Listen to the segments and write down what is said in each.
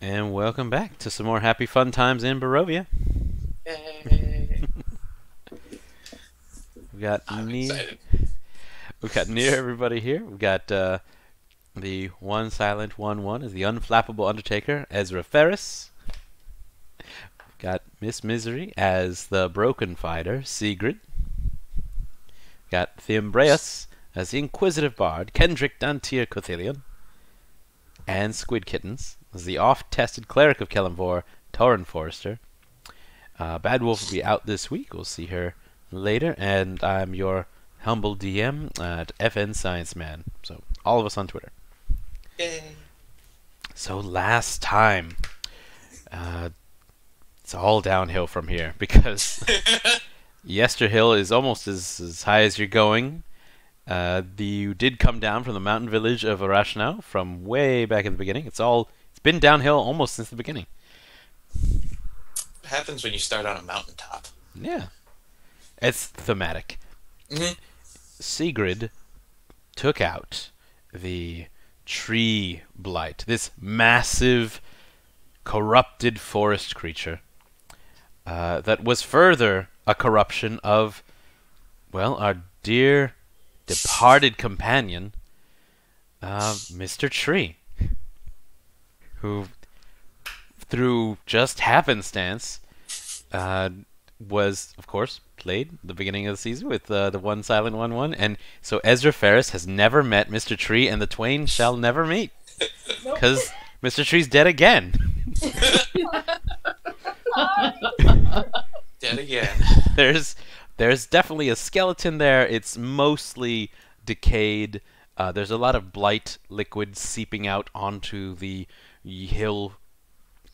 And welcome back to some more happy fun times in Barovia. Yay. We've got I'm near, excited. we've got near everybody here. We've got the one silent 1/1 is the unflappable Undertaker, Ezra Pheras. We've got Miss Misery as the broken fighter, Segrid. We've got Thimbreus as the inquisitive bard, Kendrick, Dantiir, Cuthilioni. And Squid Kittens as the oft-tested cleric of Kelemvor, Toren Forester. Bad Wolf will be out this week. We'll see her later. And I'm your humble DM at FN Science Man. So all of us on Twitter. Yay. So last time, it's all downhill from here because Yesterhill is almost as high as you're going. You did come down from the mountain village of Arashnau from way back in the beginning. It's been downhill almost since the beginning. What happens when you start on a mountaintop? Yeah. It's thematic. Mm-hmm. Segrid took out the tree blight, this massive, corrupted forest creature that was further a corruption of, well, our dear departed companion, Mr. Tree, who, through just happenstance, was, of course, played at the beginning of the season with the one silent 1/1, and so Ezra Pheras has never met Mr. Tree, and the twain shall never meet, because Mr. Tree's dead again. Dead again. There's definitely a skeleton there. It's mostly decayed. There's a lot of blight liquid seeping out onto the hill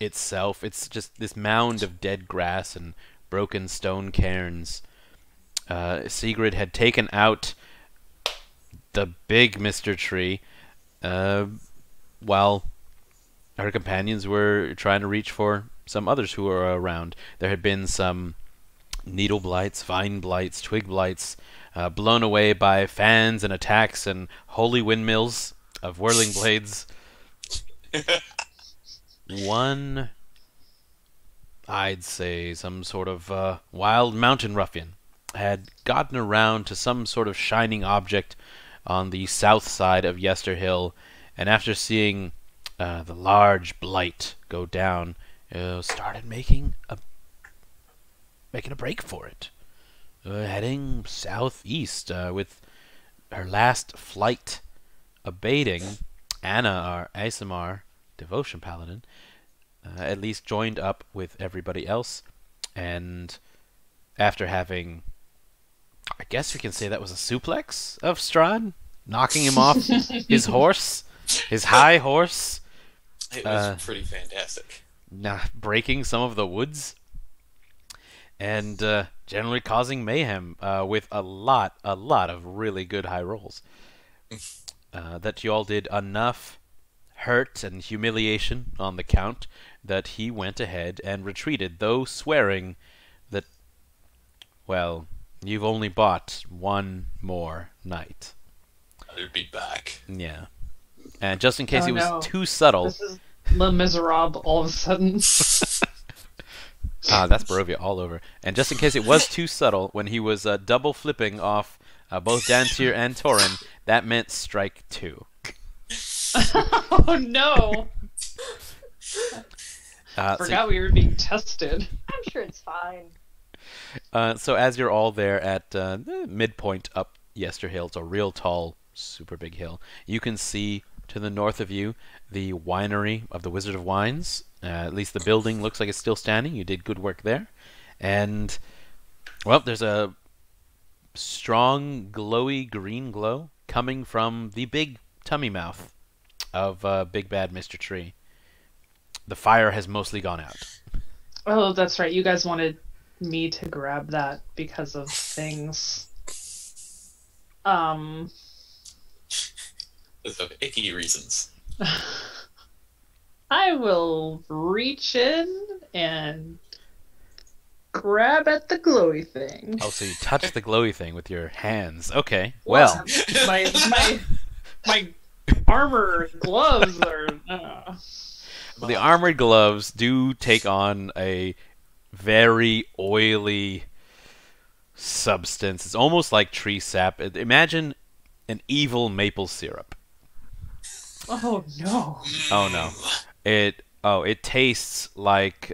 itself. It's just this mound of dead grass and broken stone cairns. Segrid had taken out the big Mr. Tree while her companions were trying to reach for some others who were around. There had been some needle blights, vine blights, twig blights, blown away by fans and attacks and holy windmills of whirling blades. One, I'd say, some sort of wild mountain ruffian had gotten around to some sort of shining object on the south side of Yesterhill, and after seeing the large blight go down, started making a break for it, heading southeast with her last flight abating. Anna, our Asimar devotion paladin, at least joined up with everybody else, and after having, I guess we can say that was a suplex of Strahd, knocking him off his horse, his high horse, It was pretty fantastic. breaking some of the woods, and generally causing mayhem with a lot of really good high rolls. That you all did enough hurt and humiliation on the Count that he went ahead and retreated, though swearing that, well, you've only bought one more night. I'll be back. Yeah. And just in case it was no. too subtle... This is Les Miserables all of a sudden. That's Barovia all over. And just in case it was too subtle, when he was double flipping off both Dantiir and Toren, that meant strike 2. Oh no! Forgot we were being tested. I'm sure it's fine. So as you're all there at the midpoint up Yesterhill, it's a real tall, super big hill. You can see to the north of you the winery of the Wizard of Wines. At least the building looks like it's still standing. You did good work there. And, well, there's a strong, glowy green glow coming from the big tummy mouth of Big Bad Mr. Tree. The fire has mostly gone out. Oh, that's right. You guys wanted me to grab that because of things. Because of icky reasons. I will reach in and grab at the glowy thing. Oh, so you touch the glowy thing with your hands. Okay, well. my armor gloves are. Well, the armored gloves do take on a very oily substance. It's almost like tree sap. Imagine an evil maple syrup. Oh no! Oh no, it tastes like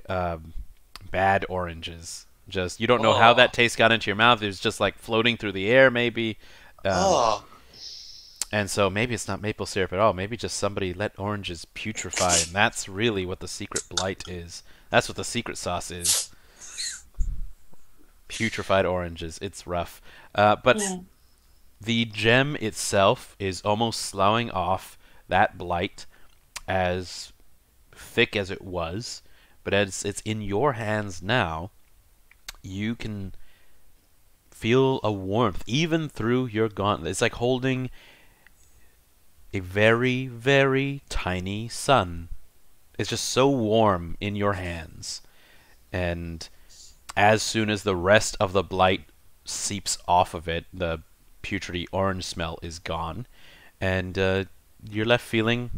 bad oranges. Just you don't know how that taste got into your mouth. It's just like floating through the air, maybe. And so maybe it's not maple syrup at all. Maybe just somebody let oranges putrefy, and that's really what the secret blight is. That's what the secret sauce is. Putrefied oranges. It's rough. But the gem itself is almost sloughing off that blight as thick as it was. But as it's in your hands now, you can feel a warmth even through your gauntlet. It's like holding a very, very tiny sun. It's just so warm in your hands. And as soon as the rest of the blight seeps off of it, the putredy orange smell is gone. And you're left feeling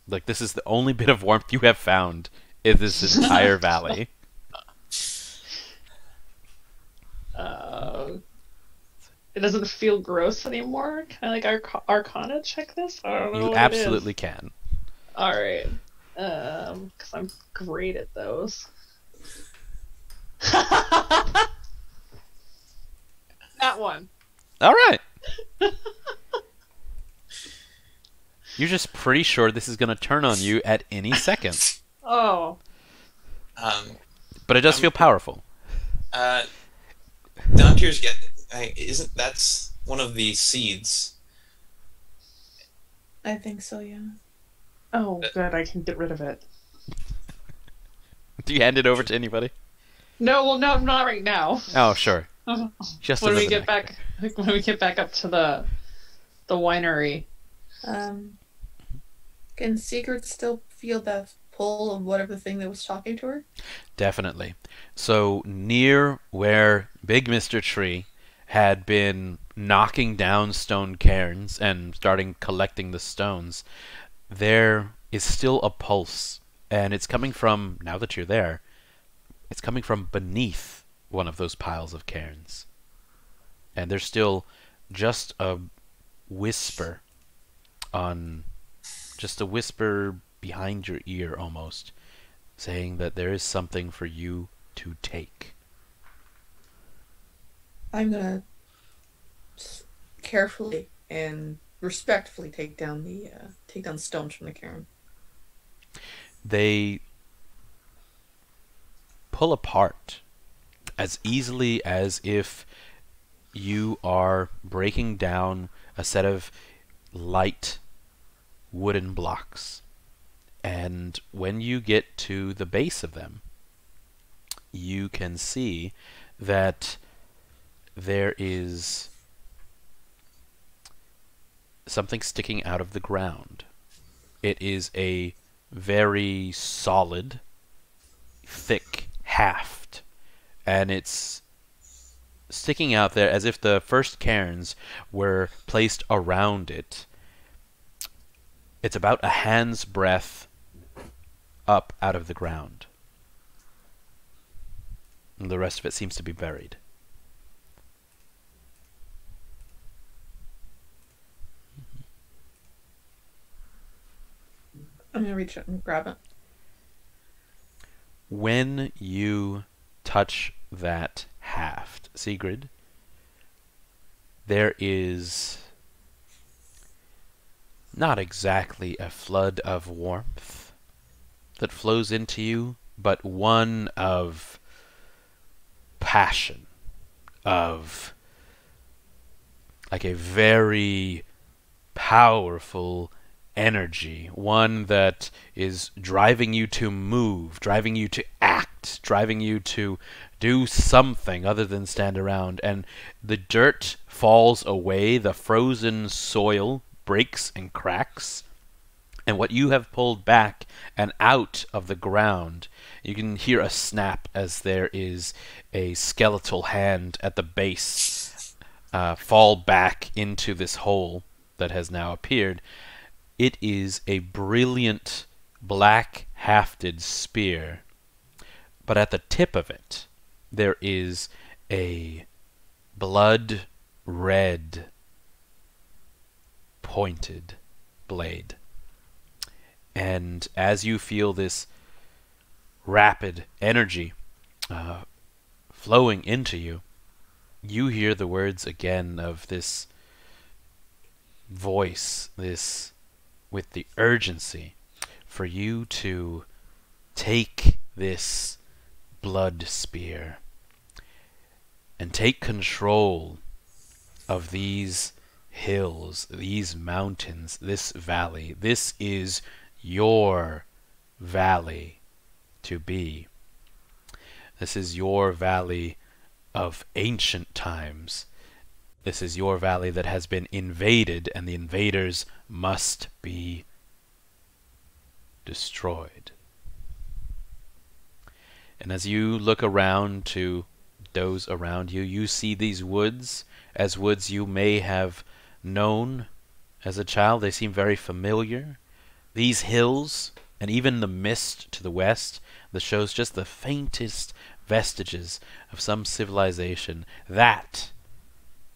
like this is the only bit of warmth you have found in this entire valley. It doesn't feel gross anymore. Can I like Arcana check this? I don't know. You what absolutely it is. can. All right. Because I'm great at those. That one. All right. You're just pretty sure this is going to turn on you at any second. Oh. But it does feel powerful. Dantiir's isn't that's one of the seeds? I think so, yeah. Oh, good. I can get rid of it. Do you hand it over to anybody? No, well, no, not right now. Oh, sure. Just when we another get back, when we get back up to the winery. Can Segrid still feel the pull of whatever thing that was talking to her? Definitely. So near where Big Mr. Tree had been knocking down stone cairns and starting collecting the stones, there is still a pulse, and it's coming from, now that you're there, it's coming from beneath one of those piles of cairns. And there's still just a whisper behind your ear almost, saying that there is something for you to take. I'm gonna carefully and respectfully take down the stones from the cairn. They pull apart as easily as if you are breaking down a set of light wooden blocks. And when you get to the base of them, you can see that there is something sticking out of the ground. It is a very solid, thick haft, and it's sticking out there as if the first cairns were placed around it. It's about a hand's breadth up out of the ground. And the rest of it seems to be buried. I'm gonna reach out and grab it. When you touch that haft, Segrid, there is not exactly a flood of warmth that flows into you, but one of passion, of like a very powerful energy, one that is driving you to move, driving you to act, driving you to do something other than stand around. And the dirt falls away, the frozen soil breaks and cracks, and what you have pulled back and out of the ground, you can hear a snap as there is a skeletal hand at the base fall back into this hole that has now appeared. It is a brilliant black-hafted spear, but at the tip of it there is a blood-red pointed blade. And as you feel this rapid energy flowing into you, you hear the words again of this voice, this with the urgency for you to take this blood spear and take control of these hills, these mountains, this valley. This is your valley to be. This is your valley of ancient times. This is your valley that has been invaded, and the invaders must be destroyed. And as you look around to those around you, you see these woods as woods you may have known as a child. They seem very familiar. These hills, and even the mist to the west that shows just the faintest vestiges of some civilization, that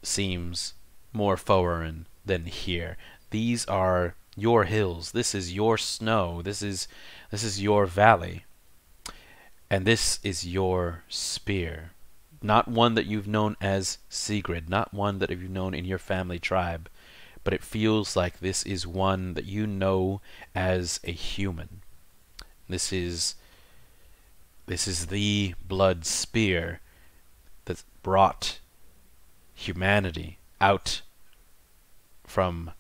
seems more foreign than here. These are your hills. This is your snow. This is your valley. And this is your spear. Not one that you've known as Segrid, not one that you've known in your family tribe, but it feels like this is one that you know as a human. This is the blood spear that brought humanity out from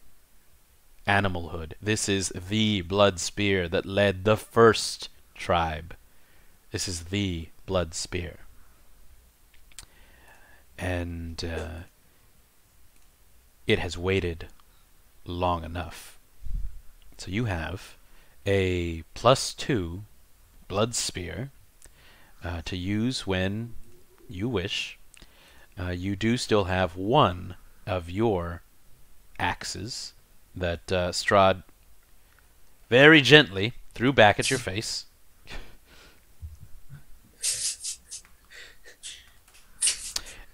animalhood. This is the blood spear that led the first tribe. This is the blood spear. And it has waited long enough. So you have a +2 blood spear to use when you wish. You do still have one of your axes that Strahd very gently threw back at your face.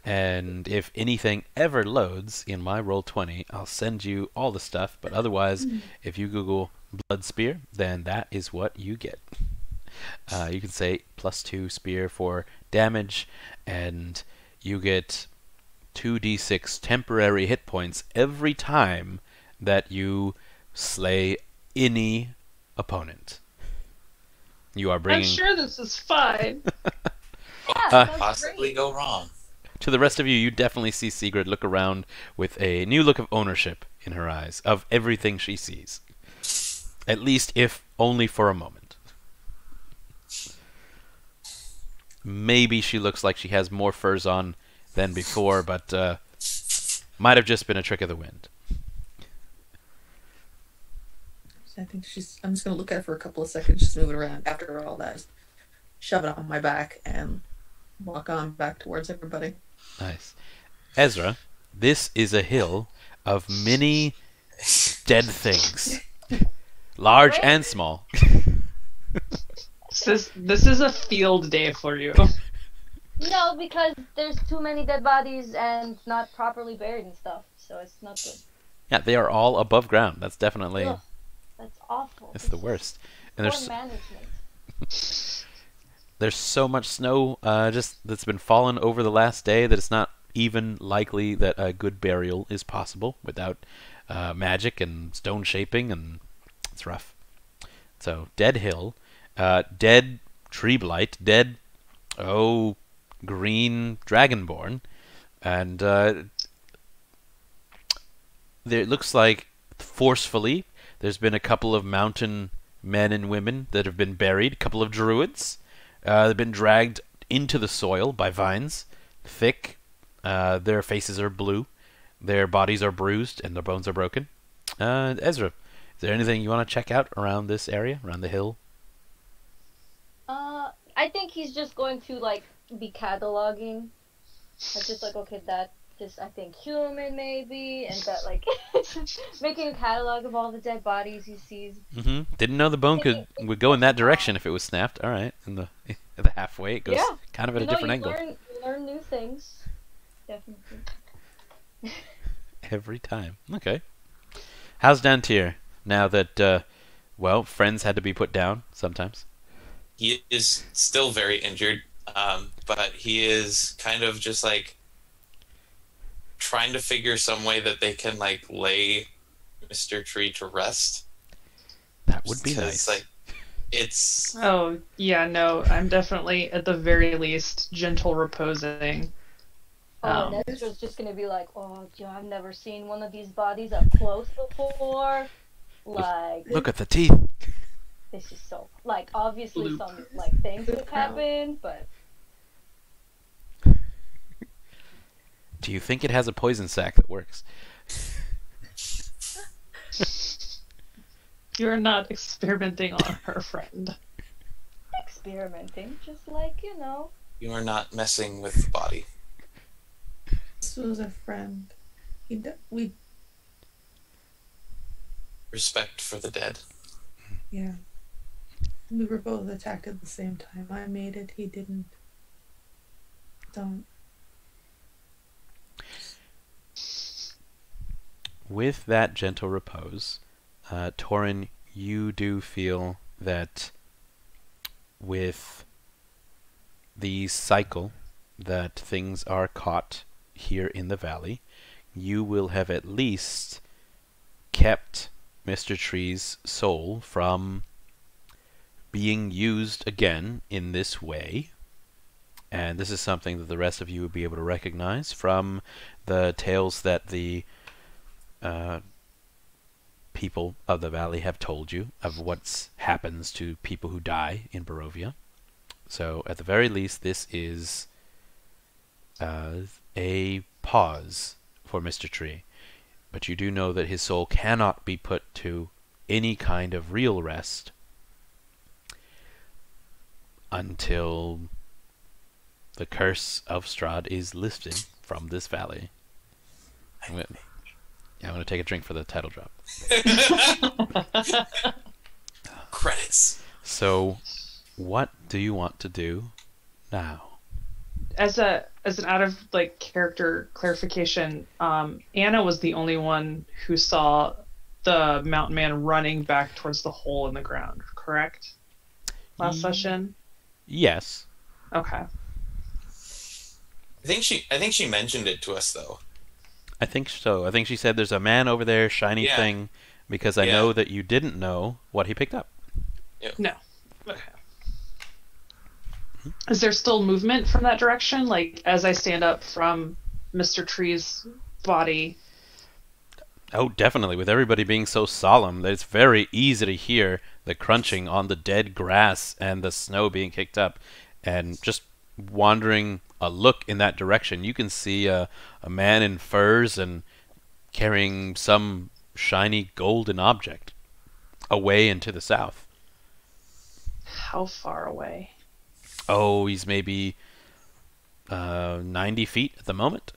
And if anything ever loads in my Roll20, I'll send you all the stuff. But otherwise, if you Google blood spear, then that is what you get. You can say +2 spear for damage, and you get 2d6 temporary hit points every time that you slay any opponent. You are bringing... I'm sure this is fine. What could possibly go wrong? To the rest of you, you definitely see Segrid look around with a new look of ownership in her eyes of everything she sees. At least if only for a moment. Maybe she looks like she has more furs on than before, but might have just been a trick of the wind. I think I'm just gonna look at it for a couple of seconds, just move it around. After all that, shove it on my back and walk on back towards everybody. Nice. Ezra, this is a hill of many dead things. Large and small. This is a field day for you. No, because there's too many dead bodies and not properly buried and stuff, so it's not good. Yeah, they are all above ground. That's definitely... Ugh, that's awful. It's the worst. And Poor management. There's so much snow just that's been fallen over the last day that it's not even likely that a good burial is possible without magic and stone shaping, and it's rough. So, dead hill, dead tree blight, dead, green dragonborn, and it looks like forcefully there's been a couple of mountain men and women that have been buried, a couple of druids. They've been dragged into the soil by vines, thick. Their faces are blue. Their bodies are bruised, and their bones are broken. Ezra, is there anything you want to check out around this area, around the hill? I think he's just going to, like, be cataloging. It's just like, okay, is, I think, human maybe, and that like making a catalog of all the dead bodies he sees. Didn't know the bone would go in that direction if it was snapped. All right, in the halfway, it goes Yeah. kind of at a different angle. You learn new things. Definitely. Every time. Okay. How's Dantiir now that, well, friends had to be put down sometimes? He is still very injured, but he is kind of just like trying to figure some way that they can like lay Mr. Tree to rest. That would be nice. Like, it's... Oh, yeah, no, I'm definitely, at the very least, gentle reposing. Oh, and Ezra's just gonna be like, oh, I've never seen one of these bodies up close before. Like, look at the teeth. This is so, like, obviously some, like, things have happened, but... Do you think it has a poison sac that works? You're not experimenting on her, friend. Experimenting, just like, You are not messing with the body. This was a friend. We Respect for the dead. Yeah. We were both attacked at the same time. I made it, he didn't. Don't. With that gentle repose, Toren, you do feel that with the cycle that things are caught here in the valley, you will have at least kept Mr. Tree's soul from being used again in this way. And this is something that the rest of you would be able to recognize from the tales that the people of the valley have told you of what happens to people who die in Barovia. So at the very least, this is a pause for Mr. Tree. But you do know that his soul cannot be put to any kind of real rest until the curse of Strahd is lifted from this valley. I'm going to take a drink for the title drop. Credits. So, what do you want to do now? As an out of character clarification, Anna was the only one who saw the mountain man running back towards the hole in the ground, correct? Last session? Yes. Okay. I think she mentioned it to us though. I think so. I think she said there's a man over there, shiny thing, because I know that you didn't know what he picked up. Yep. No. Okay. Is there still movement from that direction? Like, as I stand up from Mr. Tree's body? Oh, definitely. With everybody being so solemn, that it's very easy to hear the crunching on the dead grass and the snow being kicked up. And just wandering a look in that direction, you can see a man in furs and carrying some shiny golden object away into the south. How far away? Oh, he's maybe 90 feet at the moment.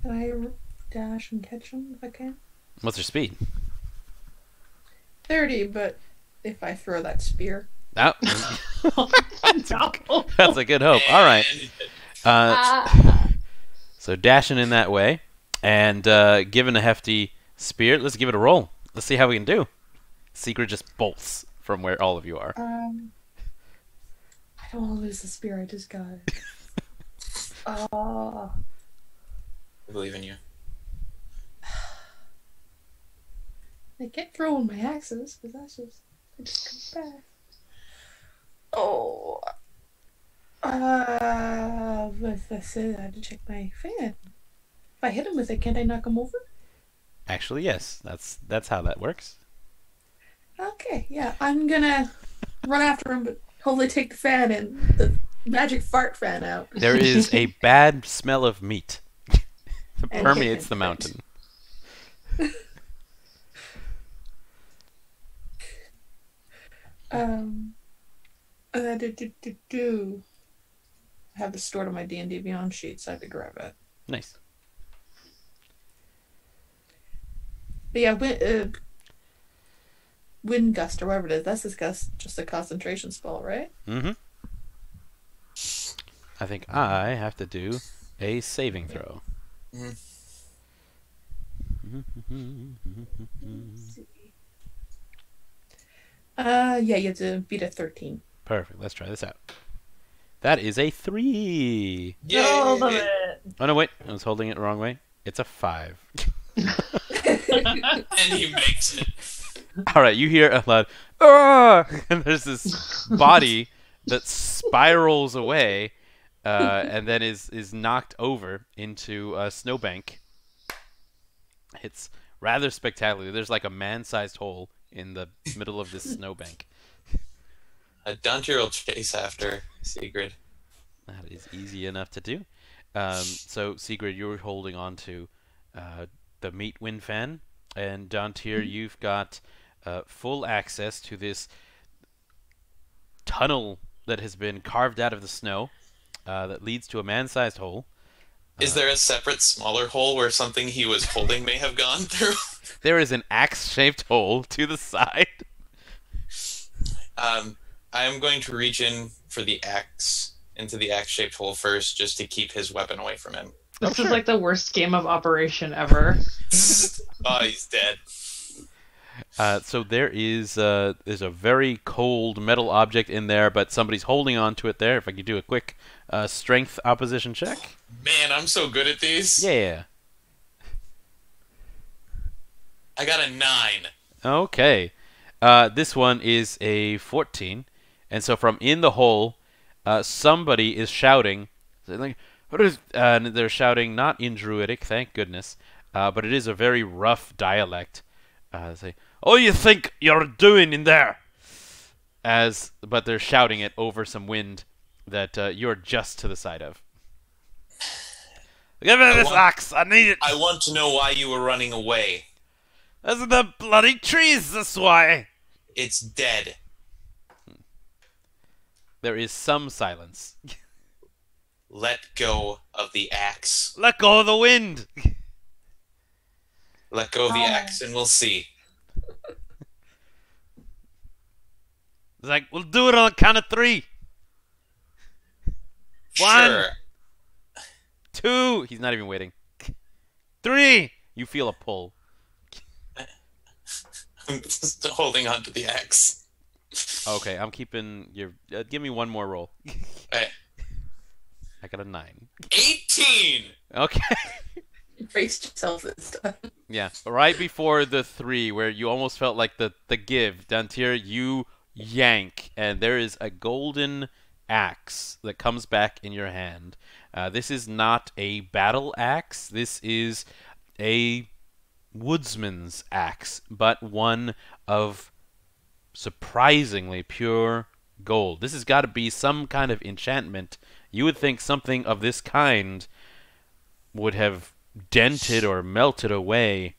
Can I dash and catch him if I can? What's your speed? 30, but if I throw that spear. Oh. That's a good hope. All right. So dashing in that way and giving a hefty spear. Let's give it a roll. Let's see how we can do. Segrid just bolts from where all of you are. I don't want to lose the spear. I just got it. I believe in you. I can't throw in my axes because that's just it just comes back. Oh. With this, I had to check my fan. If I hit him with it, can't I knock him over? Actually, yes. That's how that works. Okay, yeah. I'm gonna run after him, but hopefully take the fan and the magic fart fan out. There is a bad smell of meat that And permeates the mountain. I have it stored on my D&D Beyond sheet, so I had to grab it. Nice. But yeah, wind gust or whatever it is. That's just a concentration spell, right? Mm-hmm. I think I have to do a saving throw. Yeah, you have to beat a 13. Perfect. Let's try this out. That is a 3. Oh, love it. Oh no, wait! I was holding it the wrong way. It's a 5. And he makes it. All right, you hear a loud "Ah!" and there's this body that spirals away, and then is knocked over into a snowbank. It's rather spectacular. There's like a man-sized hole in the middle of this snowbank. Dantiir will chase after Segrid. That is easy enough to do. So Segrid, you're holding on to the meat wind fan, and Dantiir, you've got full access to this tunnel that has been carved out of the snow that leads to a man-sized hole. Is there a separate, smaller hole where something he was holding may have gone through? There is an axe-shaped hole to the side. I am going to reach in for the axe, into the axe-shaped hole first, just to keep his weapon away from him. This is like the worst game of Operation ever. Oh, he's dead. So there is there's a very cold metal object in there, but somebody's holding on to it there. If I could do a quick strength opposition check. Man, I'm so good at these. Yeah. I got a 9. Okay. This one is a 14. And so from in the hole, somebody is shouting. Like, and they're shouting not in Druidic, thank goodness, but it is a very rough dialect. They say, "Oh, you think you're doing in there?" But they're shouting it over some wind that you're just to the side of. Give me this axe, I need it. I want to know why you were running away. Those are the bloody trees, that's why. It's dead. There is some silence. Let go of the axe. Let go of the wind. Let go of the axe and we'll see. It's like, we'll do it on the count of 3. 1, Sure. 2. He's not even waiting. 3. You feel a pull. I'm just holding on to the axe. Okay, I'm keeping your... give me one more roll. Right. I got a 9. 18! Okay. Brace yourself this time. Yeah, right before the 3, where you almost felt like the give, Dantiir, you yank, and there is a golden axe that comes back in your hand. This is not a battle axe. This is a woodsman's axe, but one of surprisingly pure gold. This has got to be some kind of enchantment. You would think something of this kind would have dented or melted away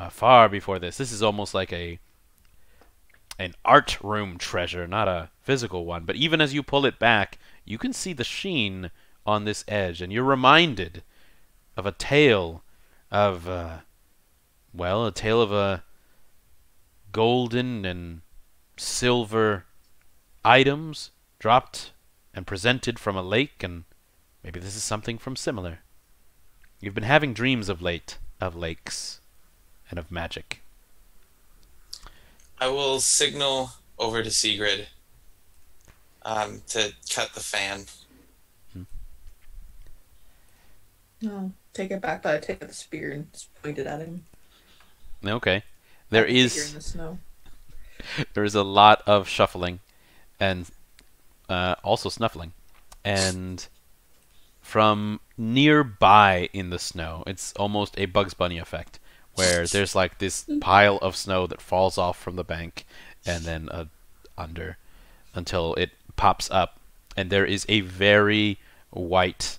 far before this. This is almost like an art room treasure, not a physical one. But even as you pull it back, you can see the sheen on this edge, and you're reminded of a tale of, well, a tale of a golden and silver items dropped and presented from a lake, and maybe this is something from similar. You've been having dreams of late of lakes and of magic. I will signal over to Segrid to cut the fan. No, take it back, but I take the spear and just point it at him. Okay. There Figure in is the snow. there is a lot of shuffling and also snuffling. And from nearby in the snow, it's almost a Bugs Bunny effect, where there's like this pile of snow that falls off from the bank and then under until it pops up, and there is a very white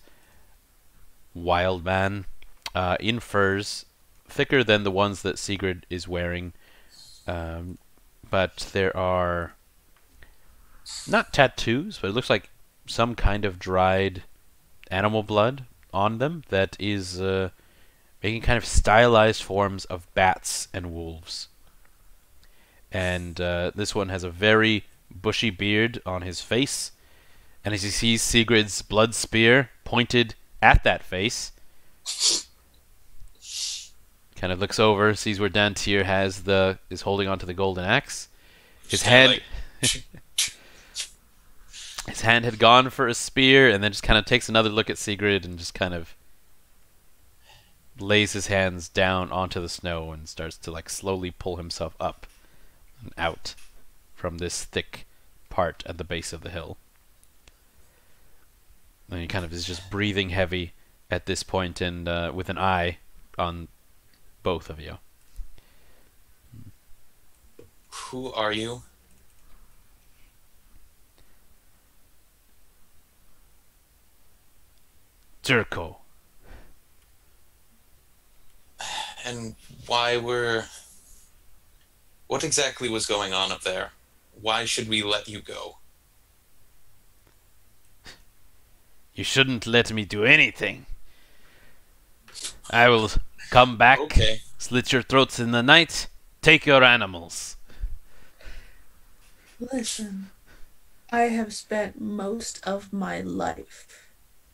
wild man in furs thicker than the ones that Segrid is wearing, but there are not tattoos, but it looks like some kind of dried animal blood on them that is making kind of stylized forms of bats and wolves. And this one has a very bushy beard on his face. And as he sees Sigrid's blood spear pointed at that face, kind of looks over, sees where Dantiir is holding onto the golden axe. His hand, his hand had gone for a spear, and then just kind of takes another look at Sigrid and just kind of lays his hands down onto the snow and starts to like slowly pull himself up and out from this thick part at the base of the hill. And he kind of is just breathing heavy at this point, and with an eye on both of you. Who are you? Jerko. And what exactly was going on up there? Why should we let you go? You shouldn't let me do anything. I will come back, Okay. slit your throats in the night, take your animals. Listen, I have spent most of my life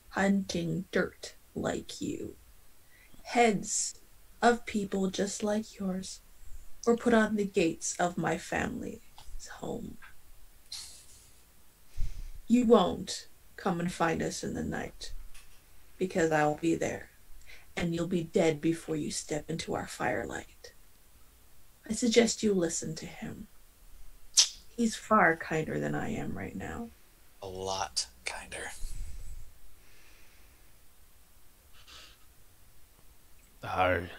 hunting dirt like you. Heads of people just like yours were put on the gates of my family's home. You won't come and find us in the night, because I will be there, and you'll be dead before you step into our firelight. I suggest you listen to him. He's far kinder than I am right now. A lot kinder. Are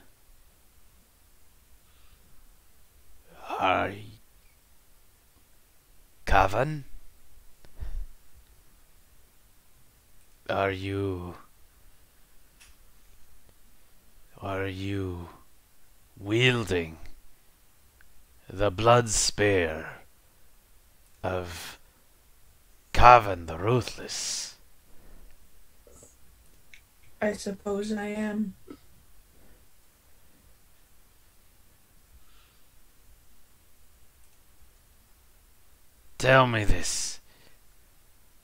Cavan? Are you wielding the blood spear of Cavan the Ruthless? I suppose I am. Tell me this.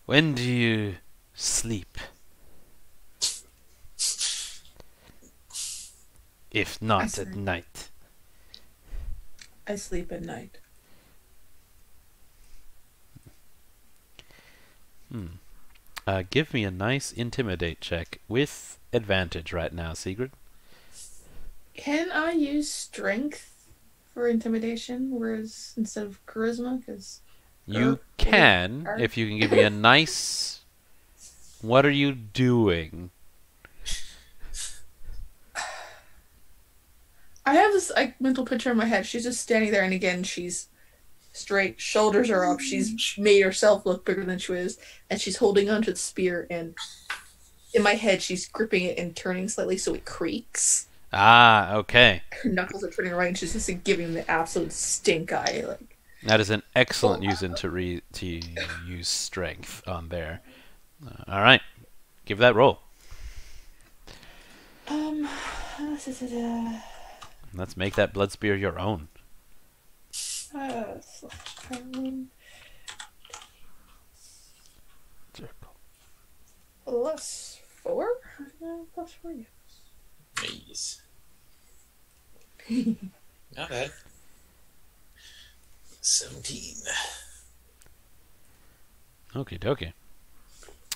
When do you sleep? If not at night. I sleep at night. Give me a nice intimidate check with advantage right now, Segrid. Can I use strength for intimidation, whereas instead of charisma? Because You can, if you can give me a nice... What are you doing? I have this mental picture in my head. She's just standing there, and again, she's straight, shoulders are up. She's made herself look bigger than she is, and she's holding onto the spear. And in my head, she's gripping it and turning slightly so it creaks. Ah, okay. Her knuckles are turning right, and she's just like, giving the absolute stink eye. Like, That is an excellent use to use strength on there. All right, give that roll. Let's make that blood spear your own. +4? +4, yes. Nice. Not bad. 17. Okie dokie.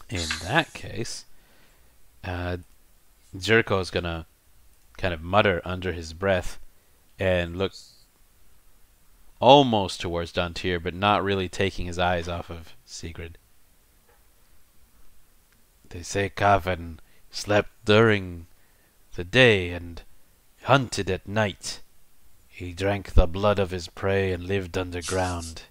In that case, Jericho's gonna kind of mutter under his breath and look almost towards Dantiir, but not really taking his eyes off of Segrid. They say Cavan slept during the day and hunted at night. He drank the blood of his prey and lived underground.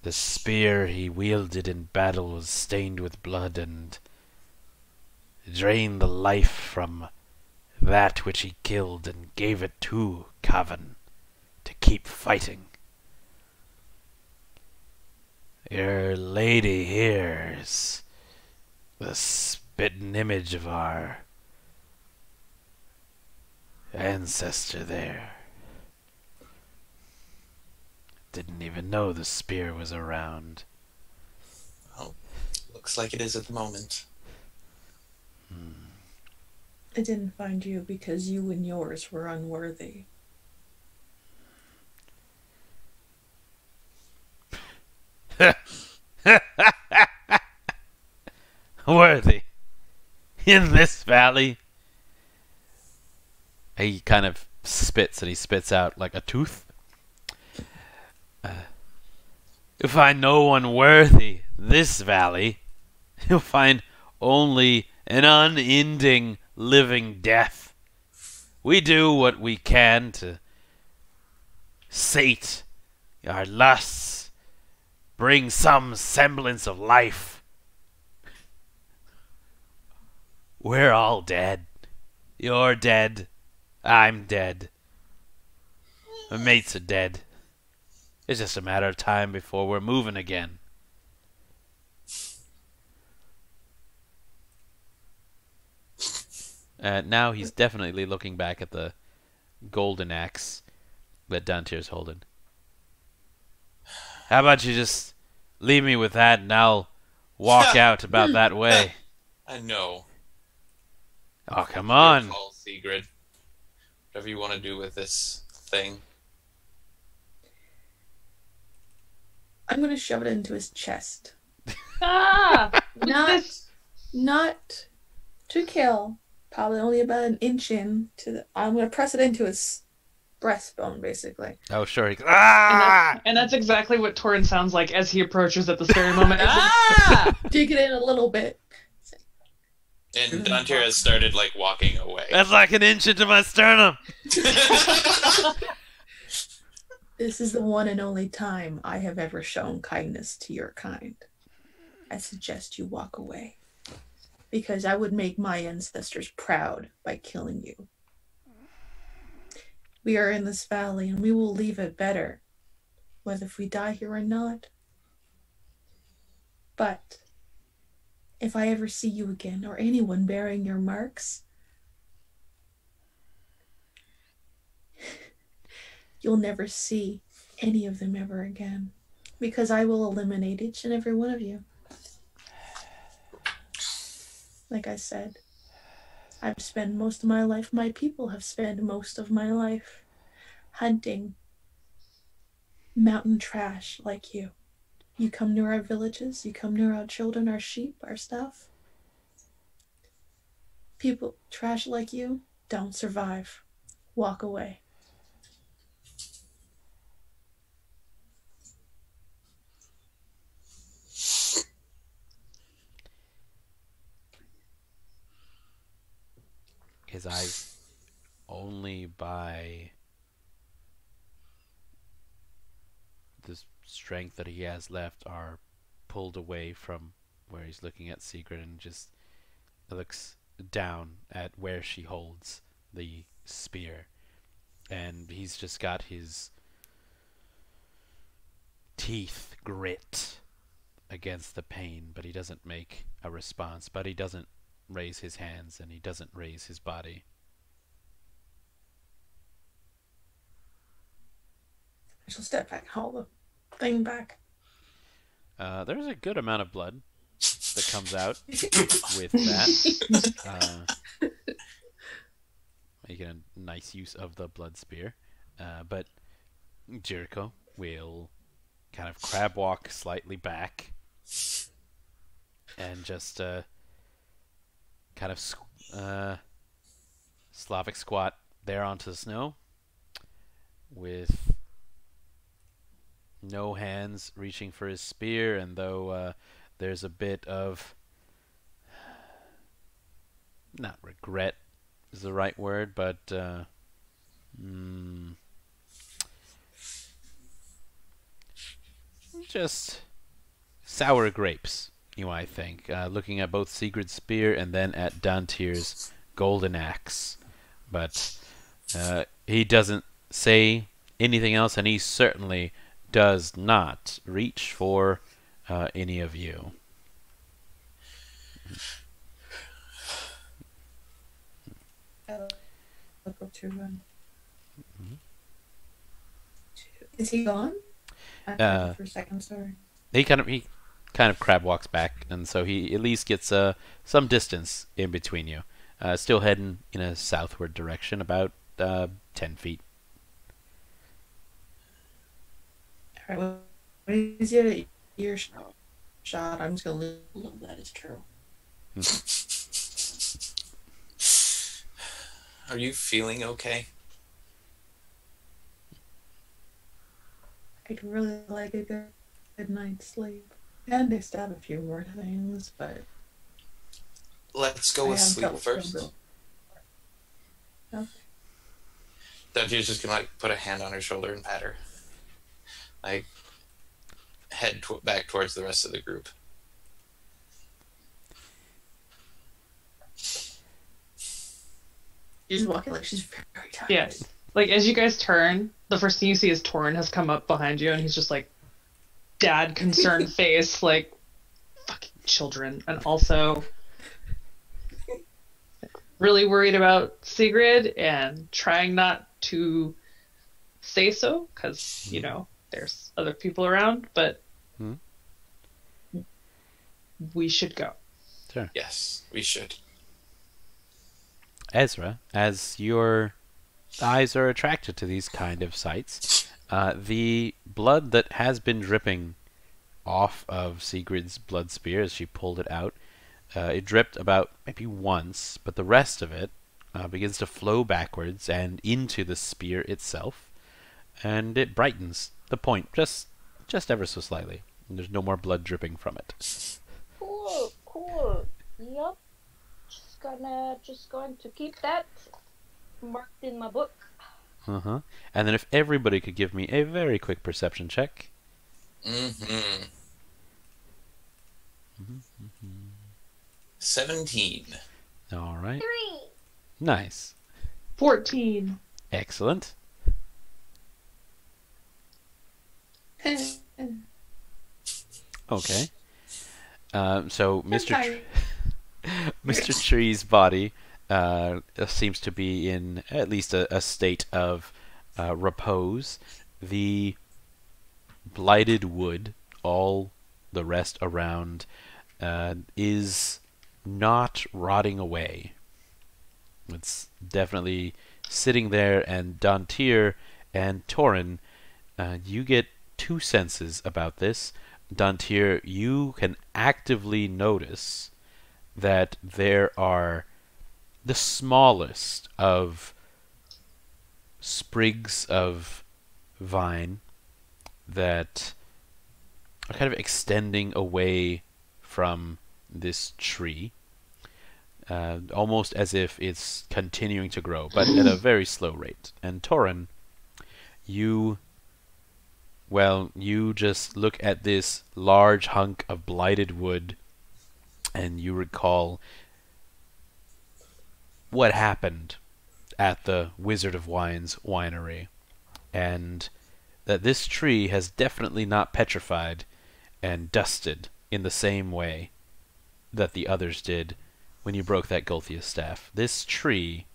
The spear he wielded in battle was stained with blood and drained the life from that which he killed and gave it to Cavan to keep fighting. Your lady here is the spitting image of our ancestor there. Didn't even know the spear was around. Well, looks like it is at the moment. I didn't find you because you and yours were unworthy. Worthy. In this valley. He kind of spits, and he spits out like a tooth. You'll find no one worthy this valley. You'll find only an unending living death. We do what we can to sate our lusts, bring some semblance of life. We're all dead. You're dead. I'm dead. My mates are dead. It's just a matter of time before we're moving again. Now he's definitely looking back at the golden axe that Dantiir's holding. How about you just leave me with that and I'll walk out about that way. I know. Oh, come on. Good call, Segrid. Whatever you want to do with this thing. I'm going to shove it into his chest. Ah! Not to kill. Probably only about an inch in. I'm going to press it into his breastbone, basically. Oh, sure. Ah! And that's exactly what Toren sounds like as he approaches at this very moment. Ah! Dig it in a little bit. And Dantiir has started, like, walking away. That's like an inch into my sternum. This is the one and only time I have ever shown kindness to your kind. I suggest you walk away. Because I would make my ancestors proud by killing you. We are in this valley and we will leave it better, whether if we die here or not. But if I ever see you again or anyone bearing your marks, you'll never see any of them ever again. Because I will eliminate each and every one of you. Like I said, I've spent most of my life, my people have spent most of my life hunting mountain trash like you. You come near our villages, you come near our children, our sheep, our stuff. People, trash like you, don't survive. Walk away. His eyes only by the strength that he has left are pulled away from where he's looking at Segrid and just looks down at where she holds the spear. And he's just got his teeth grit against the pain, but he doesn't make a response, but he doesn't raise his hands and he doesn't raise his body. I shall step back, hold the thing back. There's a good amount of blood that comes out with that. Making a nice use of the blood spear. But Jericho will kind of crab walk slightly back and just kind of Slavic squat there onto the snow with no hands reaching for his spear, and though there's a bit of, not regret is the right word, but just sour grapes, you might think, looking at both Sigrid's spear and then at Dantiir's golden axe. But he doesn't say anything else, and he certainly does not reach for any of you. look up to him. Is he gone? I thought for a second, sorry. He kind of crab walks back, and so he at least gets some distance in between you. Still heading in a southward direction, about 10 feet. All right, what is your earshot? I'm just gonna love that is true. Are you feeling okay? I'd really like a good night's sleep. And I still have a few more things, but Let's go with sleep first. Okay. Dantiir's just gonna like put a hand on her shoulder and pat her. Like head back towards the rest of the group. She's walking like she's very tired. Yeah. Like, as you guys turn, the first thing you see is Toren has come up behind you, and he's just like, dad concerned face, like, fucking children. And also, really worried about Segrid and trying not to say so, because, you know, there's other people around, but we should go. Sure. Yes, we should. Ezra, as your eyes are attracted to these kind of sights, the blood that has been dripping off of Sigrid's blood spear as she pulled it out, it dripped about maybe once, but the rest of it begins to flow backwards and into the spear itself, and it brightens the point just ever so slightly. And there's no more blood dripping from it. Cool. Yep. Just going to keep that marked in my book. And then if everybody could give me a very quick perception check. 17. All right. 3. Nice. 14. Excellent. Okay. So Mr. Tree's body seems to be in at least a state of repose. The blighted wood, all the rest around, is not rotting away. It's definitely sitting there, and Dantiir and Toren, you get two senses about this. Dantiir, you can actively notice that there are the smallest of sprigs of vine that are kind of extending away from this tree, almost as if it's continuing to grow, but at a very slow rate. And Toren, you just look at this large hunk of blighted wood, and you recall what happened at the Wizard of Wine's winery, and that this tree has definitely not petrified and dusted in the same way that the others did when you broke that Golthius staff. This tree,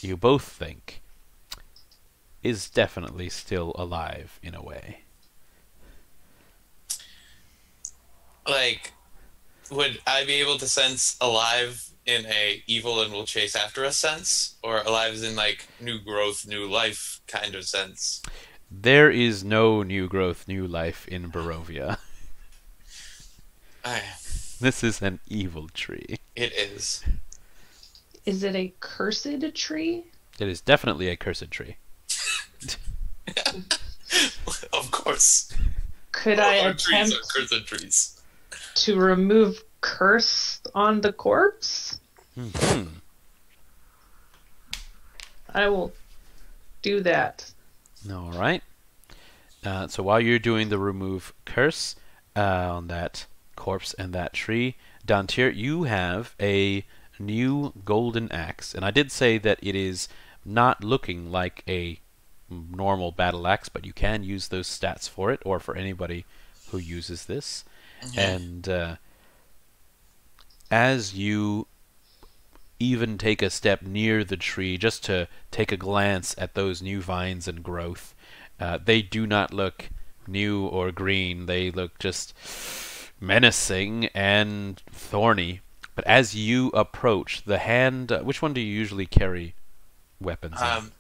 you both think, is definitely still alive in a way. Like, would I be able to sense alive in a evil and will chase after us sense? Or alive as in, like, new growth, new life kind of sense? There is no new growth, new life in Barovia. This is an evil tree. It is. Is it a cursed tree? It is definitely a cursed tree. Of course. Could All I our trees attempt are cursed trees. to remove curse on the corpse? I will do that. All right. So while you're doing the remove curse on that corpse and that tree, Dantiir, you have a new golden axe. And I did say that it is not looking like a normal battle axe, but you can use those stats for it, or for anybody who uses this. And as you even take a step near the tree just to take a glance at those new vines and growth. They do not look new or green. They look just menacing and thorny. But as you approach, the hand... which one do you usually carry weapons in?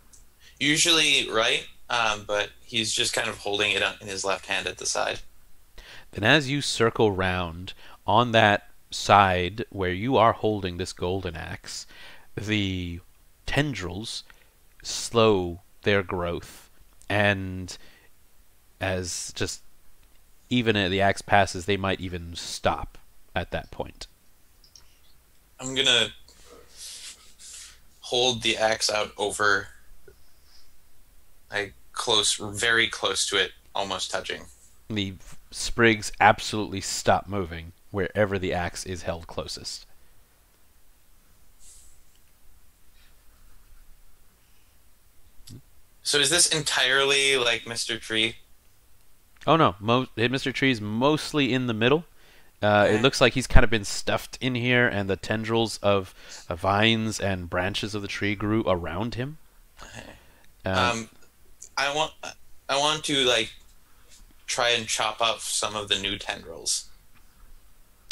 Usually right, but he's just kind of holding it in his left hand at the side. Then as you circle round, on that side where you are holding this golden axe, the tendrils slow their growth, and as just even as the axe passes, they might even stop at that point. I'm gonna hold the axe out over, like, close, very close to it, almost touching. The sprigs absolutely stop moving wherever the axe is held closest. So is this entirely like Mr. Tree? Oh no, Mr. Tree's mostly in the middle. Okay. It looks like he's kind of been stuffed in here, and the tendrils of vines and branches of the tree grew around him. I want to, like, try and chop off some of the new tendrils.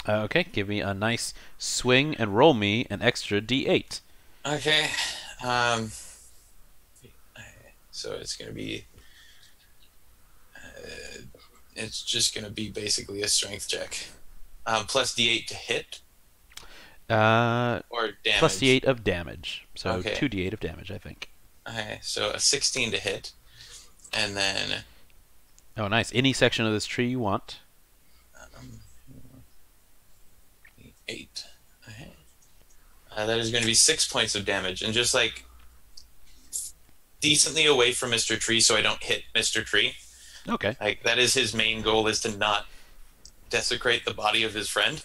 Okay, give me a nice swing and roll me an extra d8. Okay. So it's gonna be. It's just gonna be basically a strength check. Plus d8 to hit. Or damage. Plus d8 of damage. So Okay. 2d8 of damage, I think. Okay, so a 16 to hit, and then Oh, nice. Any section of this tree you want. 8. Okay. That is going to be 6 points of damage, and just, like, decently away from Mr. Tree, so I don't hit Mr. Tree. Okay. Like, that is his main goal, is to not desecrate the body of his friend,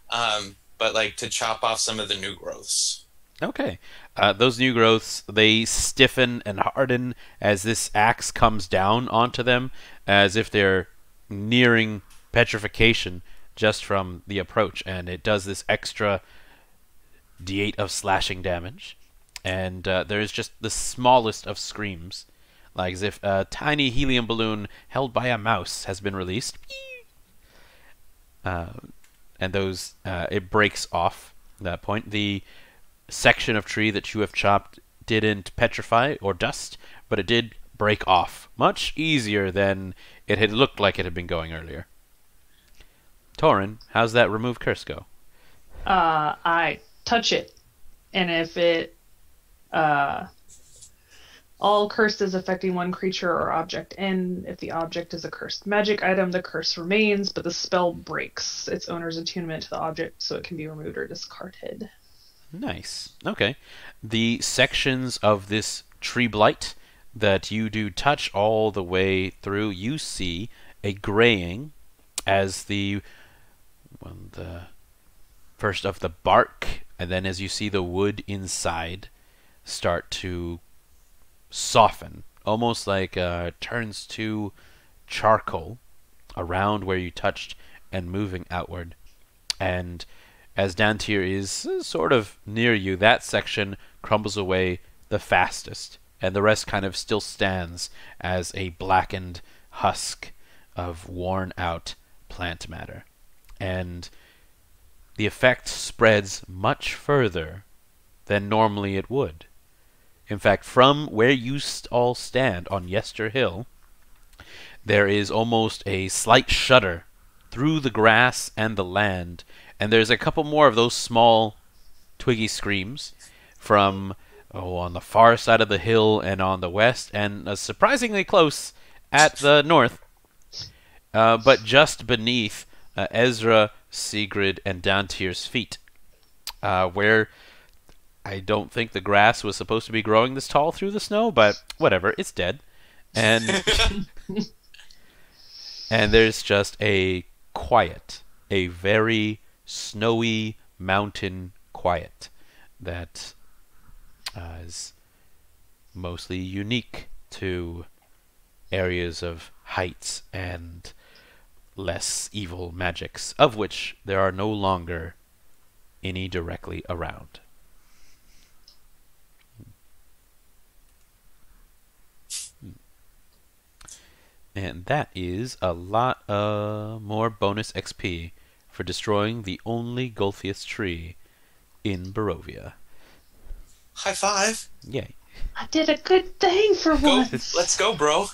but, like, to chop off some of the new growths. Okay. Those new growths, they stiffen and harden as this axe comes down onto them, as if they're nearing petrification just from the approach. And it does this extra d8 of slashing damage. And there's just the smallest of screams, like as if a tiny helium balloon held by a mouse has been released. And those, it breaks off at that point. The section of tree that you have chopped didn't petrify or dust, but it did break off much easier than it had looked like it had been going earlier. Toren, how's that remove curse go? I touch it, and if it all curses affecting one creature or object, and if the object is a cursed magic item, the curse remains, but the spell breaks its owner's attunement to the object, so it can be removed or discarded. Nice. Okay. The sections of this tree blight that you do touch all the way through, you see a graying as the first of the bark, and then as you see the wood inside start to soften, almost like turns to charcoal around where you touched and moving outward. And as Dantiir is sort of near you, that section crumbles away the fastest, and the rest kind of still stands as a blackened husk of worn-out plant matter. And the effect spreads much further than normally it would. In fact, from where you all stand on Yester Hill, there is almost a slight shudder through the grass and the land, and there's a couple more of those small twiggy screams from on the far side of the hill and on the west, and surprisingly close at the north. But just beneath Ezra, Segrid, and Dantiir's feet, where I don't think the grass was supposed to be growing this tall through the snow, but whatever, it's dead. And and there's just a quiet, a very snowy mountain quiet that is mostly unique to areas of heights and less evil magics, of which there are no longer any directly around. And that is a lot more bonus XP for destroying the only Golthius tree in Barovia. High five. Yay. I did a good thing for Go. once. Let's go, bro.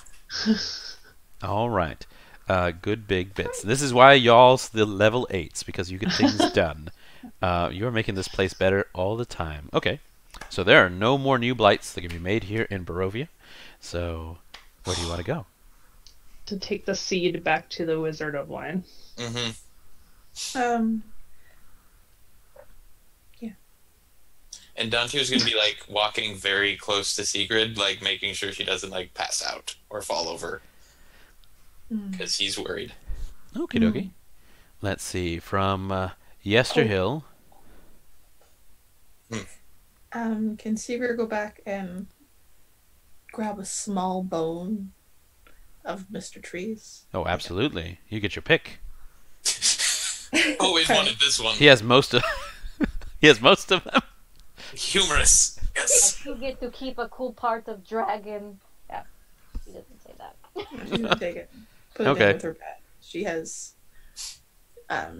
All right. Good big bits. This is why y'all's the level 8s, because you get things done. You're making this place better all the time. Okay. So there are no more new blights that can be made here in Barovia. So where do you want to go? To take the seed back to the Wizard of Wine. Mm-hmm. Yeah. And Dantiir's gonna be like walking very close to Segrid, like making sure she doesn't like pass out or fall over, because he's worried. Okie dokie. Let's see. From Yesterhill. Can Segrid go back and grab a small bone of Mr. Trees? Oh, absolutely. You get your pick. Always wanted this one. He has most of. He has most of them. Humorous. Yes. You get to keep a cool part of dragon. Yeah, he doesn't say that. She's gonna take it. Put it Okay. in with her pet. She has.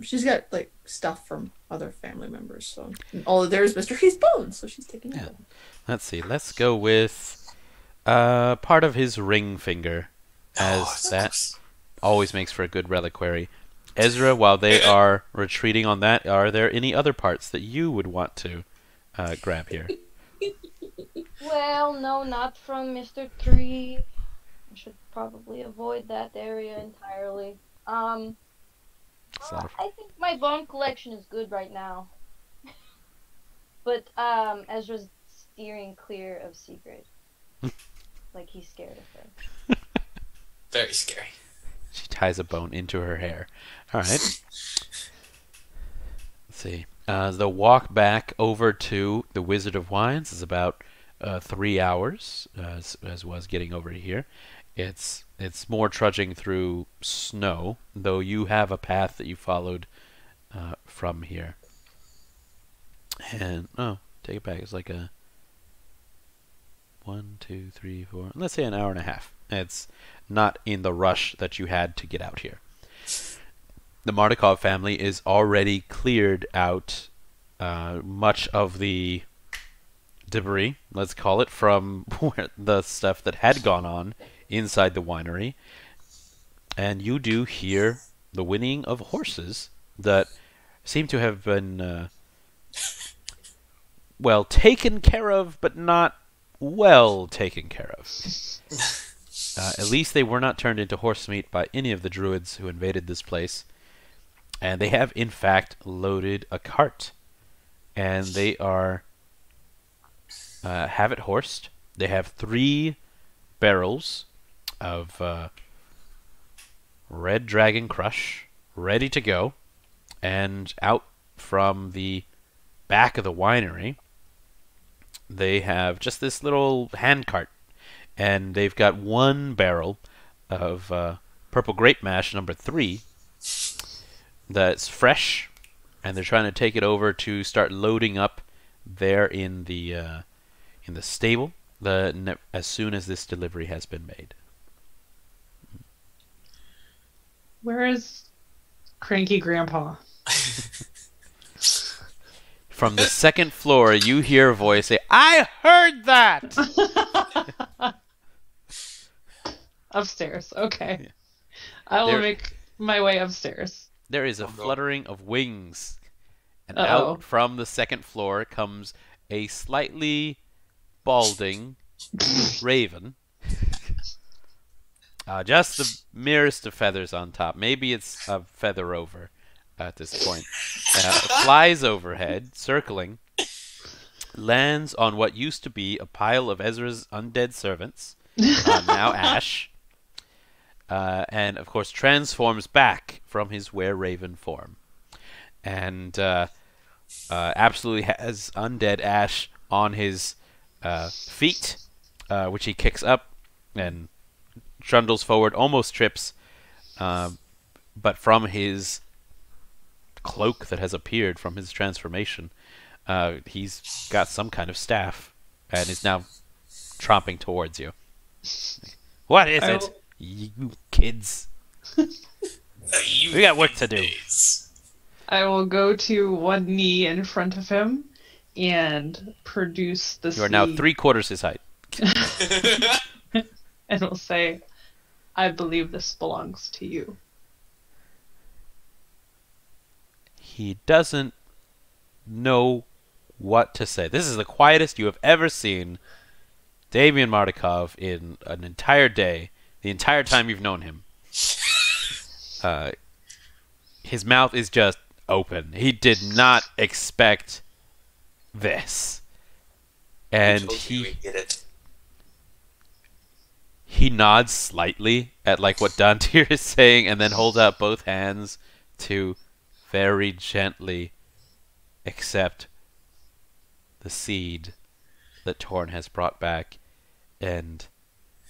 She's got like stuff from other family members, so all there's Mr. Trees' bones, so she's taking it. Let's see. Let's go with part of his ring finger, as that Nice. always makes for a good reliquary. Ezra, while they are retreating on that, are there any other parts that you would want to grab here? Well, no, not from Mr. Tree. I should probably avoid that area entirely. I think my bone collection is good right now. But Ezra's steering clear of Segrid. Like he's scared of her. Very scary. She ties a bone into her hair. All right. Let's see. The walk back over to the Wizard of Wines is about 3 hours, as was getting over here. It's more trudging through snow, though you have a path that you followed from here. And take it back. It's like a 1, 2, 3, 4. Let's say an hour and a half. It's not in the rush that you had to get out here. The Mardukov family is already cleared out much of the debris, let's call it, from the stuff that had gone on inside the winery. And you do hear the whinnying of horses that seem to have been, well, taken care of, but not well taken care of. At least they were not turned into horse meat by any of the druids who invaded this place. And they have, in fact, loaded a cart. And they are have it horsed. They have 3 barrels of Red Dragon Crush ready to go. And out from the back of the winery, they have just this little hand cart. And they've got 1 barrel of Purple Grape Mash number 3 that's fresh, and they're trying to take it over to start loading up there in the stable as soon as this delivery has been made. Where is Cranky Grandpa? From the 2nd floor, you hear a voice say, "I heard that!" Upstairs. Okay. Yeah. I will There- make my way upstairs. There is a fluttering of wings, and Uh-oh. out from the 2nd floor comes a slightly balding raven. Just the merest of feathers on top. Maybe it's a feather over at this point. Flies overhead, circling, lands on what used to be a pile of Ezra's undead servants, now ash, and of course transforms back from his were-raven form, and absolutely has undead ash on his feet, which he kicks up and trundles forward, almost trips, but from his cloak that has appeared from his transformation, he's got some kind of staff and is now tromping towards you. What is it? You kids. We got work to do. I will go to one knee in front of him and produce the seed. You are now 3/4 his height. And will say, I believe this belongs to you. He doesn't know what to say. This is the quietest you have ever seen Damian Mardukov in an entire day, the entire time you've known him. His mouth is just open. He did not expect this. And he nods slightly at like what Dantiir is saying and then holds out both hands to very gently accept the seed that Toren has brought back, and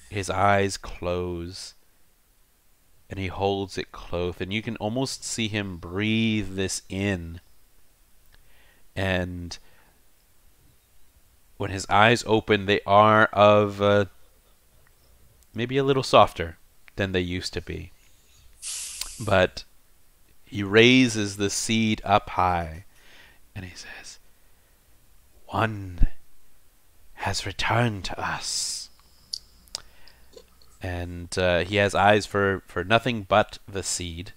his eyes close and he holds it close, and you can almost see him breathe this in. And when his eyes open, they are of maybe a little softer than they used to be. But he raises the seed up high and he says, "One has returned to us." And he has eyes for nothing but the seed.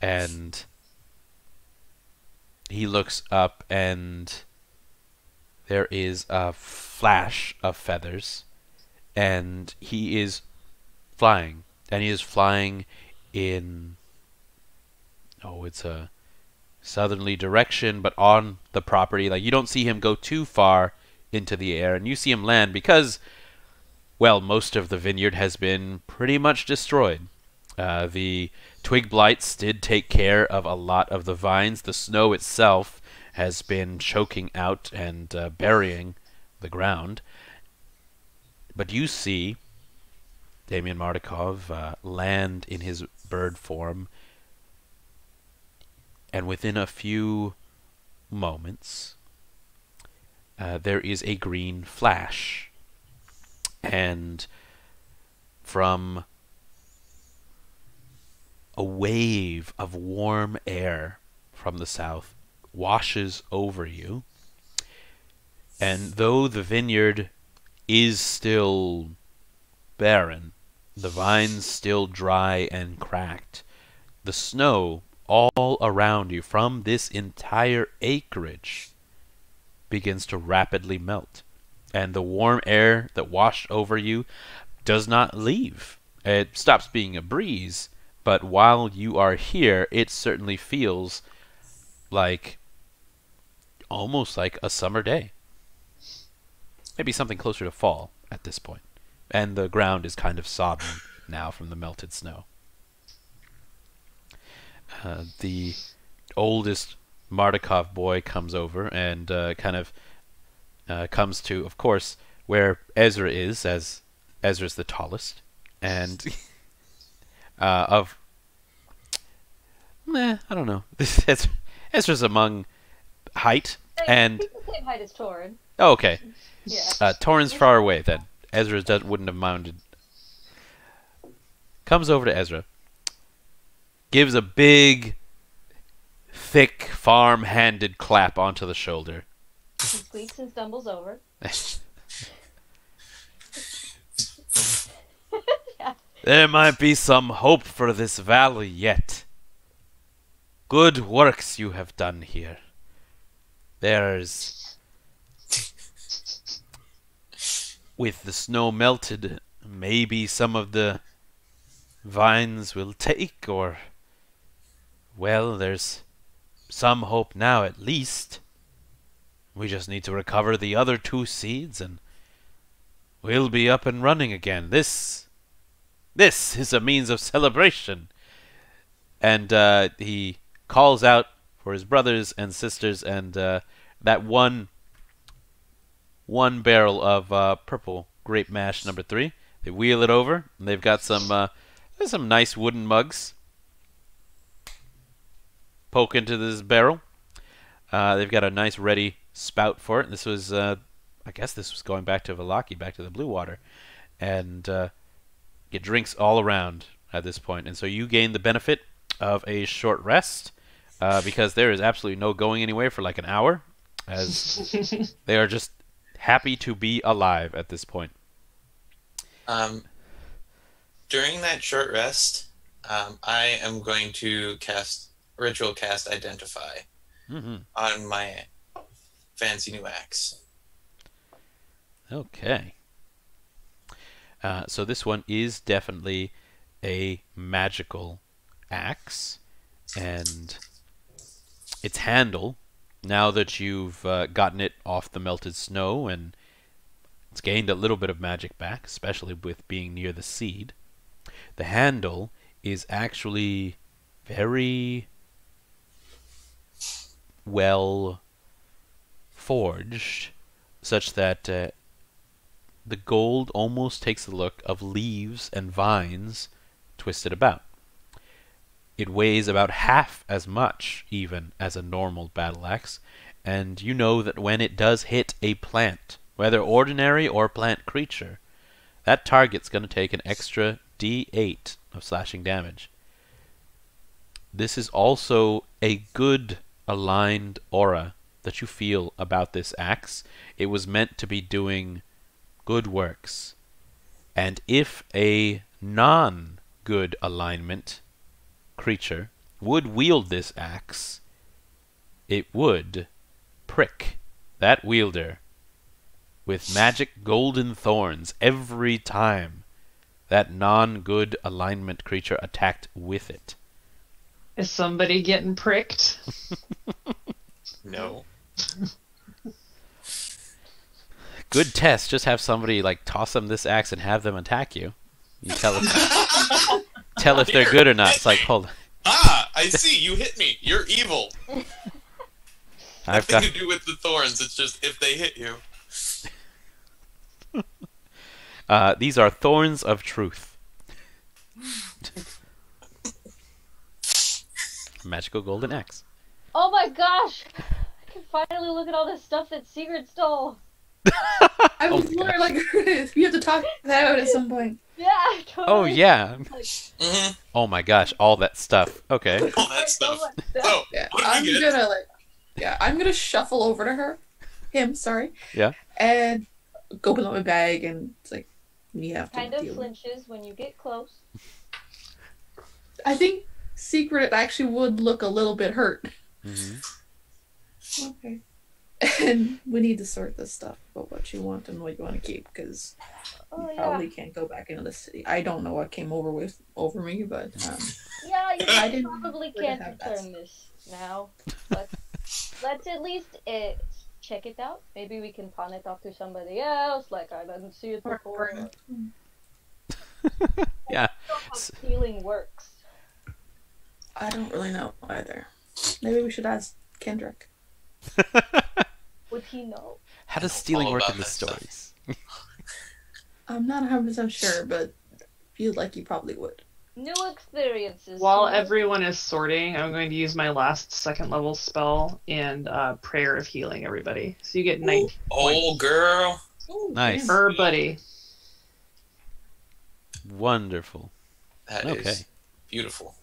And he looks up and there is a flash of feathers. And he is flying. And he is flying in... oh, it's a southerly direction, but on the property. Like, you don't see him go too far into the air. And you see him land because, well, most of the vineyard has been pretty much destroyed. The twig blights did take care of a lot of the vines. The snow itself has been choking out and burying the ground. But you see Damian Mardukov land in his bird form, and within a few moments there is a green flash, and from a wave of warm air from the south washes over you. And though the vineyard is still barren, the vines still dry and cracked, the snow all around you from this entire acreage begins to rapidly melt. And the warm air that washed over you does not leave. It stops being a breeze, but while you are here, it certainly feels like almost like a summer day. Maybe something closer to fall at this point. And the ground is kind of sodden now from the melted snow. The oldest Mardukov boy comes over and kind of comes to, of course, where Ezra is, as Ezra's the tallest. And I don't know. Ezra's among height and... he's the same height as Toren. Oh, okay. Yeah. Toren's far away then. Ezra wouldn't have mounted. Comes over to Ezra. Gives a big, thick, farm-handed clap onto the shoulder. He squeaks and stumbles over. Yeah. There might be some hope for this valley yet. Good works you have done here. There's... with the snow melted, maybe some of the vines will take, or... well, there's some hope now at least. We just need to recover the other 2 seeds and we'll be up and running again. This is a means of celebration. And he calls out for his brothers and sisters, and that one barrel of purple grape mash number 3. They wheel it over, and they've got some nice wooden mugs. Poke into this barrel. They've got a nice ready spout for it. This was, I guess this was going back to Vallaki, back to the blue water. And get drinks all around. at this point, and so you gain the benefit of a short rest because there is absolutely no going anywhere for like an hour, as they are just happy to be alive at this point. During that short rest, I am going to ritual cast Identify on my fancy new axe. Okay. So this one is definitely a magical axe, and its handle, now that you've gotten it off the melted snow and it's gained a little bit of magic back, especially with being near the seed, the handle is actually very well forged, such that the gold almost takes the look of leaves and vines twisted about. It weighs about half as much, even, as a normal battle axe, and you know that when it does hit a plant, whether ordinary or plant creature, that target's going to take an extra D8 of slashing damage. This is also a good aligned aura that you feel about this axe. It was meant to be doing good works. And if a non-good alignment creature would wield this axe, it would prick that wielder with magic golden thorns every time that non-good alignment creature attacked with it. Is somebody getting pricked? No. Good test. Just have somebody like toss them this axe and have them attack you. You tell if they're good or not. It's like, hold on. Ah, I see. You hit me. You're evil. I've Nothing got to do with the thorns. It's just if they hit you. these are thorns of truth. Magical golden axe. Oh my gosh! I can finally look at all this stuff that Segrid stole. I was wondering, like, we have to talk that out at some point. Yeah, totally. Oh yeah. Like, Mm-hmm. Oh my gosh, all that stuff. Okay. All that stuff. all that stuff. Oh, Yeah, what did I'm you get? gonna I'm gonna shuffle over to him, sorry. Yeah. And go below my bag, and it's like we have to Kind of deal with. flinches when you get close. I think Secret actually would look a little bit hurt. Mm-hmm. Okay. And we need to sort this stuff about what you want and what you want to keep, because Oh you yeah. probably can't go back into the city. I don't know what came over me, but Yeah, you I didn't probably really can't have that return this now. But let's at least check it out. Maybe we can pawn it off to somebody else. Like, I didn't see it before. Yeah. How stealing works. I don't really know either. Maybe we should ask Kendrick. Would he know? How does stealing All work about in the that stuff. stories? I'm not 100% sure, but feel like you probably would. New experiences. While you know? everyone is sorting, I'm going to use my last second level spell and Prayer of Healing everybody. So you get 19 Oh, points girl. Nice. per buddy. Wonderful. That Okay. is beautiful.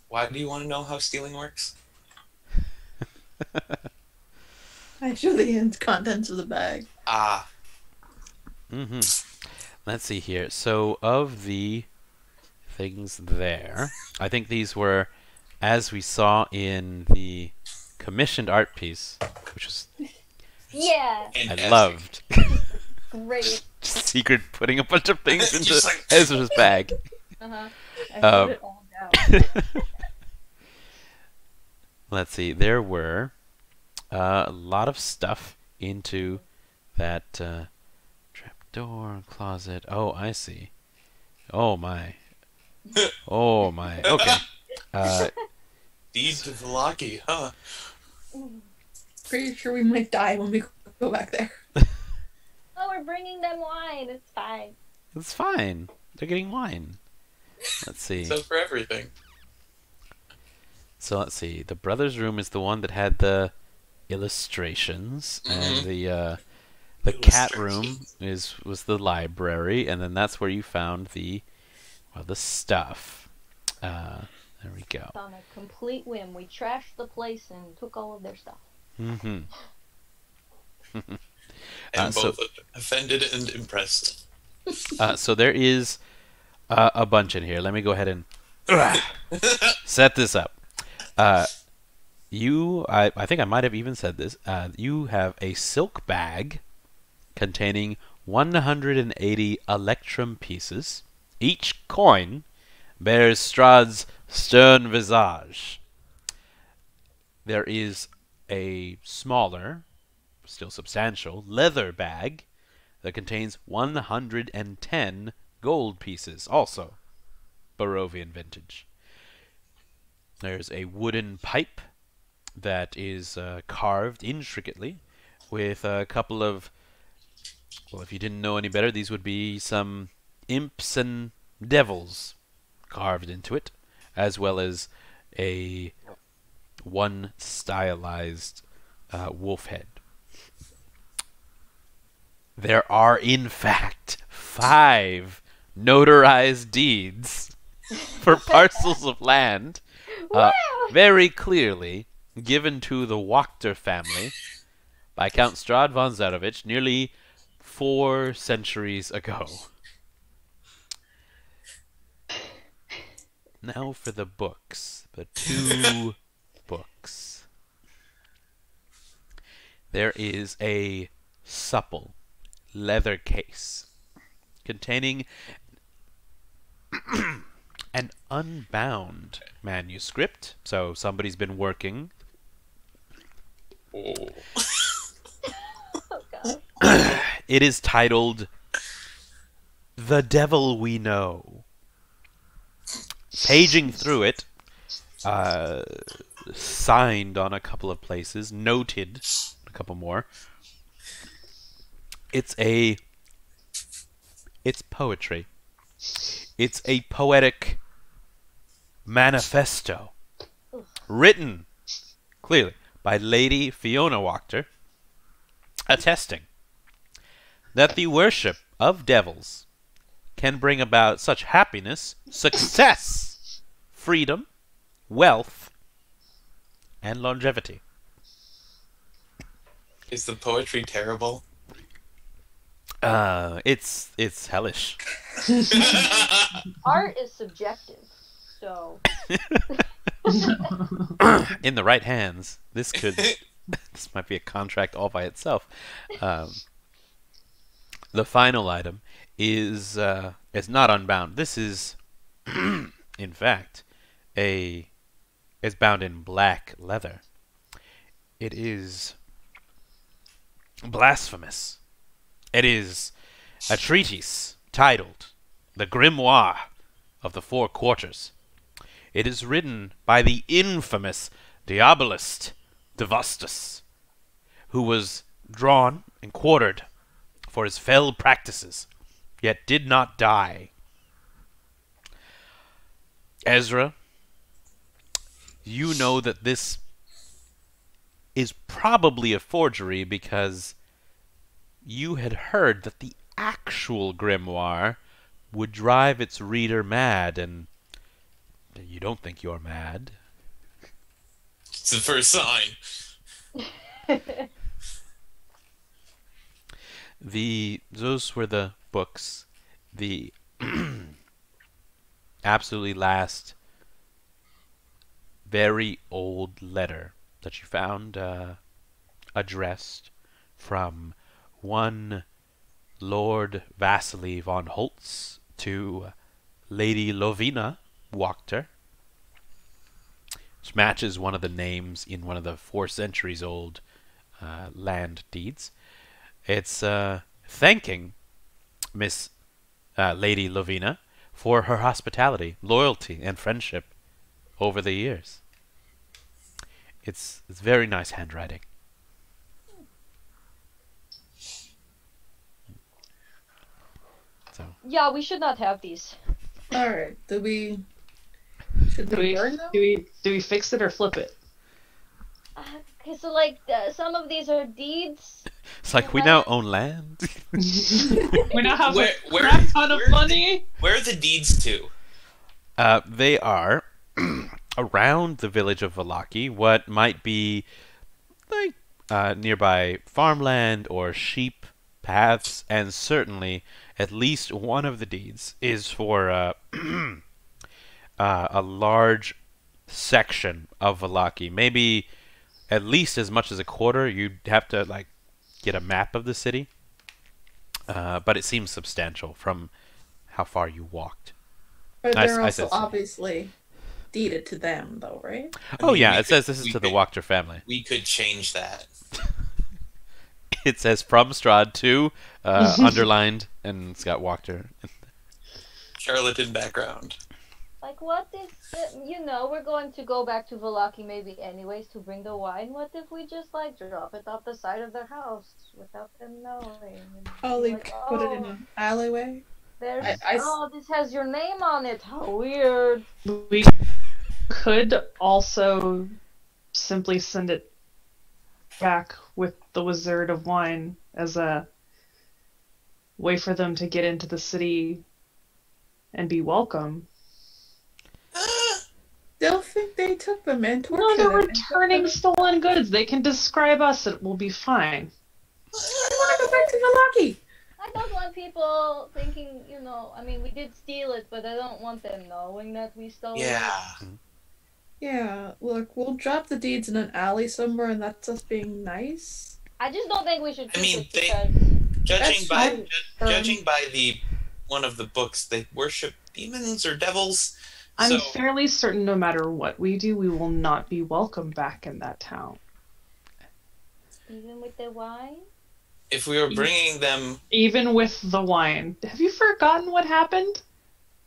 Why do you want to know how stealing works? I show the contents of the bag. Ah, Mm-hmm. Let's see here. So, of the things there, I think these were, as we saw in the commissioned art piece, which was Yeah, I fantastic. loved. great. Secret putting a bunch of things into Just like- Ezra's bag. Uh-huh. I Um, wrote it all down. Let's see. There were a lot of stuff into that trapdoor closet. Oh, I see. Oh my. Oh my. Okay. Deeds to Vallaki, huh? Pretty sure we might die when we go back there. Oh, we're bringing them wine. It's fine. It's fine. They're getting wine. Let's see. So for everything. So let's see. The brothers' room is the one that had the illustrations, and the cat room was the library, and then that's where you found the Well, the stuff. There we go. On a complete whim, we trashed the place and took all of their stuff. Mm-hmm. And both offended and impressed. So there is a bunch in here. Let me go ahead and set this up. I think I might have even said this. You have a silk bag containing 180 electrum pieces. Each coin bears Strahd's stern visage. There is a smaller, still substantial, leather bag that contains 110 gold pieces, also Barovian vintage. There's a wooden pipe that is carved intricately with a couple of, well, if you didn't know any better, these would be some imps and devils carved into it, as well as one stylized wolf head. There are, in fact, 5 notarized deeds for parcels of land, very clearly given to the Wachter family by Count Strahd von Zarovich nearly 4 centuries ago. Now for the books. The 2 books. There is a supple leather case containing an unbound manuscript. So somebody's been working. Oh. Oh, God. It is titled The Devil We Know. Paging through it, signed on a couple of places, noted a couple more. It's poetry. It's a poetic manifesto written clearly by Lady Fiona Wachter, attesting that the worship of devils can bring about such happiness, success, freedom, wealth, and longevity. Is the poetry terrible? It's hellish. Art is subjective, so In the right hands, this might be a contract all by itself. The final item is not unbound. This is, in fact, it's bound in black leather. It is blasphemous. It is a treatise titled The Grimoire of the Four Quarters. It is written by the infamous Diabolist Devastus, who was drawn and quartered for his fell practices, yet did not die. Ezra, you know that this is probably a forgery because you had heard that the actual grimoire would drive its reader mad, and you don't think you're mad. It's the first sign. Those were the books. The absolutely last very old letter that you found addressed from one Lord Vasily von Holtz to Lady Lovina Wachter, which matches one of the names in one of the 4 centuries old land deeds. It's thanking Miss Lady Lovina for her hospitality, loyalty, and friendship over the years. It's very nice handwriting. So yeah, we should not have these. Alright, should Do we burn them? we fix it or flip it? Okay, so like some of these are deeds. it's like we now own land. We now have Where- a crap ton of money. Where are the deeds to? They are around the village of Vallaki, what might be like nearby farmland or sheep paths, and certainly at least one of the deeds is for a large section of Vallaki. Maybe at least as much as a quarter. You'd have to like get a map of the city, but it seems substantial from how far you walked. But I they're I also said so. obviously deeded to them, though, right? Oh mean, yeah, we it says this we is to the could- Wachter family. We could change that. It says from Strahd to underlined, and it's got Wachter. Charlatan background. Like, what if, we're going to go back to Vallaki maybe anyways to bring the wine. What if we just, like, drop it off the side of their house without them knowing? And Oh, be they like, put it in an alleyway? There's, I- this has your name on it. How weird. We could also simply send it back with the Wizard of Wine as a way for them to get into the city and be welcome. They'll think they took them and No, tortured they're them. returning stolen goods. They can describe us. It will be fine. I want to go back to Vallaki. I don't want people thinking, we did steal it, but I don't want them knowing that we stole it. Yeah. Yeah, look, we'll drop the deeds in an alley somewhere, and that's us being nice. I just don't think we should I keep mean, it they- because Judging That's by fine. judging by the one of the books, they worship demons or devils. I'm So fairly certain no matter what we do, we will not be welcome back in that town. even with the wine, if we were bringing them, Even with the wine. Have you forgotten what happened?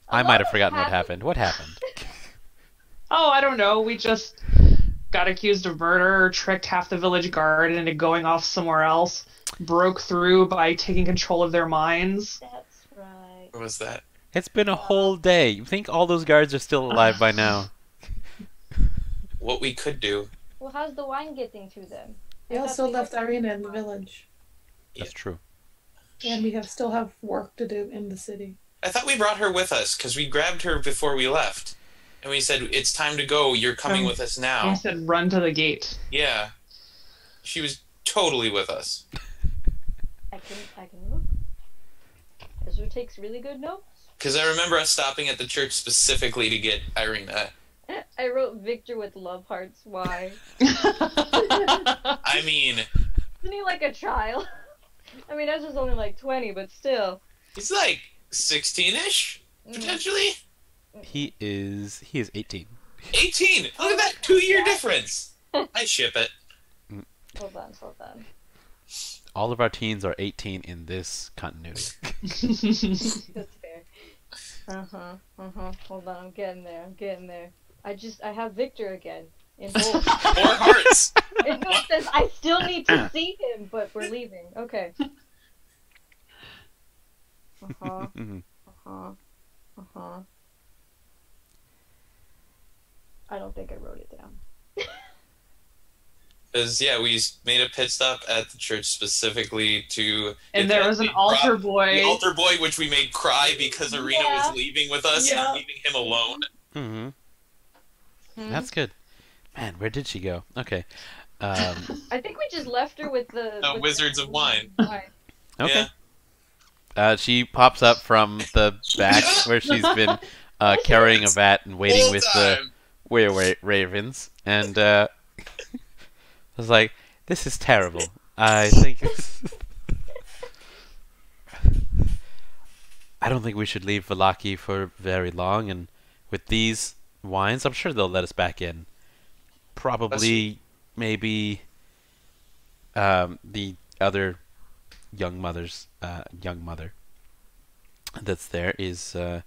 I might have forgotten what happened. What happened? Oh, I don't know. We just got accused of murder, tricked half the village guard into going off somewhere else, broke through by taking control of their minds. That's right. what was that? It's been a whole day. You think all those guards are still alive by now? What we could do. Well, how's the wine getting to them? We also left Irina in the village, That's true. and we still have work to do in the city. I thought we brought her with us because we grabbed her before we left, and we said, "It's time to go. You're coming with us I now." said, run to the gate. Yeah, she was totally with us. I can look. Ezra takes really good notes. Because I remember us stopping at the church specifically to get Irina. I wrote Victor with love hearts. Why? I mean, Isn't he like a child? I mean, Ezra's only like 20, but still. he's like 16-ish, potentially. He is 18. 18! Look at that 2-year difference! I ship it. Hold on. All of our teens are 18 in this continuity. That's fair. Hold on, I'm getting there. I have Victor again. In bold. 4 hearts! It says I still need to see him, but we're leaving. Okay. I don't think I wrote it down. Because, yeah, we made a pit stop at the church specifically to... And there was an altar boy. The altar boy, which we made cry because Irina Yeah. was leaving with us Yeah. and leaving him alone. Mm-hmm. That's good. Man, where did she go? Okay. I think we just left her with the with Wizards of Wine. wine. Okay. Yeah. She pops up from the back where she's been carrying a vat and waiting Whole with the time. ravens, and I was like, "This is terrible. I think I don't think we should leave Vallaki for very long, and with these wines, I'm sure they'll let us back in. Probably, maybe the other young mother that's there is saying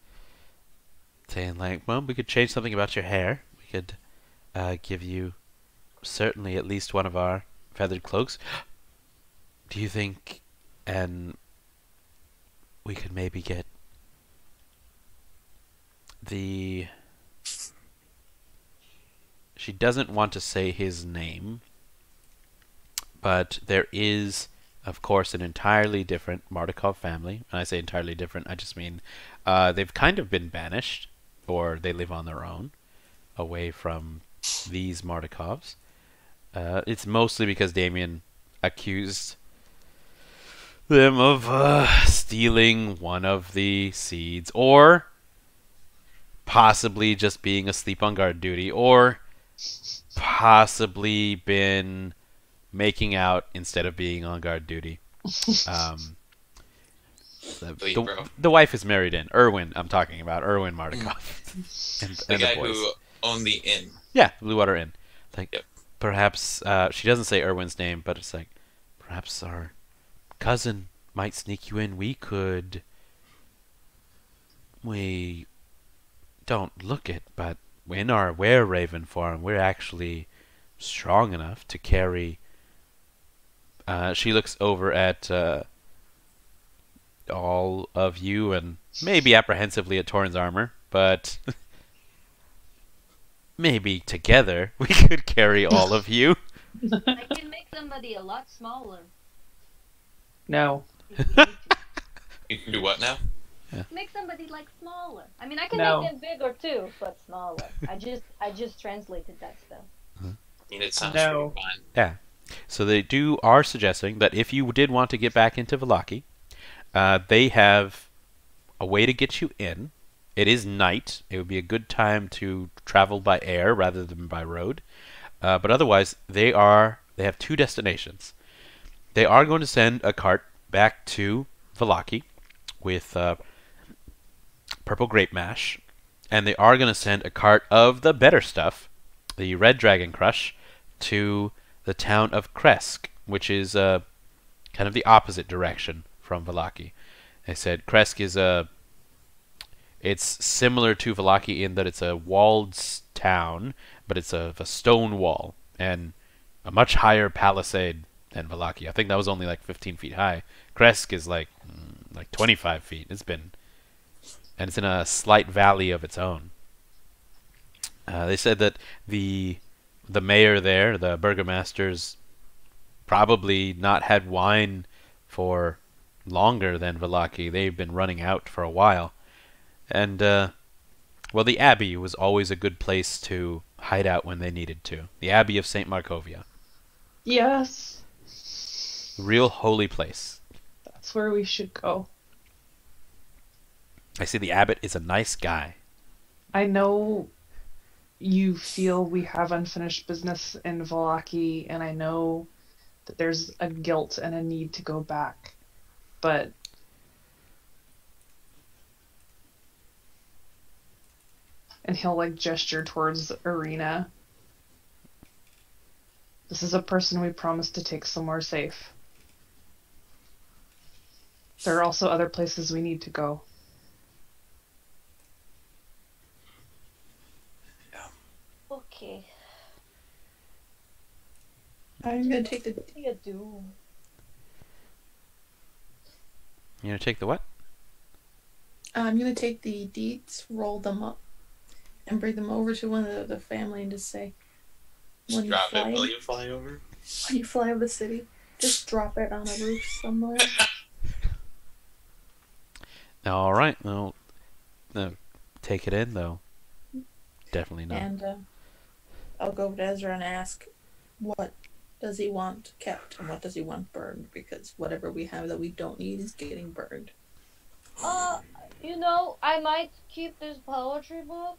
like, well, we could change something about your hair. We could give you certainly at least one of our feathered cloaks. Do you think we could maybe get the... She doesn't want to say his name, but there is, of course, an entirely different Mardukov family. When I say entirely different, I just mean they've kind of been banished or they live on their own, away from these Mardikovs. It's mostly because Damien accused them of stealing one of the seeds, or possibly just being asleep on guard duty, or possibly been making out instead of being on guard duty. The wife is married in. Erwin, I'm talking about. Erwin Mardukov. The guy who owned the inn. Yeah, Blue Water Inn. Like, yep. Perhaps, she doesn't say Erwin's name, but it's like, perhaps our cousin might sneak you in. We don't look it, but in our were-raven form, we're actually strong enough to carry... she looks over at all of you and maybe apprehensively at Toren's armor, but maybe together we could carry all of you. I can make somebody a lot smaller. No. You can do what now? Make somebody like smaller. I mean, I can No. make them bigger too, but smaller. I just translated that spell. I mean, it sounds No. pretty fun. Yeah. So they are suggesting that if you did want to get back into Vallaki, they have a way to get you in. It is night. It would be a good time to travel by air rather than by road. But otherwise, they have two destinations. They are going to send a cart back to Vallaki with purple grape mash, and they are going to send a cart of the better stuff, the red dragon crush, to the town of Krezk, which is kind of the opposite direction from Vallaki. They said Krezk is it's similar to Vallaki in that it's a walled town, but it's a stone wall and a much higher palisade than Vallaki. I think that was only like 15 feet high. Krezk is like 25 feet. It's in a slight valley of its own. They said that the mayor there, the burgomaster's probably not had wine for longer than Vallaki. They've been running out for a while. And, well, the Abbey was always a good place to hide out when they needed to. The Abbey of St. Markovia. Yes. Real holy place. That's where we should go. I see the abbot is a nice guy. I know you feel we have unfinished business in Vallaki, and I know that there's a guilt and a need to go back. But and he'll like gesture towards Arena. This is a person we promised to take somewhere safe. There are also other places we need to go. Okay. I'm gonna take the. What do you do? You gonna take the what? I'm gonna take the deeds, roll them up, and bring them over to one of the family and just say, Just drop it while you fly over. when you fly over the city, just drop it on a roof somewhere. All right. Well, no, take it in though. Definitely not. And I'll go to Ezra and ask, what does he want kept and what does he want burned? Because whatever we have that we don't need is getting burned. I might keep this poetry book.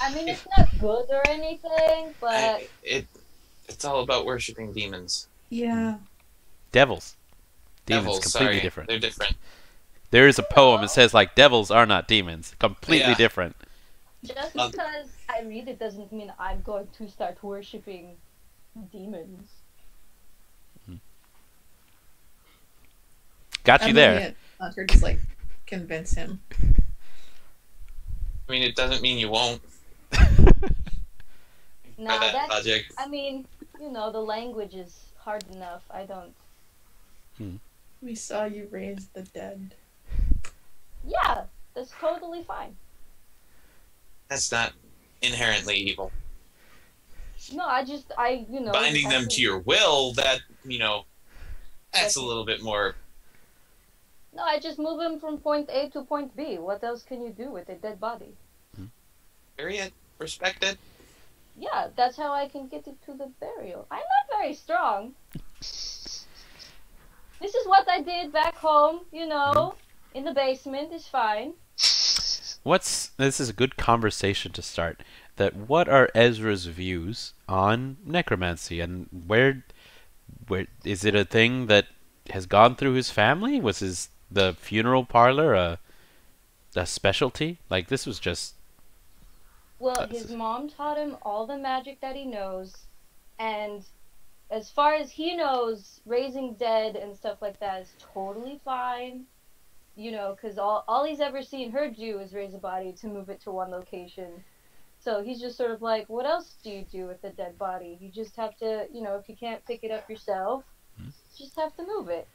I mean, it's not good or anything, but It's all about worshipping demons. Yeah. Devils. Demons, Devils, completely sorry. different. They're different. There is a poem that says like devils are not demons. Completely Yeah. different. just because I read it doesn't mean I'm going to start worshipping demons. Got you I'm there. looking at Hunter, just like convince him. I mean, it doesn't mean you won't. Now that that's, logic. I mean, the language is hard enough. I don't. We saw you raise the dead. Yeah, that's totally fine. That's not inherently evil. No, Binding them to your will, that's a little bit more. No, I just move him from point A to point B. What else can you do with a dead body? bury it, respect it. Yeah, that's how I can get it to the burial. I'm not very strong. This is what I did back home, you know, in the basement. It's fine. This is a good conversation to start. What are Ezra's views on necromancy, and where is it a thing that has gone through his family? Was the funeral parlor a specialty? Like, this was just... Well, his mom taught him all the magic that he knows, and as far as he knows, raising dead and stuff like that is totally fine. You know, because all he's ever seen her do is raise a body to move it to one location. So he's just sort of like, what else do you do with a dead body? You just have to, you know, if you can't pick it up yourself, you just have to move it.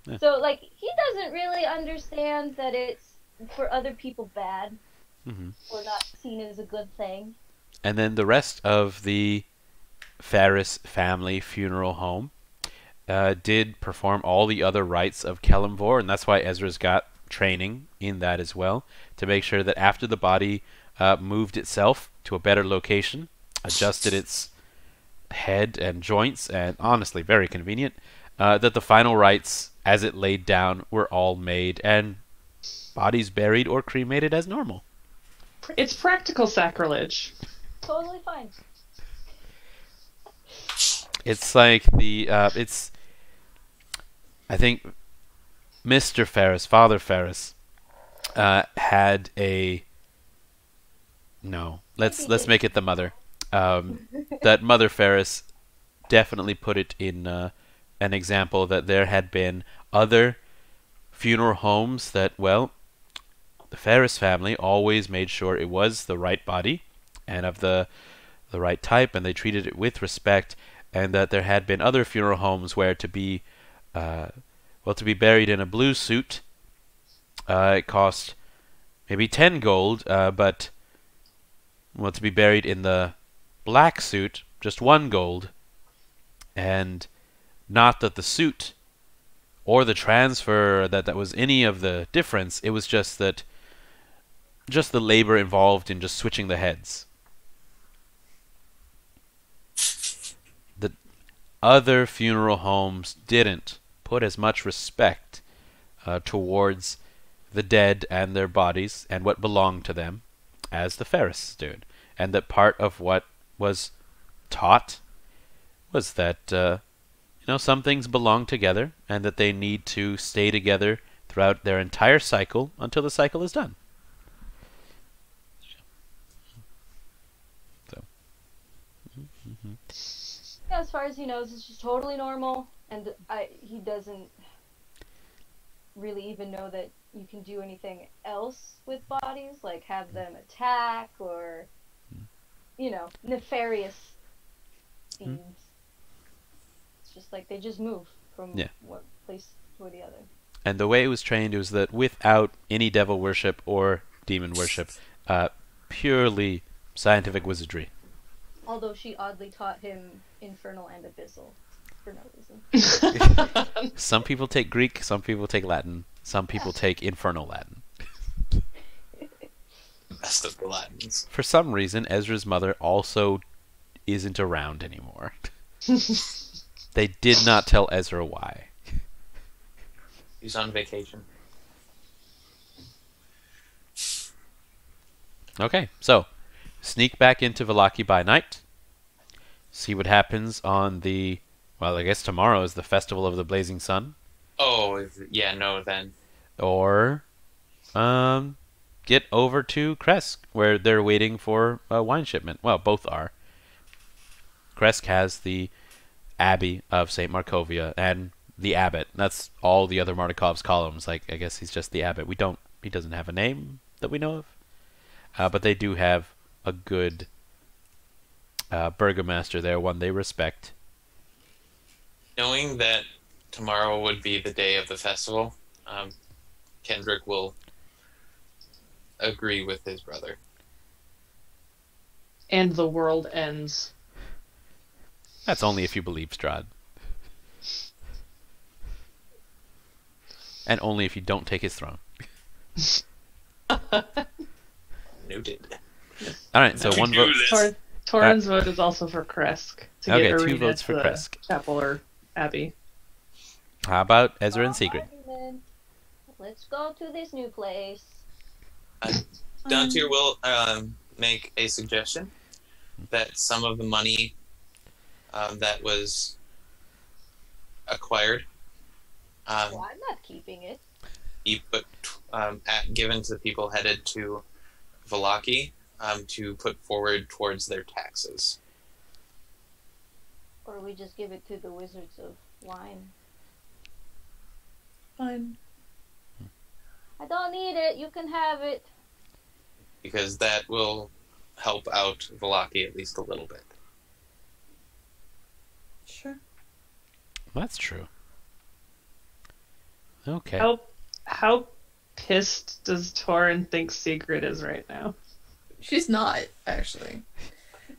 Yeah. So, like, he doesn't really understand that it's, for other people, bad. Or not seen as a good thing. And then the rest of the Pheras family funeral home did perform all the other rites of Kelemvor, and that's why Ezra's got training in that as well, to make sure that after the body moved itself to a better location, adjusted its head and joints, and honestly, very convenient, that the final rites, as it laid down, were all made, and bodies buried or cremated as normal. It's practical sacrilege. Totally fine. It's like I think Mr. Pheras, Father Pheras, had a... No, let's make it the mother. That Mother Pheras definitely put it in an example that there had been other funeral homes that, well, the Pheras family always made sure it was the right body and of the right type, and they treated it with respect, and that there had been other funeral homes where to be buried in a blue suit, it cost maybe 10 gold, but to be buried in the black suit, just 1 gold, and not that the suit or the transfer that was any of the difference. It was just the labor involved in just switching the heads. The other funeral homes didn't put as much respect towards the dead and their bodies and what belonged to them as the Pheras did. And that part of what was taught was that some things belong together and that they need to stay together throughout their entire cycle until the cycle is done. So. Yeah, as far as he knows, it's just totally normal, and he doesn't really even know that you can do anything else with bodies, like have them attack or, nefarious themes. It's just like they just move from one place to the other. And the way it was trained was that without any devil worship or demon worship, purely scientific wizardry. Although she oddly taught him infernal and abyssal for no reason. Some people take Greek, some people take Latin, some people take infernal Latin. Best of the Latins. For some reason, Ezra's mother also isn't around anymore. They did not tell Ezra why. He's on vacation. Okay, so sneak back into Vallaki by night. See what happens on I guess tomorrow is the Festival of the Blazing Sun. Oh, yeah, no, then. Or get over to Krezk, where they're waiting for a wine shipment. Well, both are. Krezk has the Abbey of St. Markovia and the Abbot. That's all the other Martikov's columns. Like, I guess he's just the Abbot. He doesn't have a name that we know of. But they do have a good burgomaster there, one they respect. Knowing that tomorrow would be the day of the festival, Kendrick will agree with his brother. And the world ends. That's only if you believe Strahd. And only if you don't take his throne. Noted. Yes. All right, so We one do vote. this. Toren's vote is also for Krezk to Okay, get 2 Arena votes to for the Krezk. chapel or abbey. How about Ezra and Segrid? Alrighty then. Let's go to this new place. Dantiir will make a suggestion that some of the money that was acquired Well, I'm not keeping it. be put given to the people headed to Vallaki to put forward towards their taxes. Or we just give it to the Wizards of Wine. Fine. I don't need it. You can have it. Because that will help out Vallaki at least a little bit. Sure. That's true. Okay. How pissed does Toren think Segrid is right now? She's not, actually.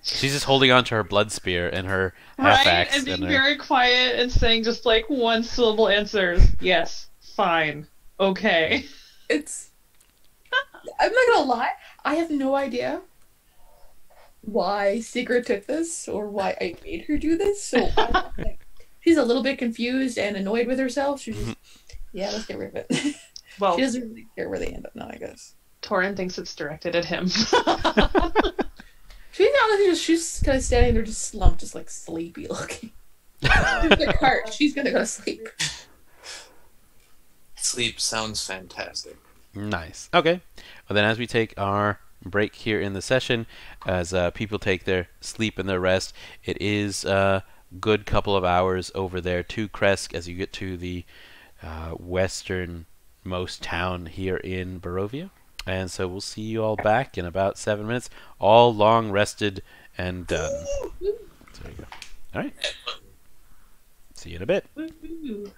She's just holding on to her blood spear and her Right? half-axe. And being her... very quiet and saying just like one syllable answers. Yes, fine, okay. It's. I'm not gonna lie. I have no idea why Sigrid took this or why I made her do this. So she's a little bit confused and annoyed with herself. She's just, yeah, let's get rid of it. Well, She doesn't really care where they end up now, I guess. Toren thinks it's directed at him. She's kind of standing there, just slumped, just like sleepy looking. The cart. She's gonna go to sleep. Sleep sounds fantastic. Nice. Okay. Well, then as we take our break here in the session, as people take their sleep and their rest, it is a good couple of hours over there to Krezk as you get to the westernmost town here in Barovia. And so we'll see you all back in about 7 minutes, all long rested and done. So there you go. All right. See you in a bit. Woo-hoo.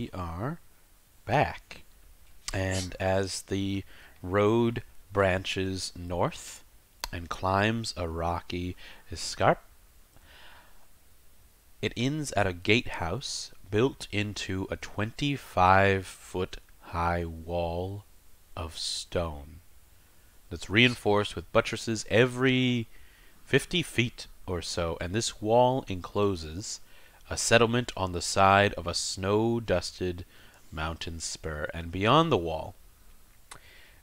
we are back. And as the road branches north and climbs a rocky escarp, it ends at a gatehouse built into a 25-foot high wall of stone that's reinforced with buttresses every 50 feet or so, and this wall encloses a settlement on the side of a snow-dusted mountain spur. And beyond the wall,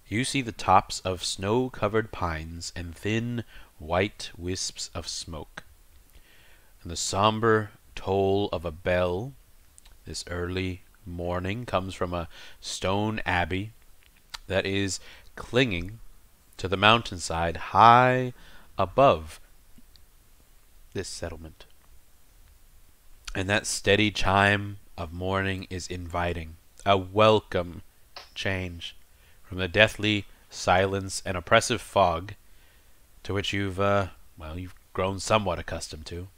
you see the tops of snow-covered pines and thin white wisps of smoke. And the somber toll of a bell this early morning comes from a stone abbey that is clinging to the mountainside high above this settlement. And that steady chime of morning is inviting, a welcome change from the deathly silence and oppressive fog to which you've grown somewhat accustomed to.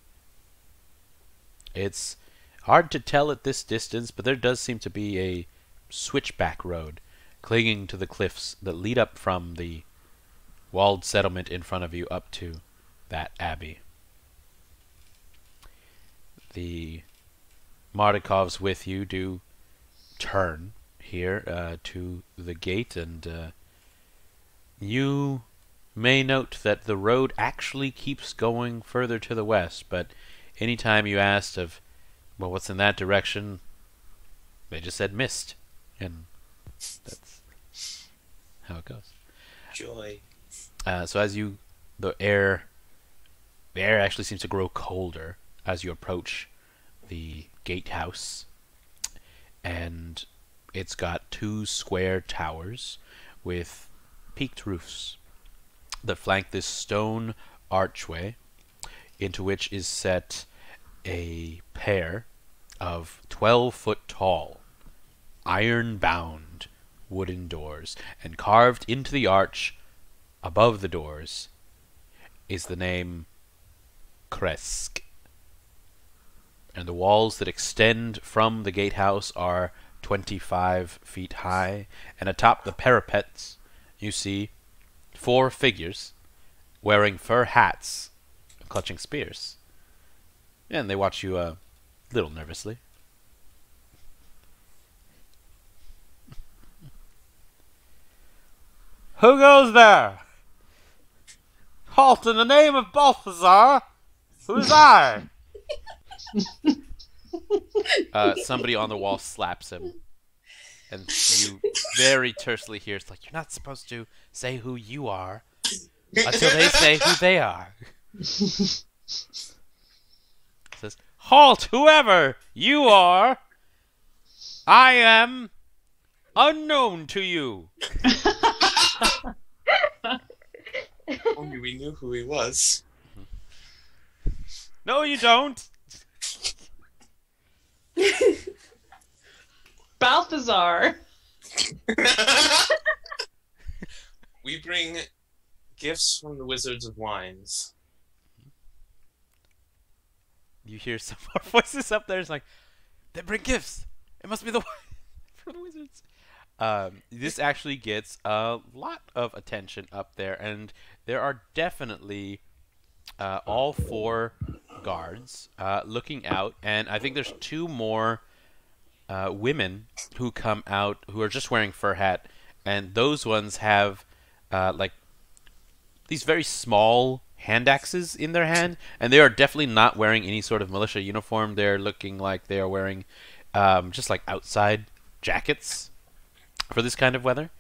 It's hard to tell at this distance, but there does seem to be a switchback road clinging to the cliffs that lead up from the walled settlement in front of you up to that abbey. The Mardikovs with you do turn here to the gate, and you may note that the road actually keeps going further to the west, but anytime you asked of, well, what's in that direction, they just said mist, and that's how it goes. Joy. So as the air actually seems to grow colder as you approach the gatehouse, and it's got two square towers with peaked roofs that flank this stone archway, into which is set a pair of 12-foot tall, iron-bound wooden doors, and carved into the arch above the doors is the name Krezk. And the walls that extend from the gatehouse are 25 feet high, and atop the parapets you see 4 figures wearing fur hats and clutching spears. And they watch you a little nervously. Who goes there? Halt in the name of Balthazar! Who's I? Somebody on the wall slaps him. And you very tersely hear, it's like, you're not supposed to say who you are until they say who they are. It says, halt, whoever you are! I am unknown to you. Only we knew who he was. No, you don't. Balthazar. We bring gifts from the Wizards of Wines. You hear some more voices up there. It's like, they bring gifts. It must be the wine from the Wizards. This actually gets a lot of attention up there, and there are definitely all 4 guards looking out, and I think there's 2 more women who come out who are just wearing fur hat, and those ones have like these very small hand axes in their hand, and they are definitely not wearing any sort of militia uniform. They're looking like they are wearing just like outside jackets for this kind of weather,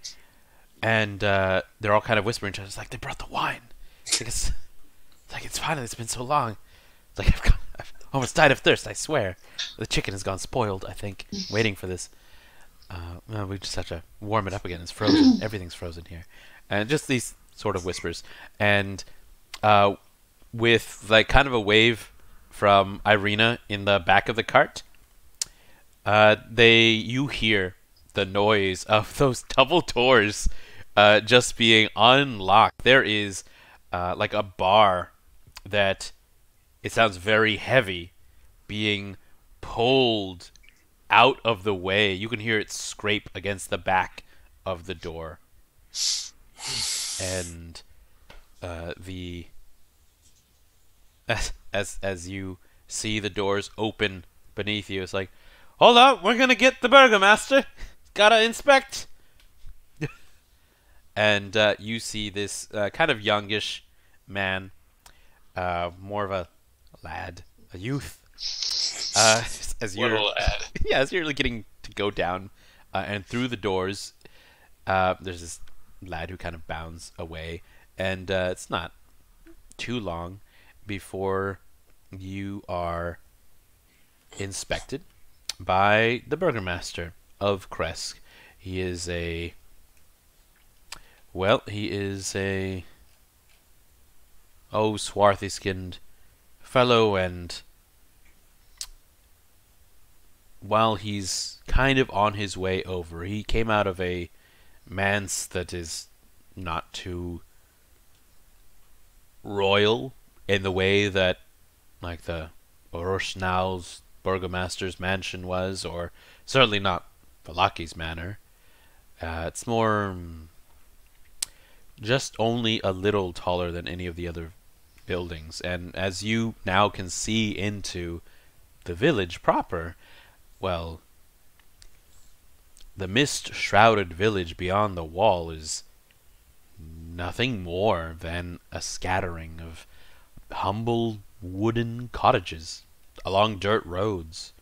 and they're all kind of whispering to each other. It's like, they brought the wine. It's like it's finally, it's been so long. It's like I've almost died of thirst, I swear. The chicken has gone spoiled, I think, waiting for this. Well, we just have to warm it up again. It's frozen. Everything's frozen here. And just these sort of whispers. And with like kind of a wave from Irina in the back of the cart, you hear the noise of those double doors just being unlocked. There is like a bar that it sounds very heavy being pulled out of the way. You can hear it scrape against the back of the door. And the as you see the doors open beneath you, it's like, hold on, we're gonna get the burgomaster. Gotta inspect. And you see this kind of youngish man, more of a lad, a youth. As you're, Little lad. yeah, as you're getting to go down, and through the doors, there's this lad who kind of bounds away, and it's not too long before you are inspected by the burgomaster of Krezk. He is a swarthy-skinned fellow, and while he's kind of on his way over, he came out of a manse that is not too royal in the way that, like, the Oroshnau's burgomaster's mansion was, or certainly not Vallaki's manor. It's more just only a little taller than any of the other buildings. And as you now can see into the village proper, well, the mist-shrouded village beyond the wall is nothing more than a scattering of humble wooden cottages along dirt roads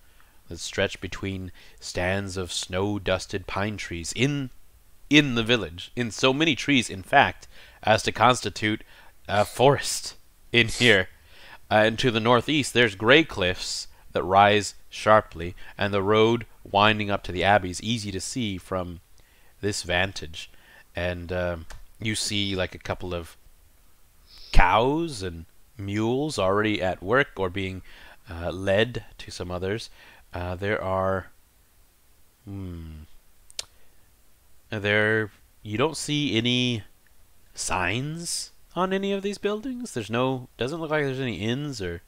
that stretch between stands of snow-dusted pine trees in the village. In so many trees, in fact, as to constitute a forest in here. And to the northeast, there's gray cliffs that rise sharply, and the road winding up to the abbey is easy to see from this vantage. And you see like a couple of cows and mules already at work or being led to some others. There are you don't see any signs on any of these buildings. Doesn't look like there's any inns or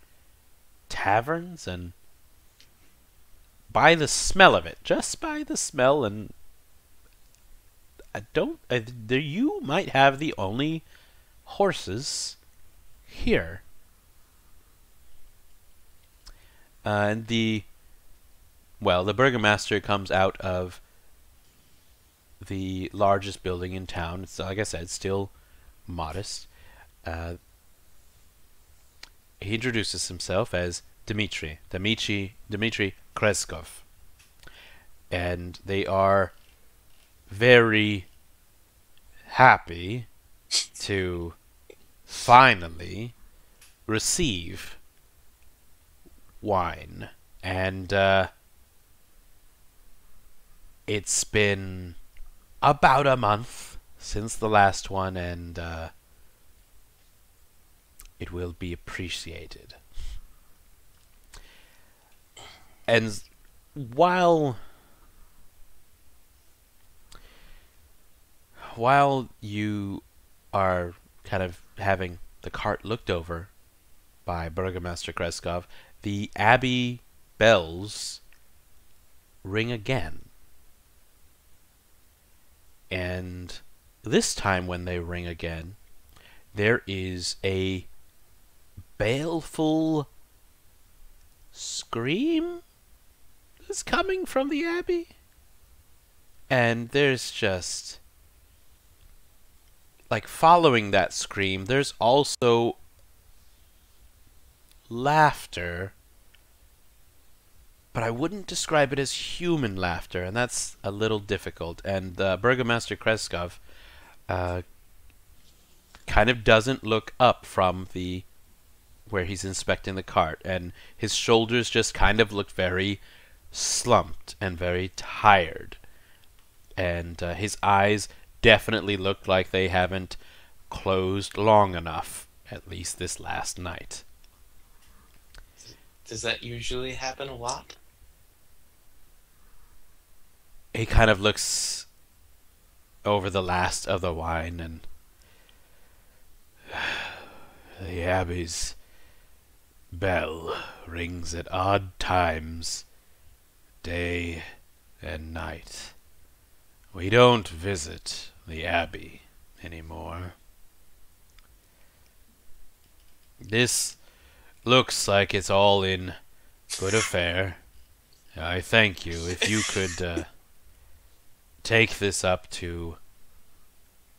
taverns, and by the smell of it, just by the smell, and you might have the only horses here. And the burgomaster comes out of the largest building in town. It's, like I said, still modest. He introduces himself as Dmitri Krezkov. And they are very happy to finally receive wine. And it's been about a month since the last one, and it will be appreciated. And while you are kind of having the cart looked over by Burgomaster Krezkov, the abbey bells ring again. And this time when they ring again, there is a baleful scream that's coming from the abbey. And there's just, like, following that scream, there's also laughter, but I wouldn't describe it as human laughter, and that's a little difficult. And Burgomaster Krezkov kind of doesn't look up from where he's inspecting the cart, and his shoulders just kind of look very slumped and very tired, and his eyes definitely look like they haven't closed long enough, at least this last night. Does that usually happen a lot? He kind of looks over the last of the wine, and the abbey's bell rings at odd times day and night. We don't visit the Abbey anymore. This looks like it's all in good affair. I thank you. If you could take this up to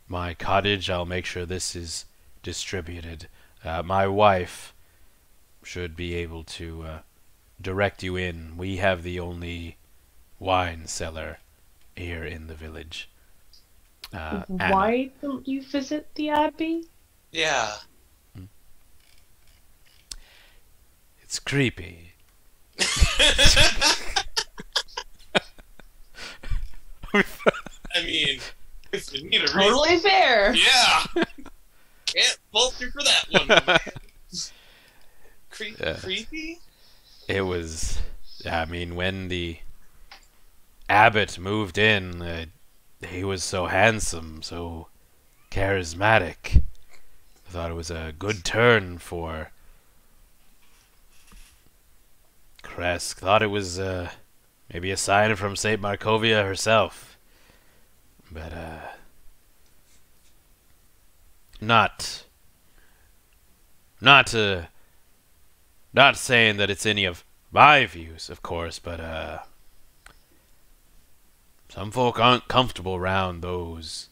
my cottage, I'll make sure this is distributed. My wife should be able to direct you in. We have the only wine cellar here in the village. Anna. Why don't you visit the Abbey? Yeah. It's creepy. I mean, if you need a reason. Totally fair. Yeah. Can't fault you for that one, man. Creepy? It was, I mean, when the abbot moved in, he was so handsome, so charismatic. I thought it was a good turn for Krezk. Thought it was maybe a sign from St. Markovia herself. But, not saying that it's any of my views, of course, but, some folk aren't comfortable around those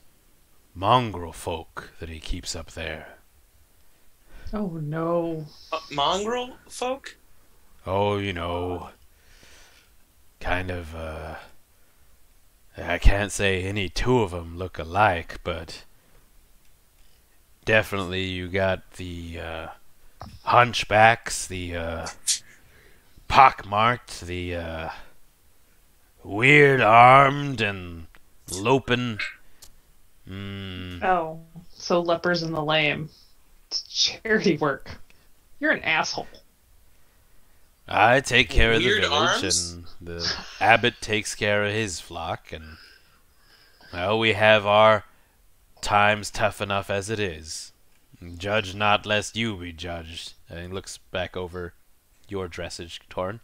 mongrel folk that he keeps up there. Oh no. Mongrel folk? Oh, you know, kind of, I can't say any two of them look alike, but definitely you got the, hunchbacks, the, pockmarked, the, weird-armed and loping. Oh, so lepers and the lame. It's charity work. You're an asshole. I take care of the Weird village, arms? and the abbot takes care of his flock, and, well, we have our times tough enough as it is. Judge not lest you be judged. And he looks back over your dressage, Toren.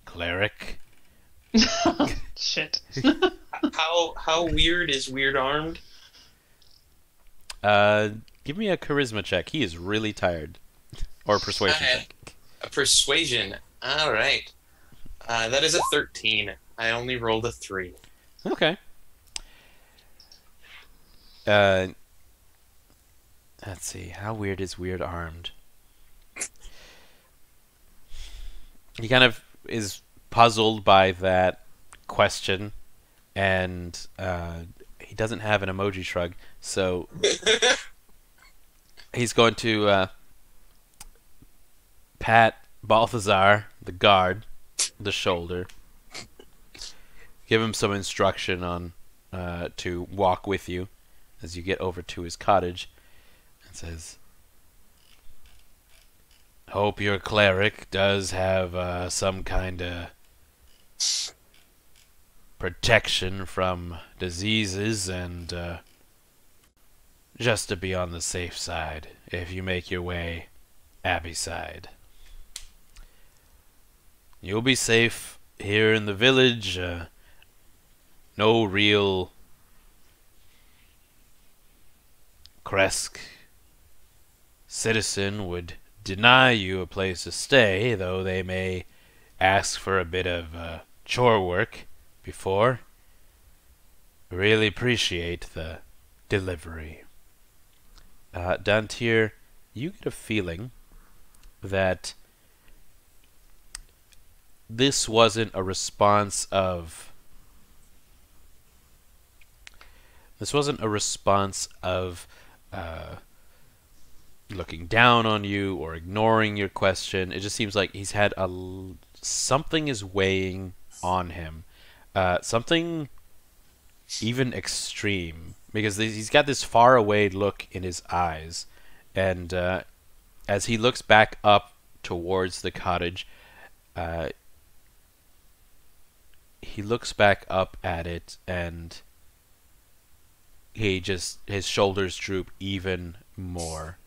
Cleric. Shit. How weird is weird armed? Give me a charisma check. He is really tired. Or a persuasion check. A persuasion. All right. That is a 13. I only rolled a 3. Okay. Let's see. How weird is weird armed? He kind of is puzzled by that question, and he doesn't have an emoji shrug, so he's going to pat Balthazar, the guard, the shoulder, give him some instruction on to walk with you as you get over to his cottage, and says, "Hope your cleric does have some kind of protection from diseases, and just to be on the safe side if you make your way Abbey side. You'll be safe here in the village. No real Krezk citizen would deny you a place to stay, though they may ask for a bit of chore work before. Really appreciate the delivery." Dantiir, you get a feeling that this wasn't a response of looking down on you or ignoring your question. It just seems like he's had something is weighing on him, something even extreme, because he's got this far away look in his eyes, and as he looks back up towards the cottage, he looks back up at it, and his shoulders droop even more,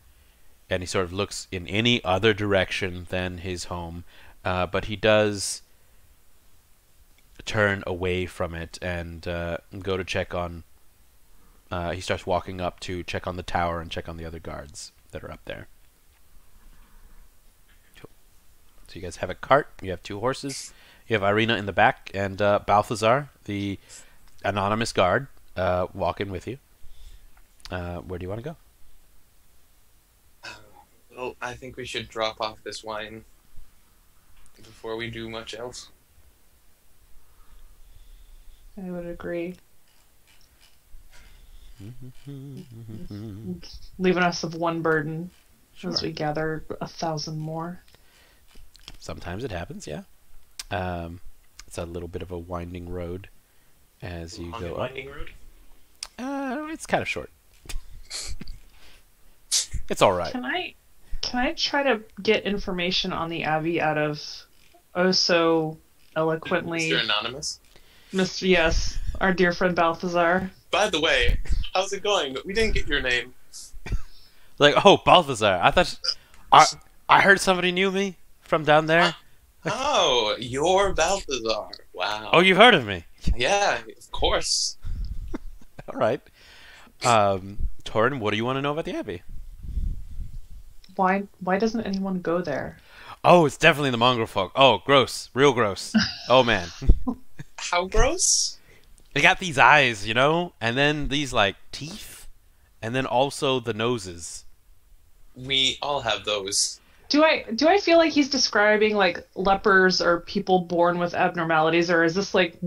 and he sort of looks in any other direction than his home, but he does turn away from it and go to check on. He starts walking up to check on the tower and check on the other guards that are up there. Cool. So you guys have a cart. You have 2 horses. You have Irina in the back and Balthazar, the anonymous guard, walking with you. Where do you want to go? Well, I think we should drop off this wine before we do much else. I would agree. Leaving us with one burden as we gather 1,000 more. Sometimes it happens, yeah. It's a little bit of a winding road as you go up. Winding road? It's kind of short. It's all right. Can I try to get information on the Abbey out of oh so eloquently Mr. Anonymous? Mr. Yes, our dear friend Balthazar? By the way, how's it going? We didn't get your name. Like, oh, Balthazar. I thought... I heard somebody knew me from down there. Oh, you're Balthazar. Wow. Oh, you've heard of me. Yeah, of course. All right. Toren, what do you want to know about the Abbey? Why doesn't anyone go there? Oh, it's definitely the mongrel folk. Oh, gross. Real gross. Oh, man. How gross? They got these eyes, you know? And then these, like, teeth. And then also the noses. We all have those. Do I feel like he's describing like lepers or people born with abnormalities, or is this like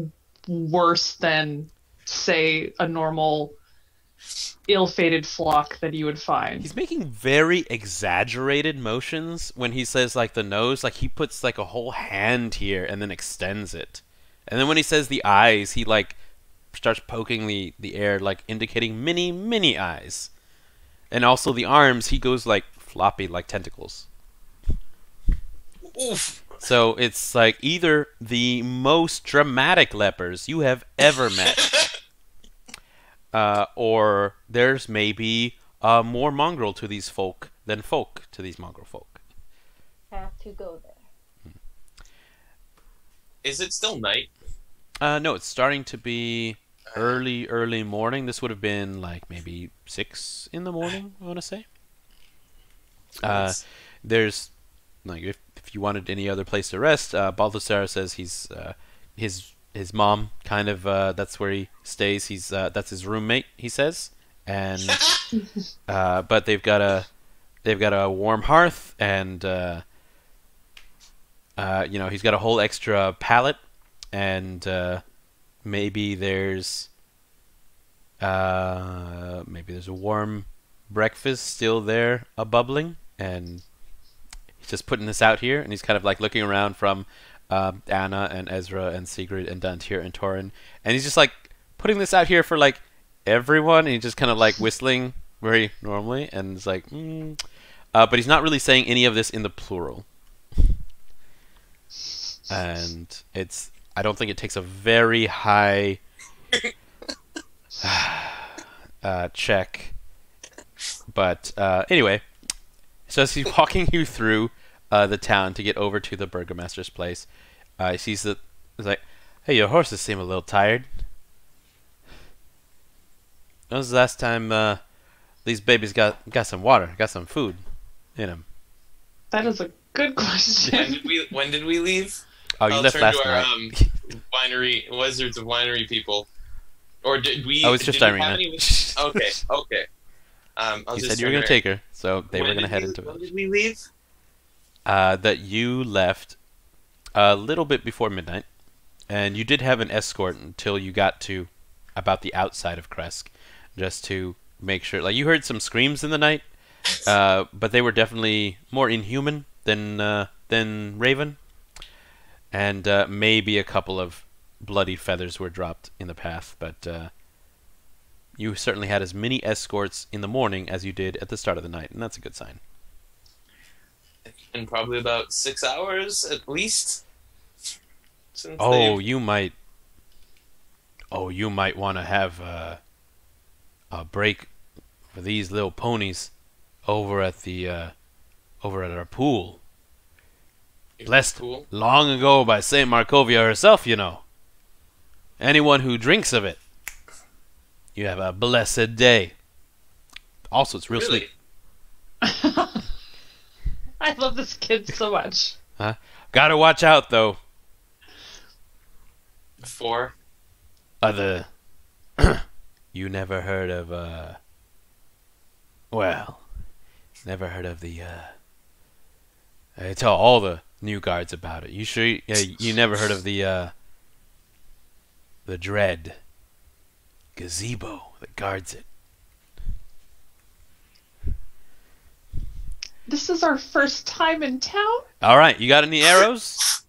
worse than, say, a normal ill-fated flock that you would find? He's making very exaggerated motions when he says, like, the nose. Like, he puts, like, a whole hand here and then extends it. And then when he says the eyes, he, like, starts poking the air, like, indicating many, many eyes. And also the arms, he goes, like, floppy, like tentacles. Oof. So it's, like, either the most dramatic lepers you have ever met, or there's maybe more mongrel to these folk than folk to these mongrel folk. Have to go there. Is it still night? No, it's starting to be early morning. This would have been, like, maybe 6 in the morning, I want to say. There's, like, if you wanted any other place to rest, Balthasar says he's his mom kind of that's where he stays. He's that's his roommate, he says, and but they've got a warm hearth, and you know, he's got a whole extra pallet, and maybe there's a warm breakfast still there, a bubbling, and he's just putting this out here, and he's kind of like looking around from Anna and Ezra and Segrid and Dantiir and Toren, and he's just like putting this out here for like everyone, and he's just kind of like whistling very normally, and it's like, but he's not really saying any of this in the plural, and I don't think it takes a very high check, but anyway, so as he's walking you through the town to get over to the burgomaster's place, he sees that, he's like, hey, your horses seem a little tired. When was the last time these babies got some water, got some food in them? That is a good question. When did we leave? Oh, you left last night. Winery Wizards of Winery people, or did we? Oh, it's just Irina. Okay. You said you were going to take her, so they were going to head into it. When did we leave? That you left a little bit before midnight, and you did have an escort until you got to about the outside of Krezk, just to make sure. Like, you heard some screams in the night, but they were definitely more inhuman than Raven, and maybe a couple of bloody feathers were dropped in the path, but you certainly had as many escorts in the morning as you did at the start of the night, and that's a good sign. In probably about 6 hours at least. You might want to have a break for these little ponies over at our pool. Blessed Cool. long ago by Saint Markovia herself, you know. Anyone who drinks of it, you have a blessed day. Also, it's real Really? sweet. I love this kid so much. Huh? Gotta watch out, though. 4. Other... You never heard of, well, never heard of the, I tell all the new guards about it. You sure you never heard of the dread gazebo that guards it? This is our first time in town? Alright, you got any arrows?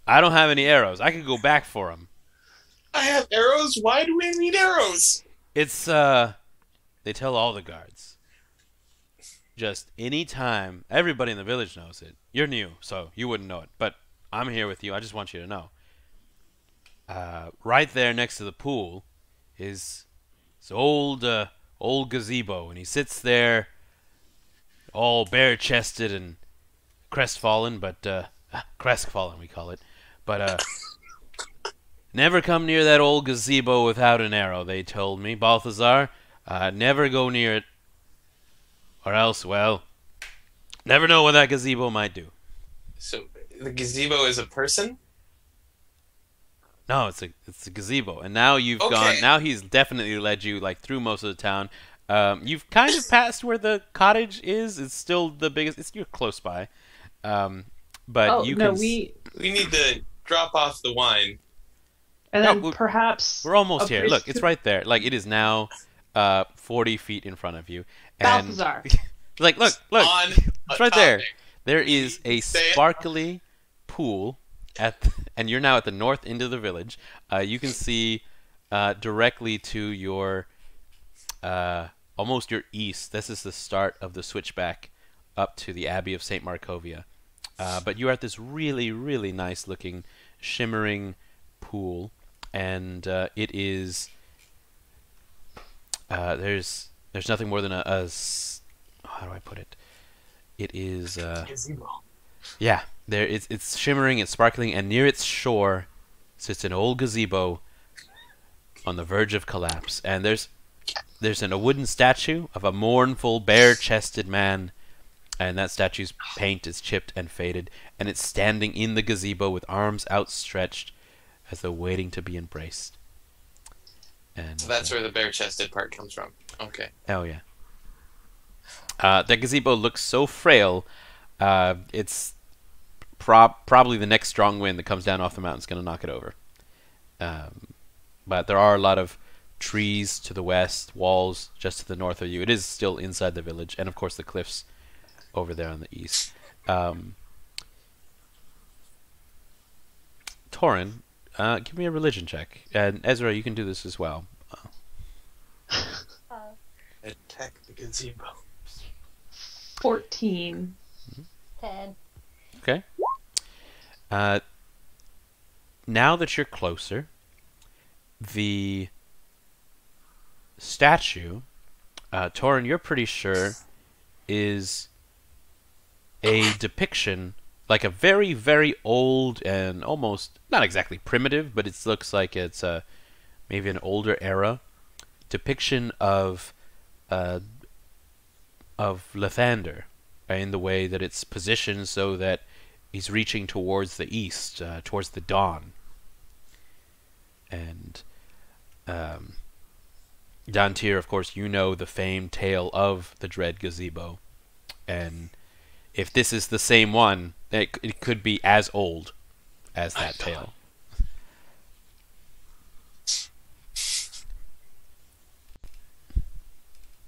I don't have any arrows. I could go back for them. I have arrows? Why do we need arrows? It's, they tell all the guards. Just any time, everybody in the village knows it. You're new, so you wouldn't know it. But I'm here with you. I just want you to know. Right there next to the pool is this old gazebo, and he sits there all bare-chested and crestfallen, but, crestfallen we call it. But, never come near that old gazebo without an arrow, they told me. Balthazar, never go near it. Or else, well, never know what that gazebo might do. So the gazebo is a person? No, it's a gazebo. And now you've gone, now he's definitely led you, like, through most of the town. You've kind of passed where the cottage is. It's still the biggest, you're close by. But you can... We need to drop off the wine. And then perhaps... We're almost here. Look, it's right there. Like, it is now 40 feet in front of you. And Balthazar. like, look. It's right there. There is a Say it. sparkly pool and you're now at the north end of the village. You can see directly to your almost your east. This is the start of the switchback up to the Abbey of St. Markovia. But you're at this really, really nice looking shimmering pool, and it is there's nothing more than a how do I put it? It is Gazebo. yeah, there it's shimmering, it's sparkling, and near its shore sits an old gazebo on the verge of collapse. And there's a wooden statue of a mournful, bare-chested man, and that statue's paint is chipped and faded, and it's standing in the gazebo with arms outstretched as though waiting to be embraced. And So that's where the bare-chested part comes from. Okay. oh yeah. That gazebo looks so frail. It's probably the next strong wind that comes down off the mountain is going to knock it over. But there are a lot of trees to the west, walls just to the north of you. It is still inside the village, and of course the cliffs over there on the east. Toren, give me a religion check, and Ezra, you can do this as well. Attack the gazebo. 14. 10. Okay. Now that you're closer, the statue, Toren, you're pretty sure, is a depiction, like a very, very old and almost, not exactly primitive, but it looks like it's maybe an older era depiction of Lathander, in the way that it's positioned so that he's reaching towards the east, towards the dawn. And Dantiir, of course, you know the famed tale of the Dread Gazebo. And if this is the same one, it could be as old as that tale.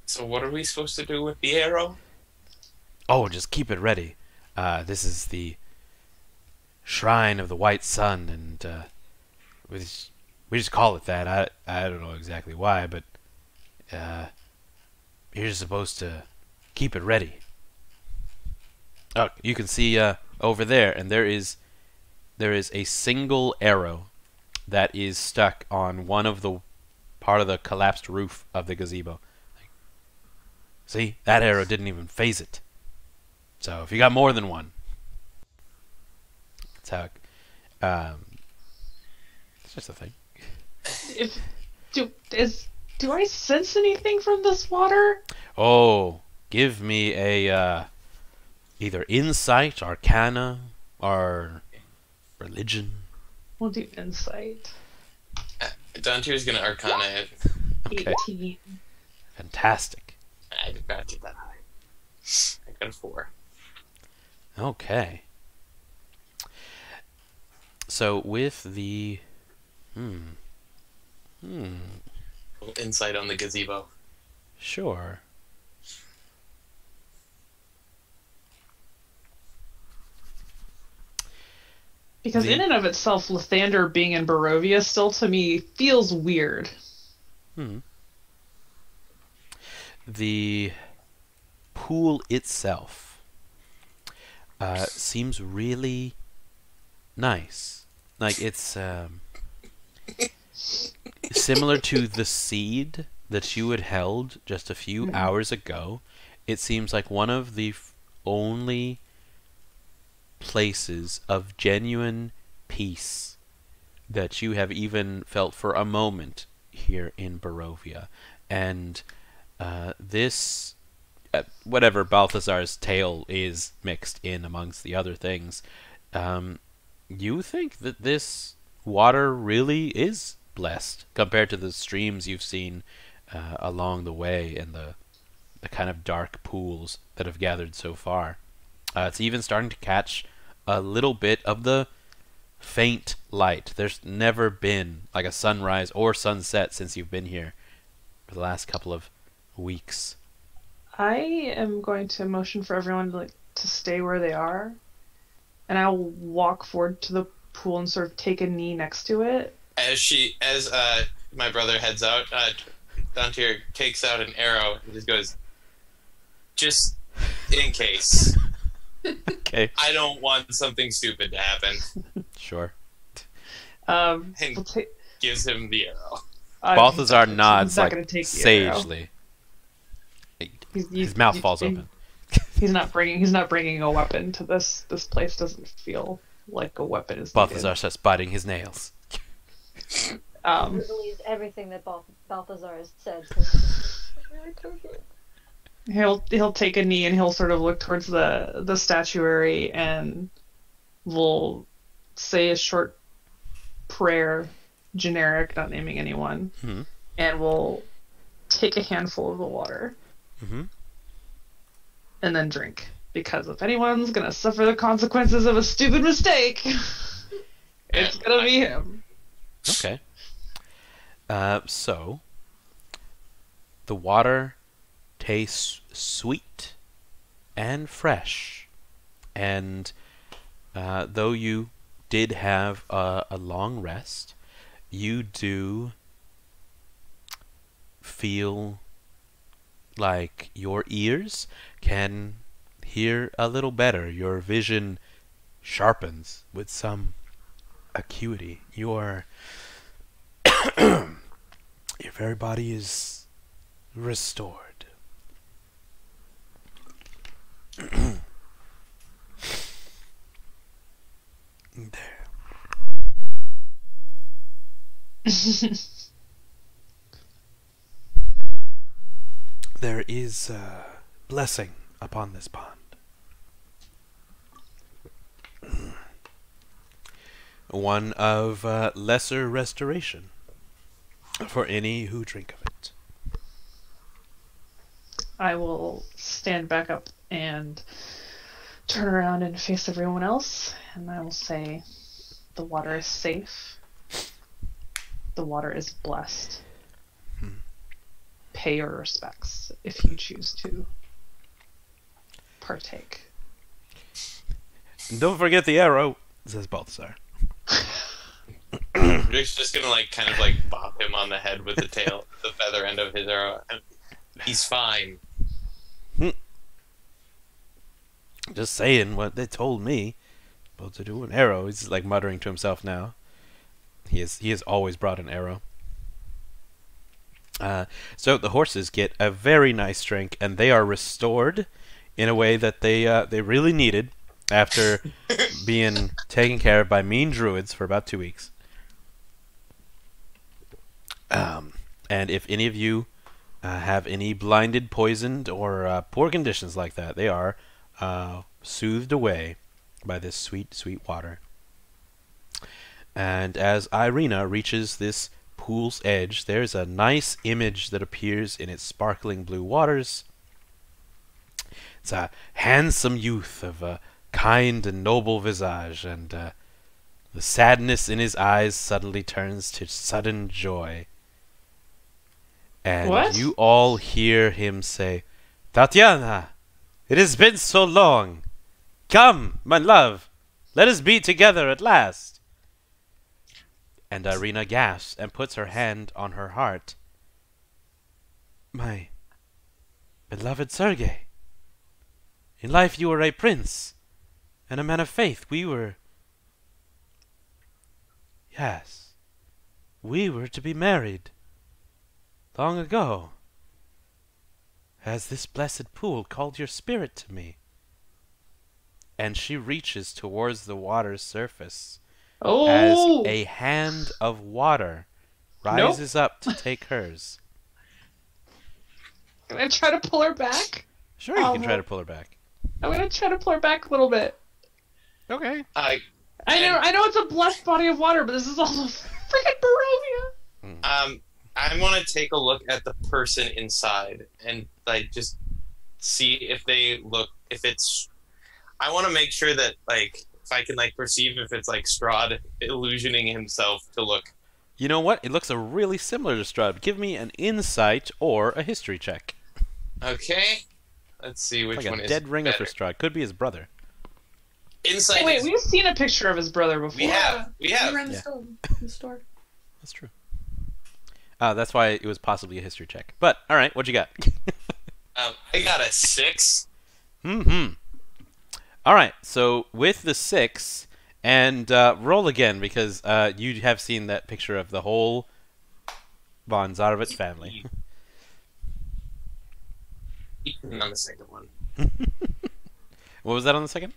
So what are we supposed to do with the arrow? Oh, just keep it ready. This is the Shrine of the White Sun, and we just call it that. I don't know exactly why, but you're supposed to keep it ready. Oh, you can see over there, and there is a single arrow that is stuck on one of the part of the collapsed roof of the gazebo. See, that arrow didn't even phase it. So if you got more than one, that's how It's just a thing. If do I sense anything from this water? Oh, give me a either insight, arcana, or religion. We'll do insight. Dantiir's gonna arcana it. Okay. 18. Fantastic. I did not get that high. I got a 4. Okay. So with the Little insight on the gazebo. sure. Because in and of itself, Lathander being in Barovia still to me feels weird. The pool itself seems really nice. Like it's similar to the seed that you had held just a few hours ago. It seems like one of the only places of genuine peace that you have even felt for a moment here in Barovia. And this, whatever Balthazar's tale is mixed in amongst the other things, you think that this water really is blessed compared to the streams you've seen along the way and the kind of dark pools that have gathered so far. It's even starting to catch a little bit of the faint light. There's never been like a sunrise or sunset since you've been here for the last couple of weeks. I am going to motion for everyone to stay where they are, and I'll walk forward to the pool and sort of take a knee next to it. As my brother heads out, Dantiir takes out an arrow and just goes, just in case. Okay. I don't want something stupid to happen. Sure. And gives him the arrow. Balthazar nods he's not like gonna take the arrow. sagely. His mouth falls open. He's not bringing a weapon to this. This place doesn't feel like a weapon is Balthazar starts biting his nails. He believes everything that Balthazar has said. So He'll take a knee and he'll sort of look towards the statuary and will say a short prayer, generic, not naming anyone, and will take a handful of the water and then drink. Because if anyone's gonna suffer the consequences of a stupid mistake, it's gonna be him. Okay. So the water tastes sweet and fresh, and though you did have a long rest, you do feel like your ears can hear a little better. Your vision sharpens with some acuity. Your very body is restored. There. There is a blessing upon this pond. One of lesser restoration for any who drink of it. I will stand back up and turn around and face everyone else, and I will say, the water is safe. The water is blessed. Pay your respects if you choose to partake. And don't forget the arrow, says Balthazar. Rick's just gonna kind of bop him on the head with the tail, the feather end of his arrow. And he's fine. Just saying what they told me. About to do an arrow. He's like muttering to himself now. He has always brought an arrow. So the horses get a very nice drink, and they are restored in a way that they really needed after being taken care of by mean druids for about 2 weeks. And if any of you have any blinded, poisoned, or poor conditions like that, they are soothed away by this sweet, sweet water. And as Irina reaches this pool's edge, there's a nice image that appears in its sparkling blue waters. It's a handsome youth of a kind and noble visage, and the sadness in his eyes suddenly turns to sudden joy. And What? you all hear him say, "Tatiana, it has been so long. Come, my love, let us be together at last." And Irina gasps and puts her hand on her heart. "My beloved Sergei, in life you were a prince and a man of faith. We were... Yes, we were to be married long ago. Has this blessed pool called your spirit to me?" And she reaches towards the water's surface as Oh! a hand of water rises up to take hers. Can I try to pull her back? Sure, you can try to pull her back. I'm gonna try to pull her back a little bit. Okay. I know it's a blessed body of water, but this is also freaking Barovia. I want to take a look at the person inside and like just see if they look. If it's, I want to make sure that like if I can like perceive if it's like Strahd illusioning himself to look. You know what? It looks really similar to Strahd. Give me an insight or a history check. Okay, let's see which Like one a is dead ringer better. for Strahd. Could be his brother. Insight. Oh, wait, is- we've seen a picture of his brother before. we have. We were in the store. That's true. That's why it was possibly a history check. But, alright, what you got? I got a 6. Mm-hmm. Alright, so with the 6, and roll again, because you have seen that picture of the whole von Zarovich family. 18 on the second one. What was that on the second?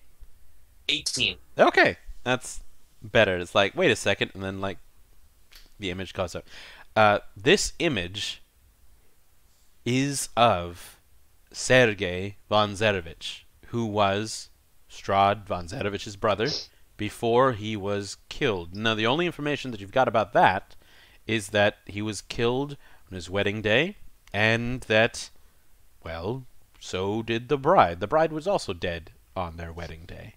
18. Okay, that's better. It's like, wait a second, and then, like, the image comes up. This image is of Sergei von Zarovich, who was Strahd von Zarovich's brother before he was killed. Now, the only information that you've got about that is that he was killed on his wedding day, and that, well, so did the bride. The bride was also dead on their wedding day.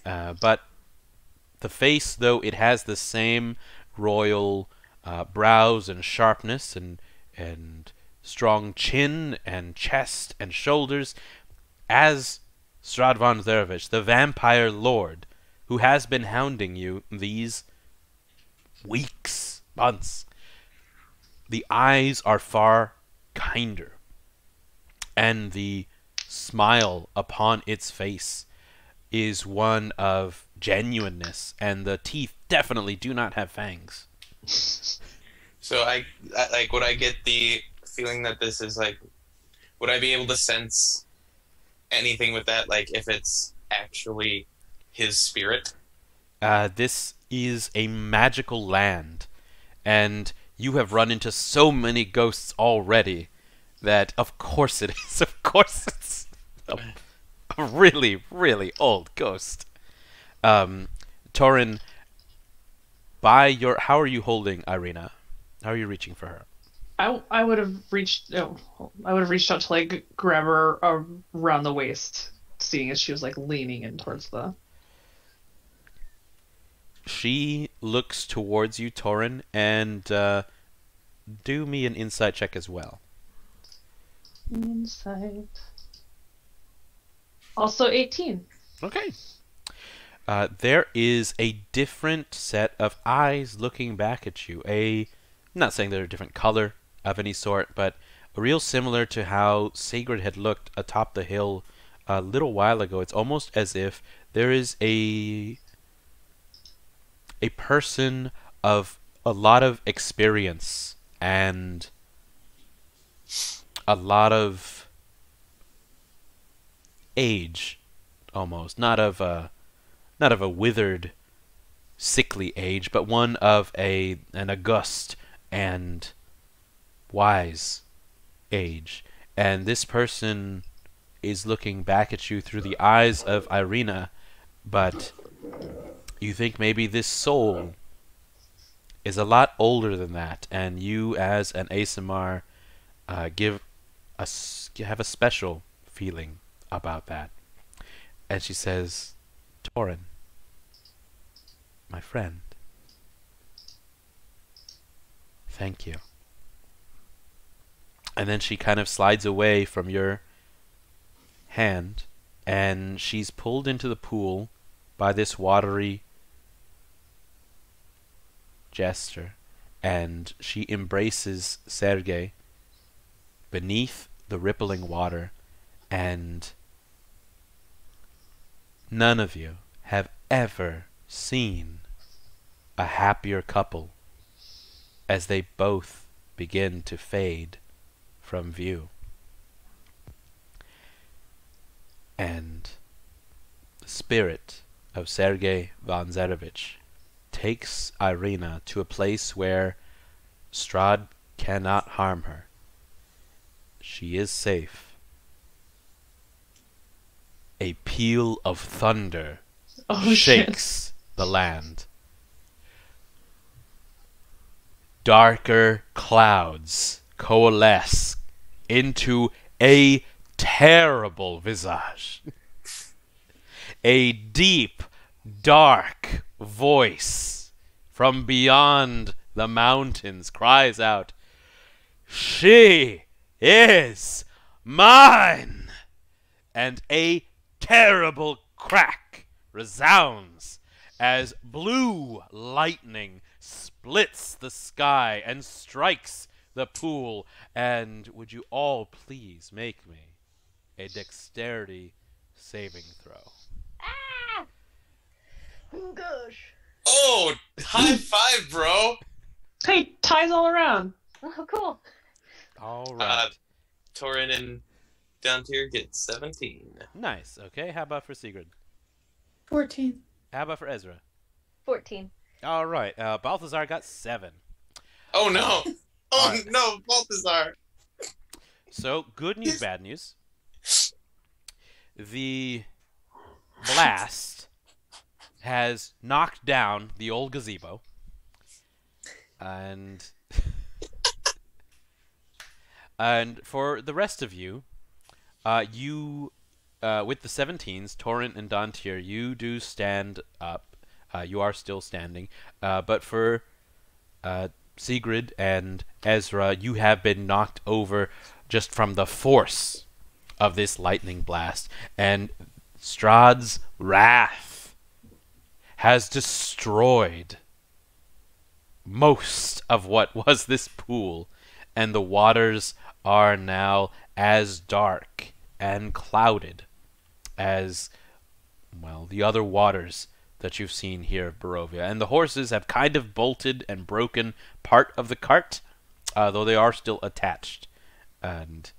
But the face, though it has the same royal brows and sharpness and strong chin and chest and shoulders, as Strahd von Zarovich, the vampire lord, who has been hounding you these weeks, months. The eyes are far kinder, and the smile upon its face is one of genuineness, and the teeth definitely do not have fangs. So I like, would I get the feeling that this is like, would I be able to sense anything with that, like if it's actually his spirit? This is a magical land, and you have run into so many ghosts already that of course it is. Of course it's a really, really old ghost. Toren, by your... How are you holding Irina? How are you reaching for her? I would have reached. Oh, I would have reached out to like grab her around the waist, seeing as she was like leaning in towards the. She looks towards you, Toren, and do me an insight check as well. Insight. Also 18. Okay. There is a different set of eyes looking back at you. I'm not saying they're a different color of any sort, but real similar to how Segrid had looked atop the hill a little while ago. It's almost as if there is a person of a lot of experience and a lot of age, almost not of a withered, sickly age, but one of an august and wise age. And this person is looking back at you through the eyes of Irina, but you think maybe this soul is a lot older than that, and you as an ASMR have a special feeling about that. And she says, Toren, my friend, thank you. And then she kind of slides away from your hand, and she's pulled into the pool by this watery jester, and she embraces Sergei beneath the rippling water, and none of you have ever seen a happier couple as they both begin to fade from view. And the spirit of Sergei Vanzerovich takes Irina to a place where Strahd cannot harm her. She is safe. A peal of thunder shakes the land. Darker clouds coalesce into a terrible visage. A deep, dark voice from beyond the mountains cries out, "She is mine!" And a terrible crack resounds as blue lightning splits the sky and strikes the pool. And would you all please make me a dexterity saving throw? Ah! Oh gosh. Oh, high five, bro. Hey, ties all around. Oh, cool. All right. Toren and Dantiir get 17. Nice. Okay, how about for Segrid? 14. How about for Ezra? 14. All right, Balthazar got 7. Oh no! Oh Alright. no, Balthazar! So, good news, bad news. The blast has knocked down the old gazebo. And for the rest of you, you with the 17s, Toren and Dantiir, you do stand up. You are still standing. But for Segrid and Ezra, you have been knocked over just from the force of this lightning blast. And Strahd's wrath has destroyed most of what was this pool, and the waters are now as dark and clouded as, well, the other waters that you've seen here of Barovia. And the horses have kind of bolted and broken part of the cart, though they are still attached. And,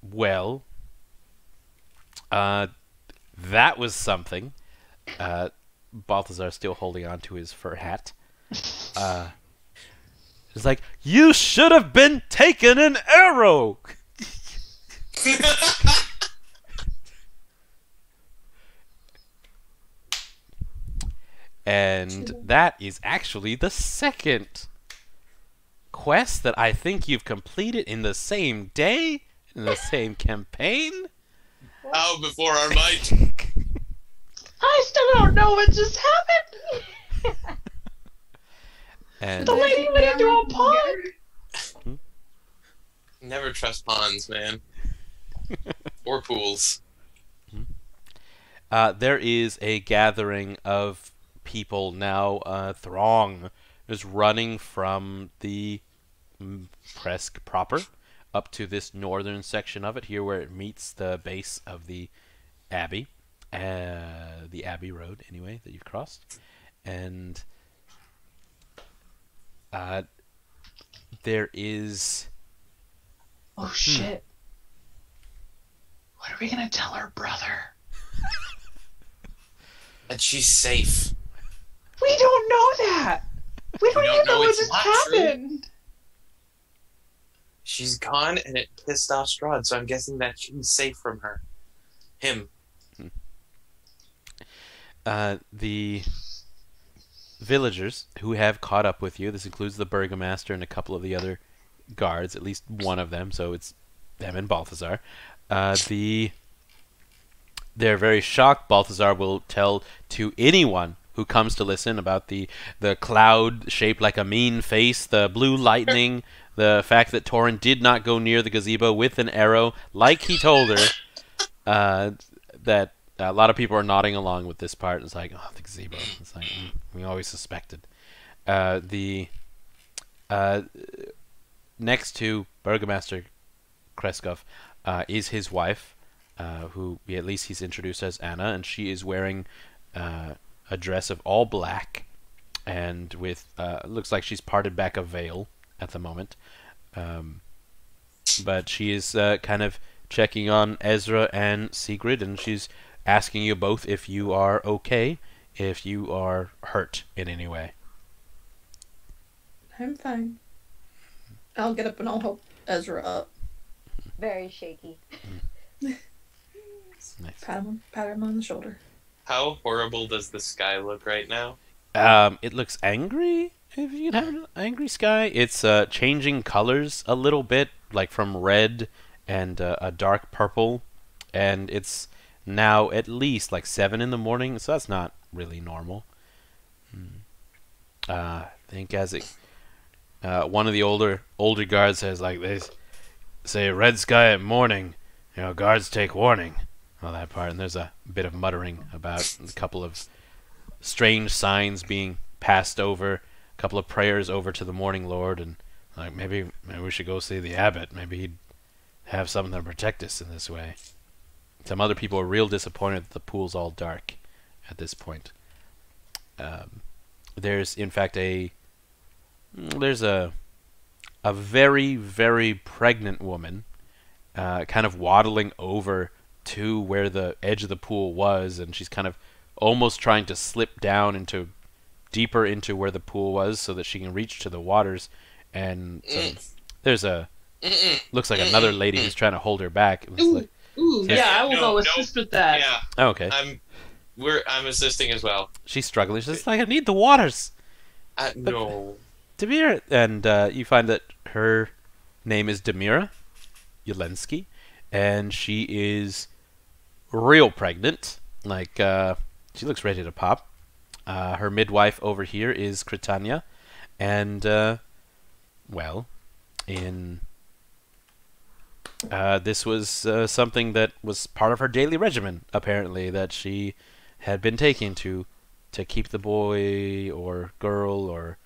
well, that was something. Balthazar still holding on to his fur hat. It's like, you should have been taking an arrow! And that is actually the second quest that I think you've completed in the same day, in the same campaign. Bow before our might. I still don't know what just happened. And The lady went into a pond. Never trust ponds, man. Or pools. there is a gathering of people now, throng is running from the Krezk proper up to this northern section of it, here where it meets the base of the Abbey. The Abbey Road, anyway, that you've crossed. And there is... Oh shit. What are we gonna tell our brother? And she's safe. We don't know that! We don't don't even know know what it's just not true. happened. She's gone, and it pissed off Strahd, so I'm guessing that she's safe from her. Him. The villagers who have caught up with you, this includes the Burgomaster and a couple of the other guards, at least one of them, so it's them and Balthazar. They're very shocked. Balthazar will tell to anyone who comes to listen about the cloud shaped like a mean face, the blue lightning, the fact that Toren did not go near the gazebo with an arrow, like he told her. That a lot of people are nodding along with this part. It's like, oh, the gazebo. It's like, we always suspected. Next to Burgomaster Krezk is his wife, who at least he's introduced as Anna, and she is wearing a dress of all black, and with looks like she's parted back a veil at the moment. But she is kind of checking on Ezra and Segrid, and she's asking you both if you are okay, if you are hurt in any way. I'm fine. I'll get up and I'll help Ezra up. Very shaky. Nice. Pat him on the shoulder. How horrible does the sky look right now? It looks angry. If you can have an angry sky, it's changing colors a little bit, like from red and a dark purple, and it's now at least like 7 in the morning, so that's not really normal. I think as it, one of the older guards says, like, they say red sky at morning, guards take warning. All that part, and there's a bit of muttering about a couple of strange signs being passed over, a couple of prayers over to the Morning Lord, and like maybe we should go see the abbot. Maybe he'd have something to protect us in this way. Some other people are real disappointed that the pool's all dark at this point. There's in fact a very, very pregnant woman kind of waddling over to where the edge of the pool was, and she's kind of almost trying to slip down deeper into where the pool was so that she can reach to the waters. And there's looks like another lady who's trying to hold her back. I will go assist with that. Yeah. Oh, okay. I'm assisting as well. She's struggling. She's like, I need the waters. No. Demira, and you find that her name is Demira Yelensky, and she is real pregnant. Like, she looks ready to pop. Her midwife over here is Critania, and this was something that was part of her daily regimen, apparently, that she had been taking to keep the boy or girl or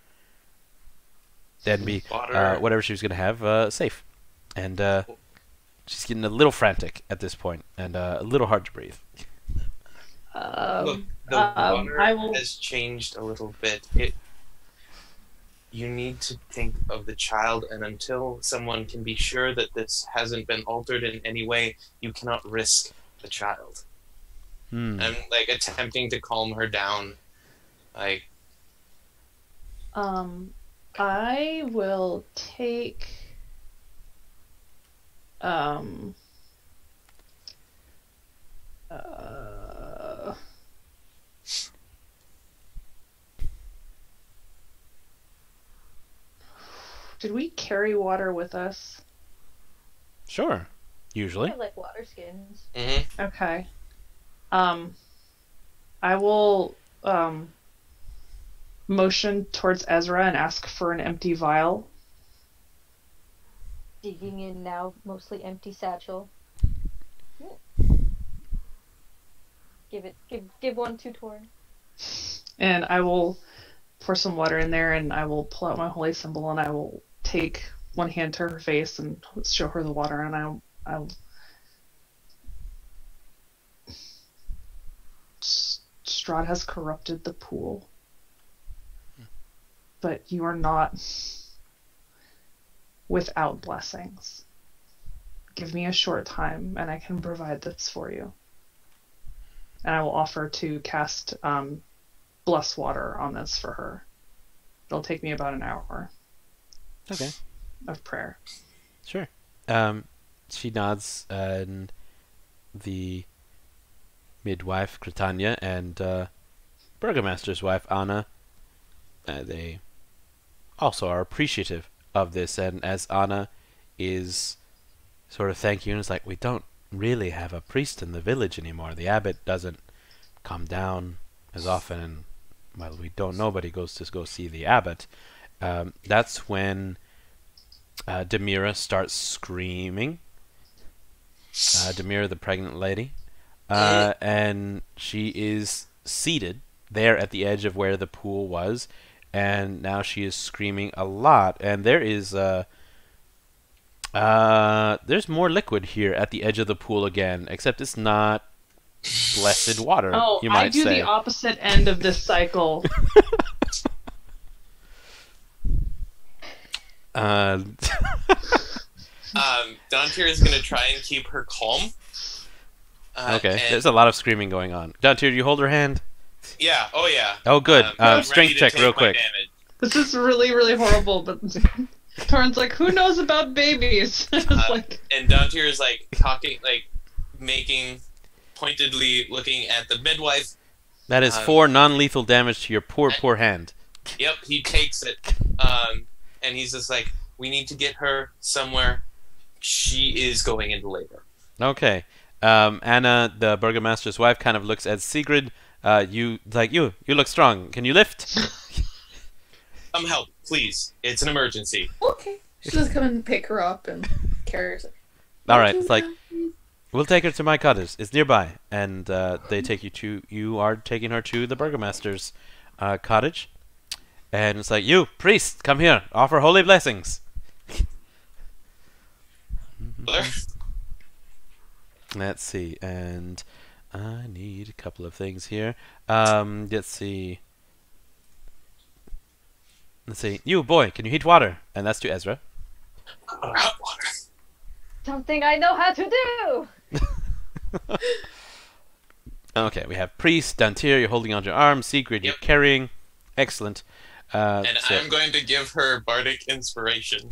be whatever she was going to have safe. And she's getting a little frantic at this point and a little hard to breathe. Look, the water has changed a little bit. You need to think of the child, and until someone can be sure that this hasn't been altered in any way, you cannot risk the child. I'm like attempting to calm her down. Like, I will take did we carry water with us? Sure. Usually. I like water skins. mm-hmm. Okay. I will motion towards Ezra and ask for an empty vial. Digging in now, mostly empty satchel. Give one to Toren. And I will pour some water in there, and I will pull out my holy symbol, and I will take one hand to her face and show her the water, and I'll Strahd has corrupted the pool, but you are not without blessings. Give me a short time, and I can provide this for you. And I will offer to cast bless water on this for her. it'll take me about an hour Okay. of prayer. Sure. She nods, and the midwife, Cretania, and Burgomaster's wife, Anna, they also are appreciative of this. And as Anna is sort of thanking you, and it's like, we don't really have a priest in the village anymore. The abbot doesn't come down as often, and, well, we don't, nobody goes to go see the abbot. That's when Demira starts screaming. Demira, the pregnant lady. And she is seated there at the edge of where the pool was, and now she is screaming a lot. And there is there's more liquid here at the edge of the pool again, except it's not blessed water. Oh, you might I do say. the opposite end of this cycle. Dantiir is going to try and keep her calm. Okay, there's a lot of screaming going on. Dantiir, do you hold her hand? Yeah, oh yeah. Oh, good. I'm Strength ready to check take real my quick. damage. This is really, really horrible, but Toren's like, who knows about babies? It's like, And Dantiir is like talking, like making pointedly looking at the midwife. That is 4 non-lethal damage to your poor hand. Yep, he takes it. And he's just like, we need to get her somewhere. She is going into labor. Okay. Anna, the burgomaster's wife, kind of looks at Segrid. You look strong. Can you lift? Some help, please. It's an emergency. Okay. She'll just come and pick her up and carry her. All right. It's like, we'll take her to my cottage. It's nearby, and they take you to. You are taking her to the burgomaster's cottage, and it's like, you priest, come here, offer holy blessings. Blair? Let's see, and I need a couple of things here. Let's see. Let's see. You boy, can you heat water? And that's to Ezra. Hot water. Something I know how to do. Okay, we have priest, Dantiir, you're holding onto your arm, Segrid, you're carrying. Excellent. And so- I'm going to give her bardic inspiration.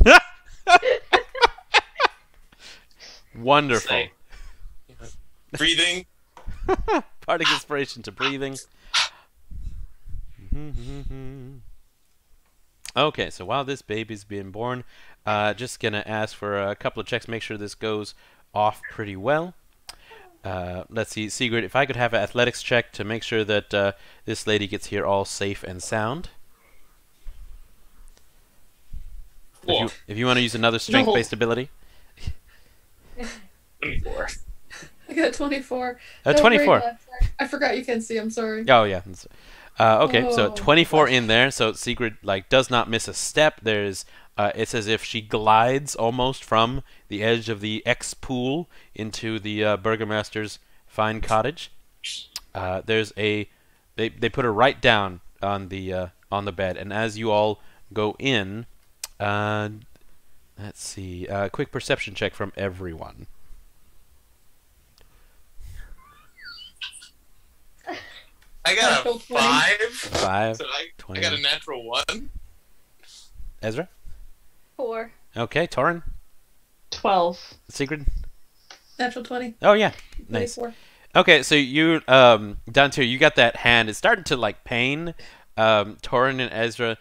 Wonderful. Say, breathing. Bardic inspiration to breathing. Okay, so while this baby's being born, just gonna ask for a couple of checks, make sure this goes off pretty well. Let's see, Segrid, if I could have an athletics check to make sure that this lady gets here all safe and sound. Cool. If you want to use another strength-based ability. 24. I got 24. 24. I forgot you can see. I'm sorry. Oh, yeah. Okay, so Oh. 24 in there. So Segrid does not miss a step. There's it's as if she glides almost from the edge of the X pool into the burgomaster's fine cottage. There's they put her right down on the bed, and as you all go in, let's see, quick perception check from everyone. I got a Natural 20. 5. 5, So I 20. got a natural 1. Ezra? 4. Okay, Toren? 12. Sigrid? Natural 20. Oh, yeah. Nice. 24. Okay, so you, Dantiir, you got that hand. It's starting to, pain. Toren and Ezra,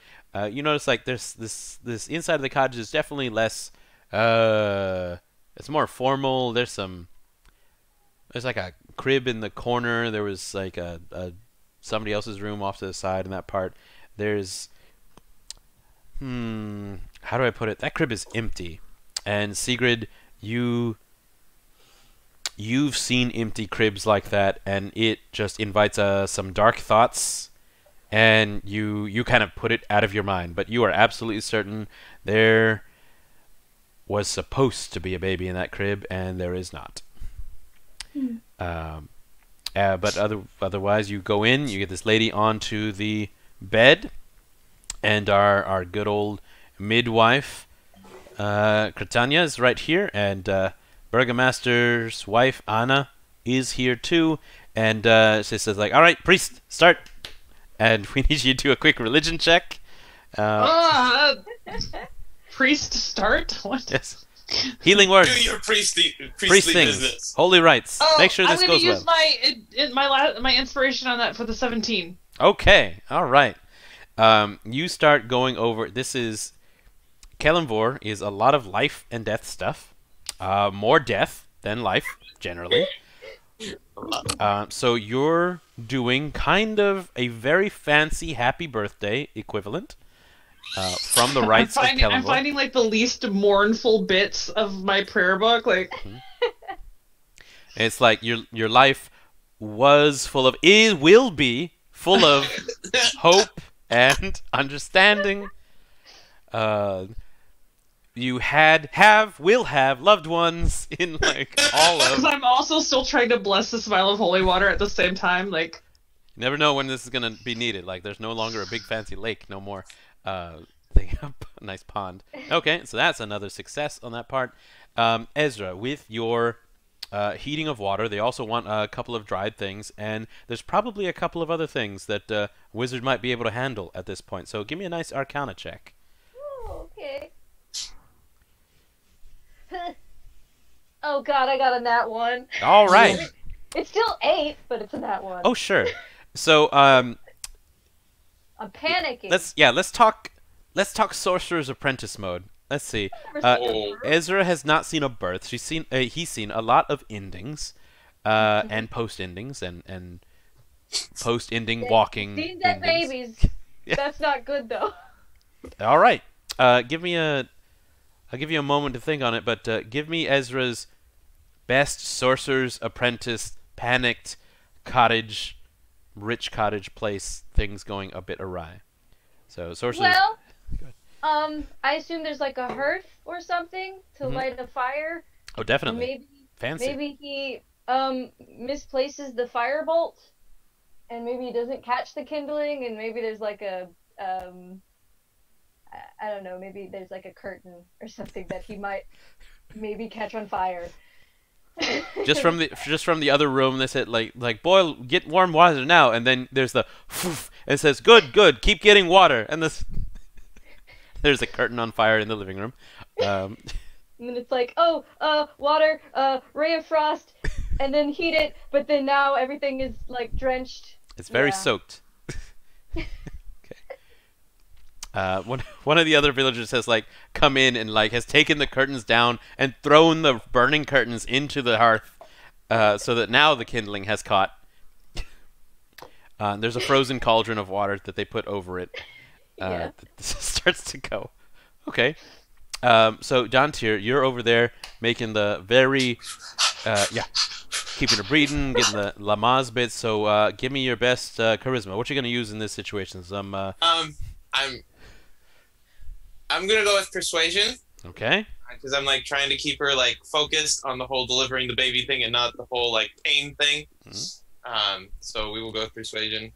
you notice, there's this inside of the cottage is definitely less, it's more formal. There's a crib in the corner. There was, a somebody else's room off to the side in that part. There's, how do I put it? That crib is empty. And Segrid, you've seen empty cribs like that, and it just invites some dark thoughts, and you kind of put it out of your mind. But you are absolutely certain there was supposed to be a baby in that crib, and there is not. But otherwise, you go in, you get this lady onto the bed, and our good old midwife, Cretania, is right here, and Burgomaster's wife, Anna, is here too, and she says, all right, priest, start, and we need you to do a quick religion check, Priest start? What? Yes. Healing words. Do your priestly Priest things. business. Holy rites. Oh, Make sure this I'm goes gonna well. use my inspiration on that for the 17. Okay. All right. You start going over. This is Kelemvor is a lot of life and death stuff. More death than life generally. So you're doing kind of a very fancy happy birthday equivalent from the rites of Kelemvor. I'm finding like the least mournful bits of my prayer book. Like, It's like your life was full of, it will be full of hope and understanding. You will have loved ones in like all because of. I'm also still trying to bless the smile of holy water at the same time. Like, You never know when this is gonna be needed. Like, there's no longer a big fancy lake, no more thing, a nice pond. Okay, so that's another success on that part. Ezra, with your heating of water, they also want a couple of dried things, and there's probably a couple of other things that wizard might be able to handle at this point. So give me a nice Arcana check. Oh, okay. Oh god, I got a nat 1. All right. It's still 8, but it's a nat 1. Oh sure. So I'm panicking. let's talk sorcerer's apprentice mode. Let's see. Ezra has not seen a birth. He's seen a lot of endings, and post endings and post ending walking. Seen dead endings. babies. Yeah. That's not good though. All right. I'll give you a moment to think on it, but give me Ezra's best sorcerer's apprentice panicked rich cottage place things going a bit awry. So sorcerer's. Well, I assume there's like a hearth or something to light a fire. Oh, definitely. Maybe Fancy. Maybe he misplaces the firebolt, and maybe he doesn't catch the kindling, and maybe there's like a I don't know, maybe there's like a curtain or something that he might maybe catch on fire. just from the other room, they said like boil, get warm water now, and then there's the and it says good, keep getting water, and there's a curtain on fire in the living room. And then it's like, water, ray of frost, and then heat it, but then now everything is like drenched. It's very soaked. One of the other villagers has like come in and like has taken the curtains down and thrown the burning curtains into the hearth, so that now the kindling has caught. There's a frozen cauldron of water that they put over it. That starts to go. Okay. So Dantiir, you're over there making the very, keeping it breathing, getting the Lamaz bits. So give me your best charisma. What you gonna use in this situation? I'm gonna go with persuasion. Okay. Because I'm like trying to keep her like focused on the whole delivering the baby thing and not the whole like pain thing. Mm-hmm. So we will go with persuasion.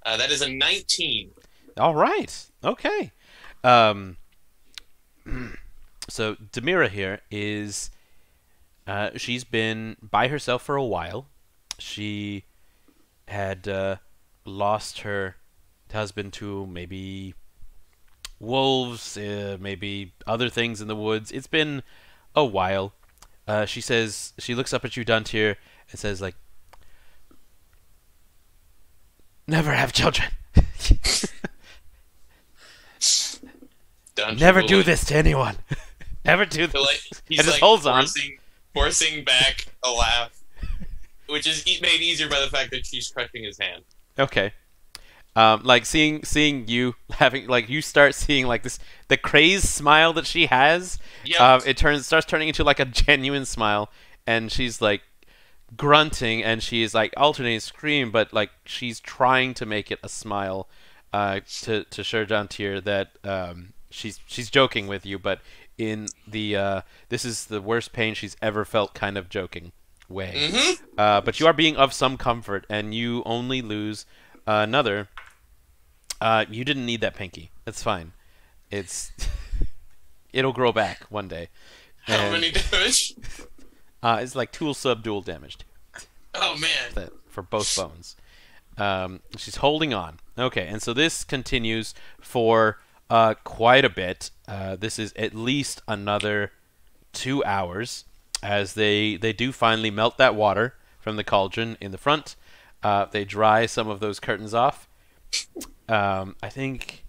That is a 19. All right. Okay. So Demira here is she's been by herself for a while. She had lost her husband to maybe wolves, maybe other things in the woods. It's been a while. She says, she looks up at you, Dantiir, and says like, never have children. Never do this to anyone. Never do this. Like, he's and just like holds on. forcing back a laugh, which is made easier by the fact that she's crushing his hand. Okay. Like seeing you having, like, you start seeing like this, the crazed smile that she has. Yep. It starts turning into like a genuine smile, and she's like grunting, and she is like alternating scream, but like she's trying to make it a smile, to show Dantiir that she's joking with you, but in the this is the worst pain she's ever felt kind of joking way. Mm-hmm. But you are being of some comfort, and you only lose another. You didn't need that pinky. That's fine. It'll grow back one day. How many damage? It's like tool sub dual damaged. Oh man. For both bones. She's holding on. Okay, and so this continues for Quite a bit. This is at least another 2 hours as they do finally melt that water from the cauldron in the front. They dry some of those curtains off. I think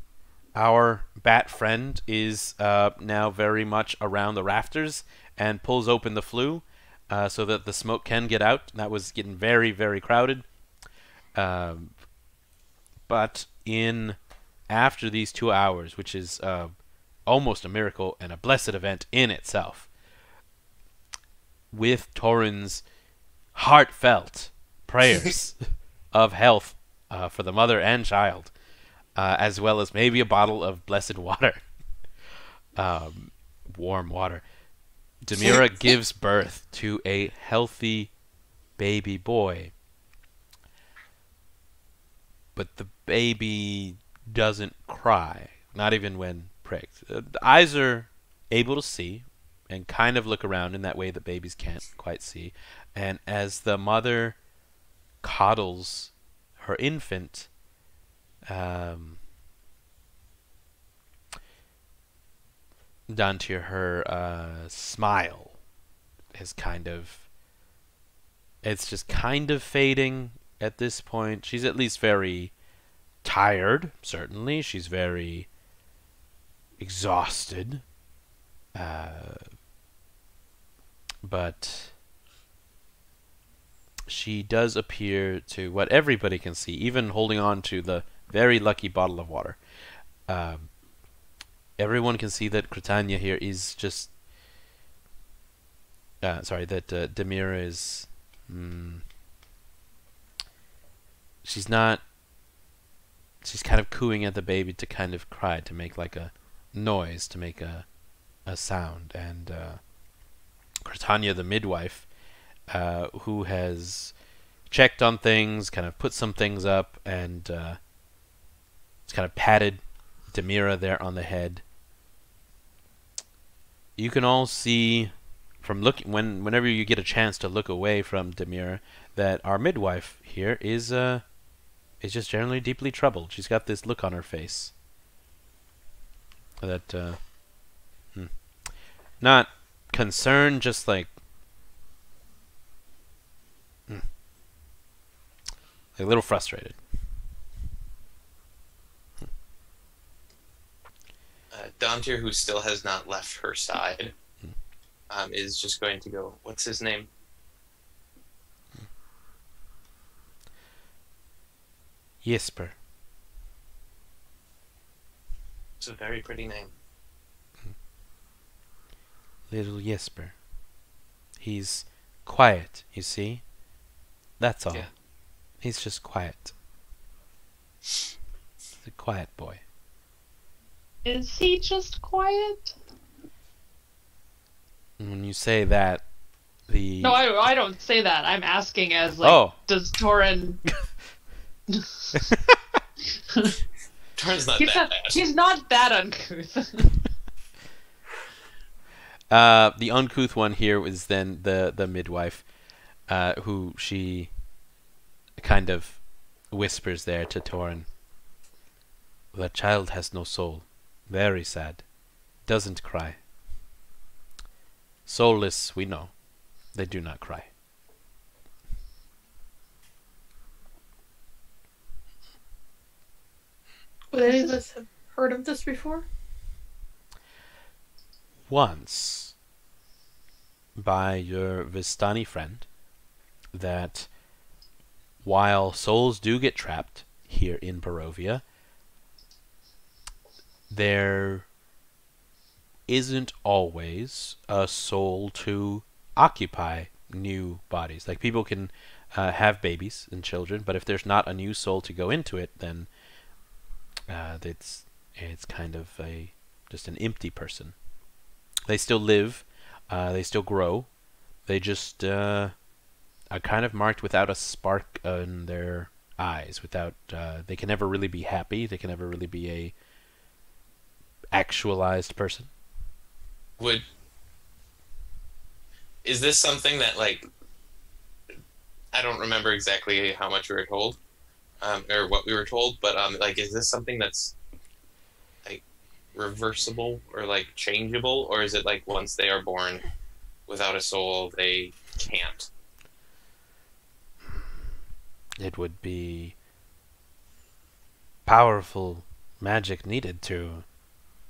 our bat friend is now very much around the rafters and pulls open the flue so that the smoke can get out. That was getting very, very crowded. But in after these 2 hours, which is almost a miracle and a blessed event in itself, with Toren's heartfelt prayers of health for the mother and child, as well as maybe a bottle of blessed water, warm water, Demira gives birth to a healthy baby boy. But the baby doesn't cry, not even when pricked. The eyes are able to see and kind of look around in that way that babies can't quite see. And as the mother coddles her infant, Dantiir, her smile is it's just kind of fading at this point. She's at least very tired, certainly. She's very exhausted. But she does appear to, what everybody can see, even holding on to the very lucky bottle of water, everyone can see that Cretania here is just... that Demira is... she's not... She's kind of cooing at the baby to kind of cry, to make like a noise, to make a sound. And Cretania, the midwife, who has checked on things, kind of put some things up, and it's kind of patted Demira there on the head. You can all see from looking whenever you get a chance to look away from Demira that our midwife here is just generally deeply troubled. She's got this look on her face that not concerned, just like a little frustrated. Dantiir, who still has not left her side, is just going to go, what's his name? Jesper. It's a very pretty name. Little Jesper. He's quiet, you see? That's all. Yeah. He's just quiet. He's a quiet boy. Is he just quiet? And when you say that, the... No, I don't say that. I'm asking as, like, does Toren... Toren's not that bad. He's not that uncouth. The uncouth one here was then the midwife, who she kind of whispers there to Toren. The child has no soul. Very sad. Doesn't cry. Soulless, we know. They do not cry. Would any of us have heard of this before? Once, by your Vistani friend, that while souls do get trapped here in Barovia, there isn't always a soul to occupy new bodies. Like, people can have babies and children, but if there's not a new soul to go into it, then it's kind of just an empty person. They still live, they still grow, they just are kind of marked without a spark in their eyes. Without they can never really be happy. They can never really be a actualized person. Is this something that, like, I don't remember exactly how much we were told, or what we were told, but like, is this something that's like reversible or like changeable, or is it like once they are born without a soul, they can't? It would be powerful magic needed to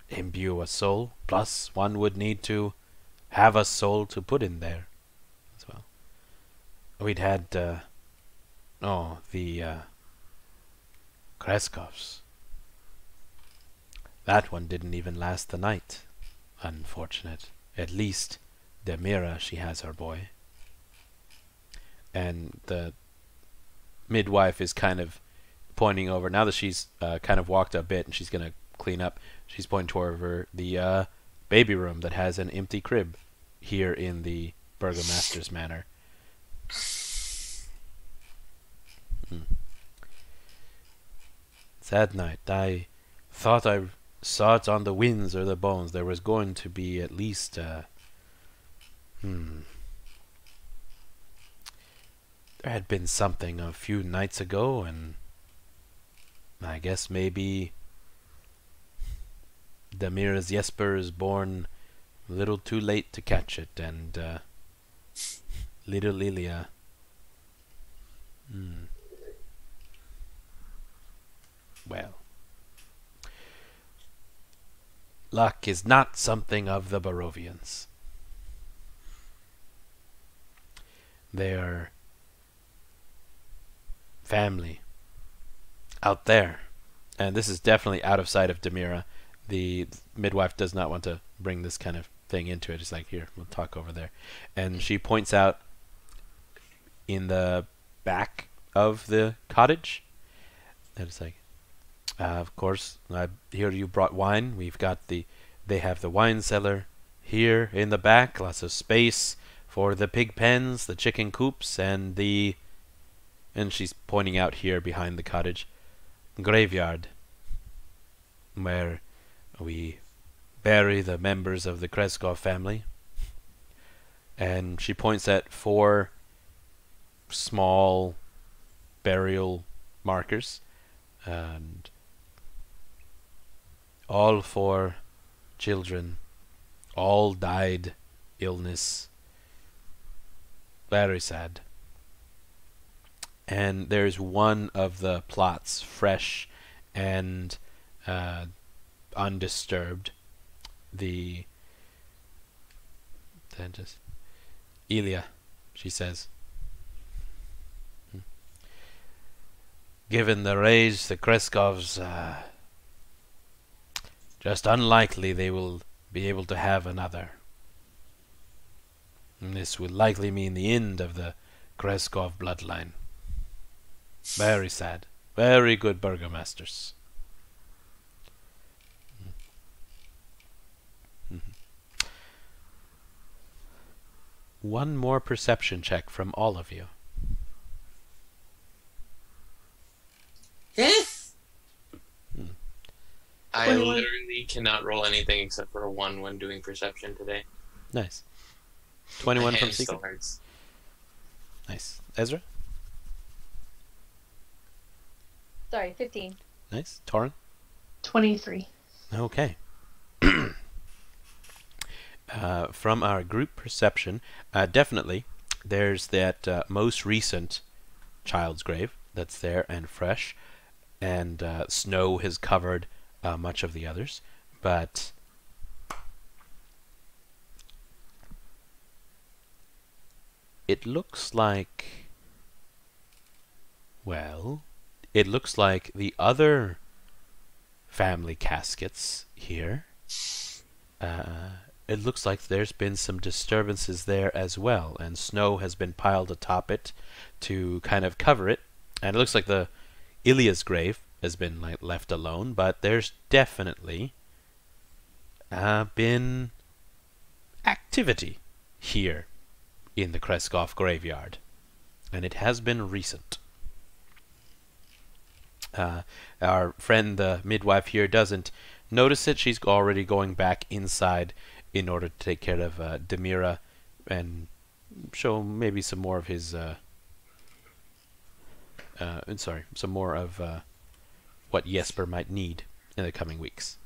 imbue a soul, plus one would need to have a soul to put in there as well. We'd had, the Krezkovs. That one didn't even last the night. Unfortunate. At least Demira, she has her boy. And the midwife is kind of pointing over, now that she's kind of walked a bit and she's going to clean up, she's pointing toward the baby room that has an empty crib here in the Burgomaster's Manor. Sad night. I thought I saw it on the winds or the bones. There was going to be at least there had been something a few nights ago, and I guess maybe Demira's Jesper is born a little too late to catch it, and little Lilia. Well, luck is not something of the Barovians. They are family out there, and this is definitely out of sight of Demira. The midwife does not want to bring this kind of thing into it. It's like, here, we'll talk over there. And she points out in the back of the cottage, and it's like, of course, I hear you brought wine. They have the wine cellar here in the back, lots of space for the pig pens, the chicken coops, and she's pointing out here behind the cottage, graveyard, where we bury the members of the Krezkov family. And she points at 4 small burial markers, and all 4 children, all died illness. Very sad. And there's one of the plots fresh and undisturbed. Then just Ilya, she says, given the rage, the Krezkovs, just unlikely they will be able to have another. And this will likely mean the end of the Krezkov bloodline. Very sad. Very good burgomasters. One more perception check from all of you. Yes. I 21. literally cannot roll anything except for a 1 when doing perception today. Nice. 21 My from hand still Secret. hurts. Nice. Ezra? Sorry, 15. Nice. Toren? 23. Okay. From our group perception, definitely there's that most recent child's grave that's there and fresh, and snow has covered much of the others, but it looks like, well, it looks like the other family caskets here, it looks like there's been some disturbances there as well, and snow has been piled atop it to kind of cover it, and it looks like the Ilya's grave has been left alone, but there's definitely been activity here in the Krezkov graveyard, and it has been recent. Our friend, the midwife here, doesn't notice it. She's already going back inside in order to take care of Demira and show maybe some more of his some more of what Jesper might need in the coming weeks.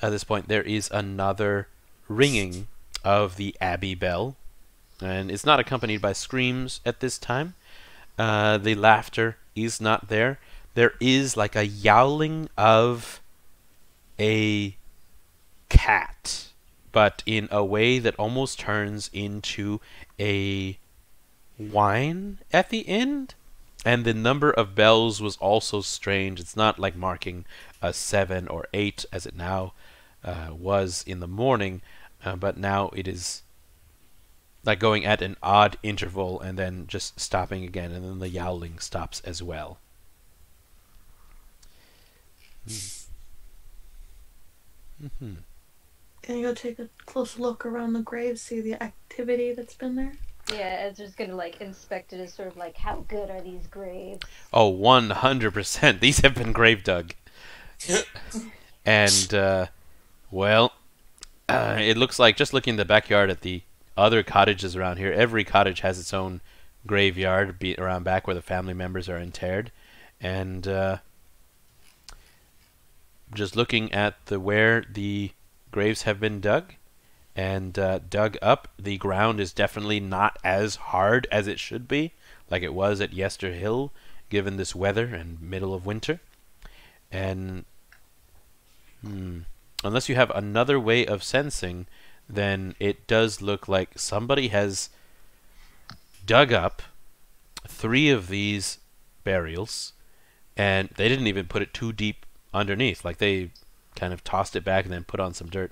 at this point, there is another ringing of the Abbey bell, and it's not accompanied by screams at this time. The laughter is not there. There is like a yowling of a cat, but in a way that almost turns into a whine at the end. And the number of bells was also strange. It's not like marking a 7 or 8 as it now was in the morning, but now it is like going at an odd interval and then just stopping again, and then the yowling stops as well. Mm-hmm. Can you go take a close look around the grave, see the activity that's been there? Yeah, Ezra's gonna like inspect it as sort of like, how good are these graves? Oh, 100%. These have been grave dug. And, well, it looks like, just looking in the backyard at the other cottages around here, every cottage has its own graveyard around back where the family members are interred. And just looking at where the graves have been dug and dug up, the ground is definitely not as hard as it should be, like it was at Yester Hill, given this weather and middle of winter. And unless you have another way of sensing, then it does look like somebody has dug up 3 of these burials, and they didn't even put it too deep underneath. Like, they kind of tossed it back and then put on some dirt.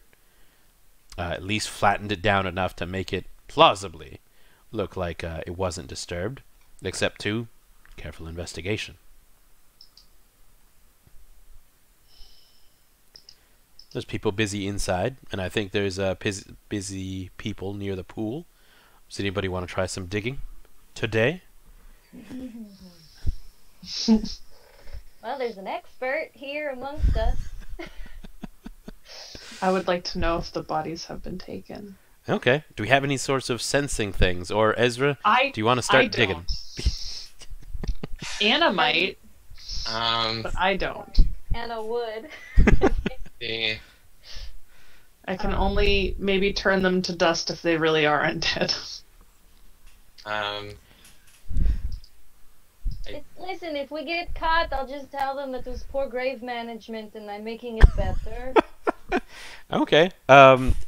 At least flattened it down enough to make it plausibly look like it wasn't disturbed, except to careful investigation. There's people busy inside, and I think there's busy people near the pool. Does anybody want to try some digging today? Well, there's an expert here amongst us. I would like to know if the bodies have been taken. Okay. Do we have any sorts of sensing things? Or Ezra, do you want to start digging? Anna might, but I don't. Anna would. Yeah. I can only maybe turn them to dust if they really are undead. Listen, if we get caught, I'll just tell them that it was poor grave management and I'm making it better. Okay.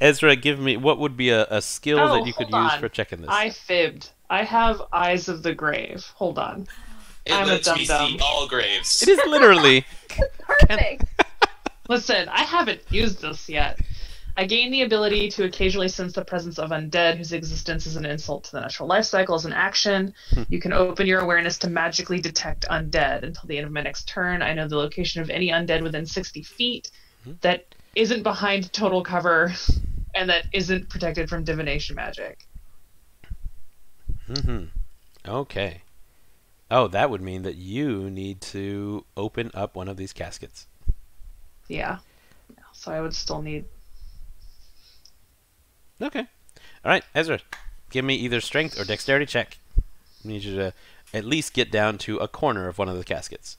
Ezra, give me, what would be a skill that you could use for checking this? I fibbed. I have Eyes of the Grave. Hold on. It lets me see all graves. It is literally... Perfect. Listen, I haven't used this yet. I gain the ability to occasionally sense the presence of undead whose existence is an insult to the natural life cycle as an action. You can open your awareness to magically detect undead. Until the end of my next turn, I know the location of any undead within 60 feet that isn't behind total cover and that isn't protected from divination magic. Okay. Oh, that would mean that you need to open up one of these caskets. Yeah. So I would still need... Okay. Alright, Ezra, give me either strength or dexterity check. I need you to at least get down to a corner of one of the caskets.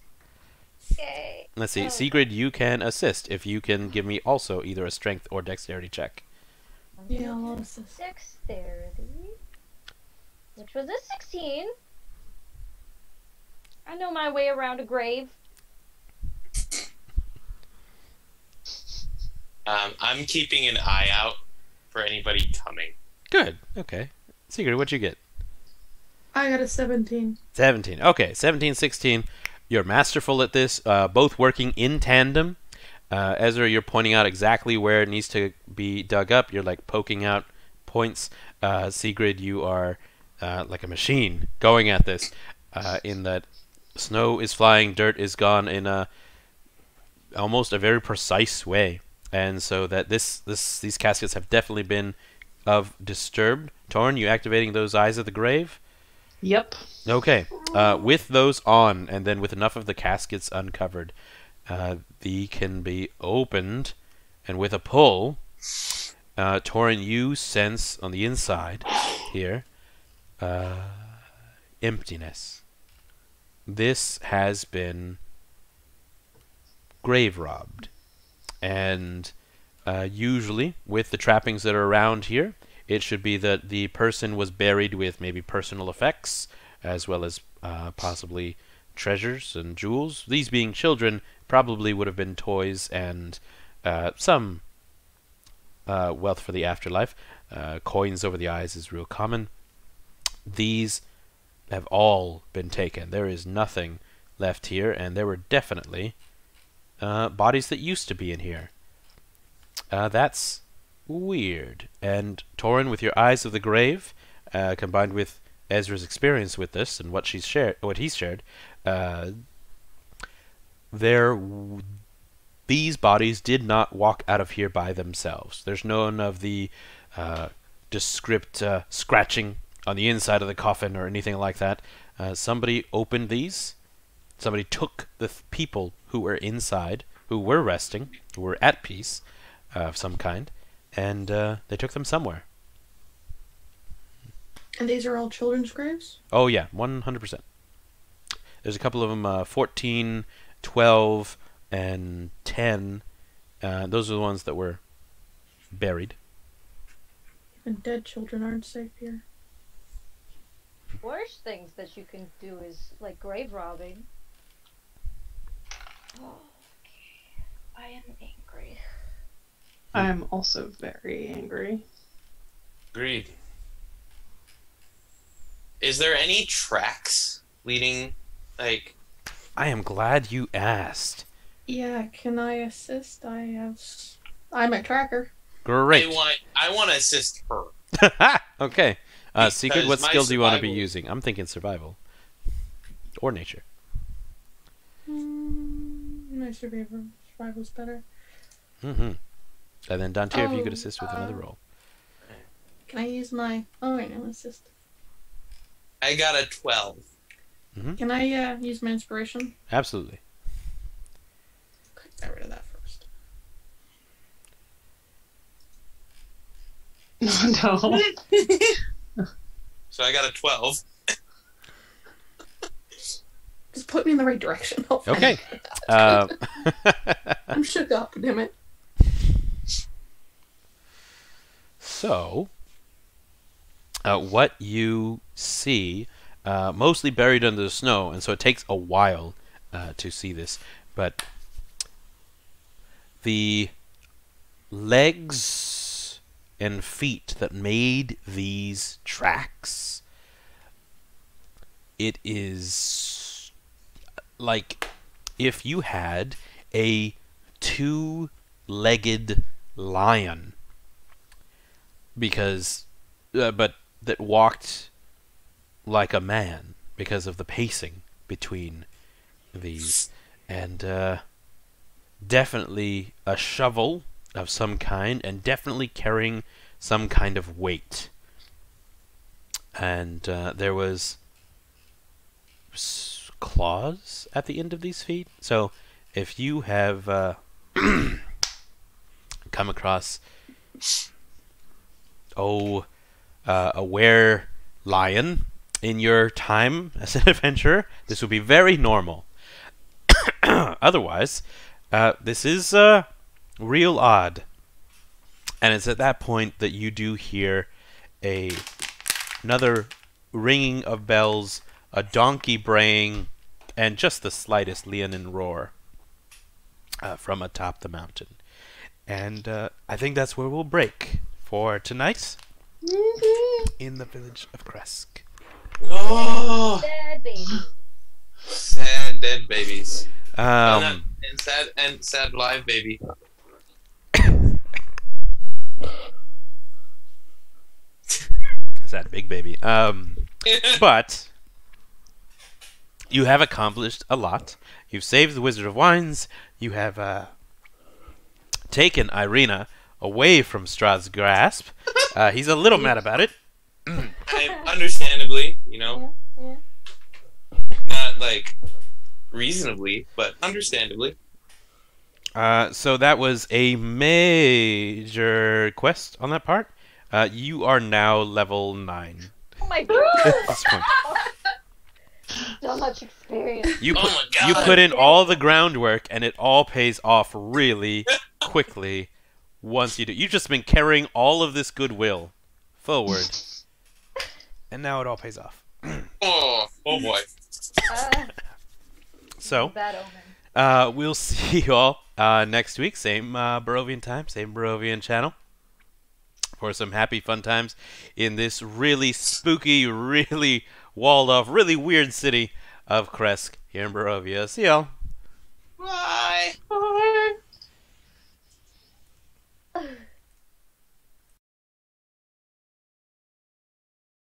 Okay. Let's see. Sigrid, you can assist if you can give me also either a strength or dexterity check. Yeah, I'll assist. Dexterity. Which was a 16. I know my way around a grave. I'm keeping an eye out for anybody coming. Good. Okay. Sigrid, what'd you get? I got a 17. 17. Okay, 17, 16. You're masterful at this, both working in tandem. Ezra, you're pointing out exactly where it needs to be dug up. You're like poking out points. Sigrid, you are like a machine going at this, in that snow is flying, dirt is gone in almost a very precise way. And so that these caskets have definitely been disturbed. Toren, you activating those Eyes of the Grave? Yep. Okay. With those on, and then with enough of the caskets uncovered, they can be opened, and with a pull, Toren, you sense on the inside here emptiness. This has been grave robbed, and Usually, with the trappings that are around here, it should be that the person was buried with maybe personal effects, as well as possibly treasures and jewels. These being children, probably would have been toys and some wealth for the afterlife. Coins over the eyes is real common. These have all been taken. There is nothing left here, and there were definitely bodies that used to be in here. That's weird. And Toren, with your eyes of the grave, combined with Ezra's experience with this and what he's shared, these bodies did not walk out of here by themselves. There's none of the descript scratching on the inside of the coffin or anything like that. Somebody opened these. Somebody took the people who were inside, who were resting, who were at peace of some kind, and they took them somewhere. And these are all children's graves? Oh yeah, 100%. There's a couple of them, 14, 12, and 10. Those are the ones that were buried. Even dead children aren't safe here. Worst things that you can do is like grave robbing. Oh, okay. I am angry. I'm also very angry. Agreed. Is there any tracks leading, like... I am glad you asked. Yeah, can I assist? I'm a tracker. Great. I want to assist her. Okay. Secret, what my skill do you want to be survival- using? I'm thinking survival. Or nature. My survival's better. Mm-hmm. And then Dantiir, if you could Oh, assist with another roll. Can I use my... Oh, wait, no, assist. I got a 12. Can I use my inspiration? Absolutely. Okay, get rid of that first. No. So I got a 12. Just put me in the right direction. Okay. I'm shook up, damn it. So, what you see, mostly buried under the snow, and so it takes a while to see this, but the legs and feet that made these tracks, it is like if you had a two-legged lion, because but that walked like a man because of the pacing between these, and definitely a shovel of some kind, and definitely carrying some kind of weight. And there was claws at the end of these feet. So if you have come across a were lion in your time as an adventurer, this would be very normal. Otherwise, this is real odd. And it's at that point that you do hear another ringing of bells, a donkey braying, and just the slightest leonine roar from atop the mountain. And I think that's where we'll break for tonight in the village of Krezk. Oh, Dead baby. sad dead babies. And sad live baby. Sad big baby. But you have accomplished a lot. You've saved the Wizard of Wines. You have taken Irina away from Strahd's grasp. He's a little mad about it. Understandably, you know, Yeah. not like reasonably, but understandably. So that was a major quest on that part. You are now level 9 Oh my god. at this point. So much experience. You Oh put, my God. you put in all the groundwork, and it all pays off really quickly once you do. You've just been carrying all of this goodwill forward, and now it all pays off. Oh boy. So, Bad omen. we'll see you all next week. Same Barovian time, same Barovian channel, for some happy fun times in this really spooky, really walled off, really weird city of Krezk here in Barovia. See y'all. Bye. Bye.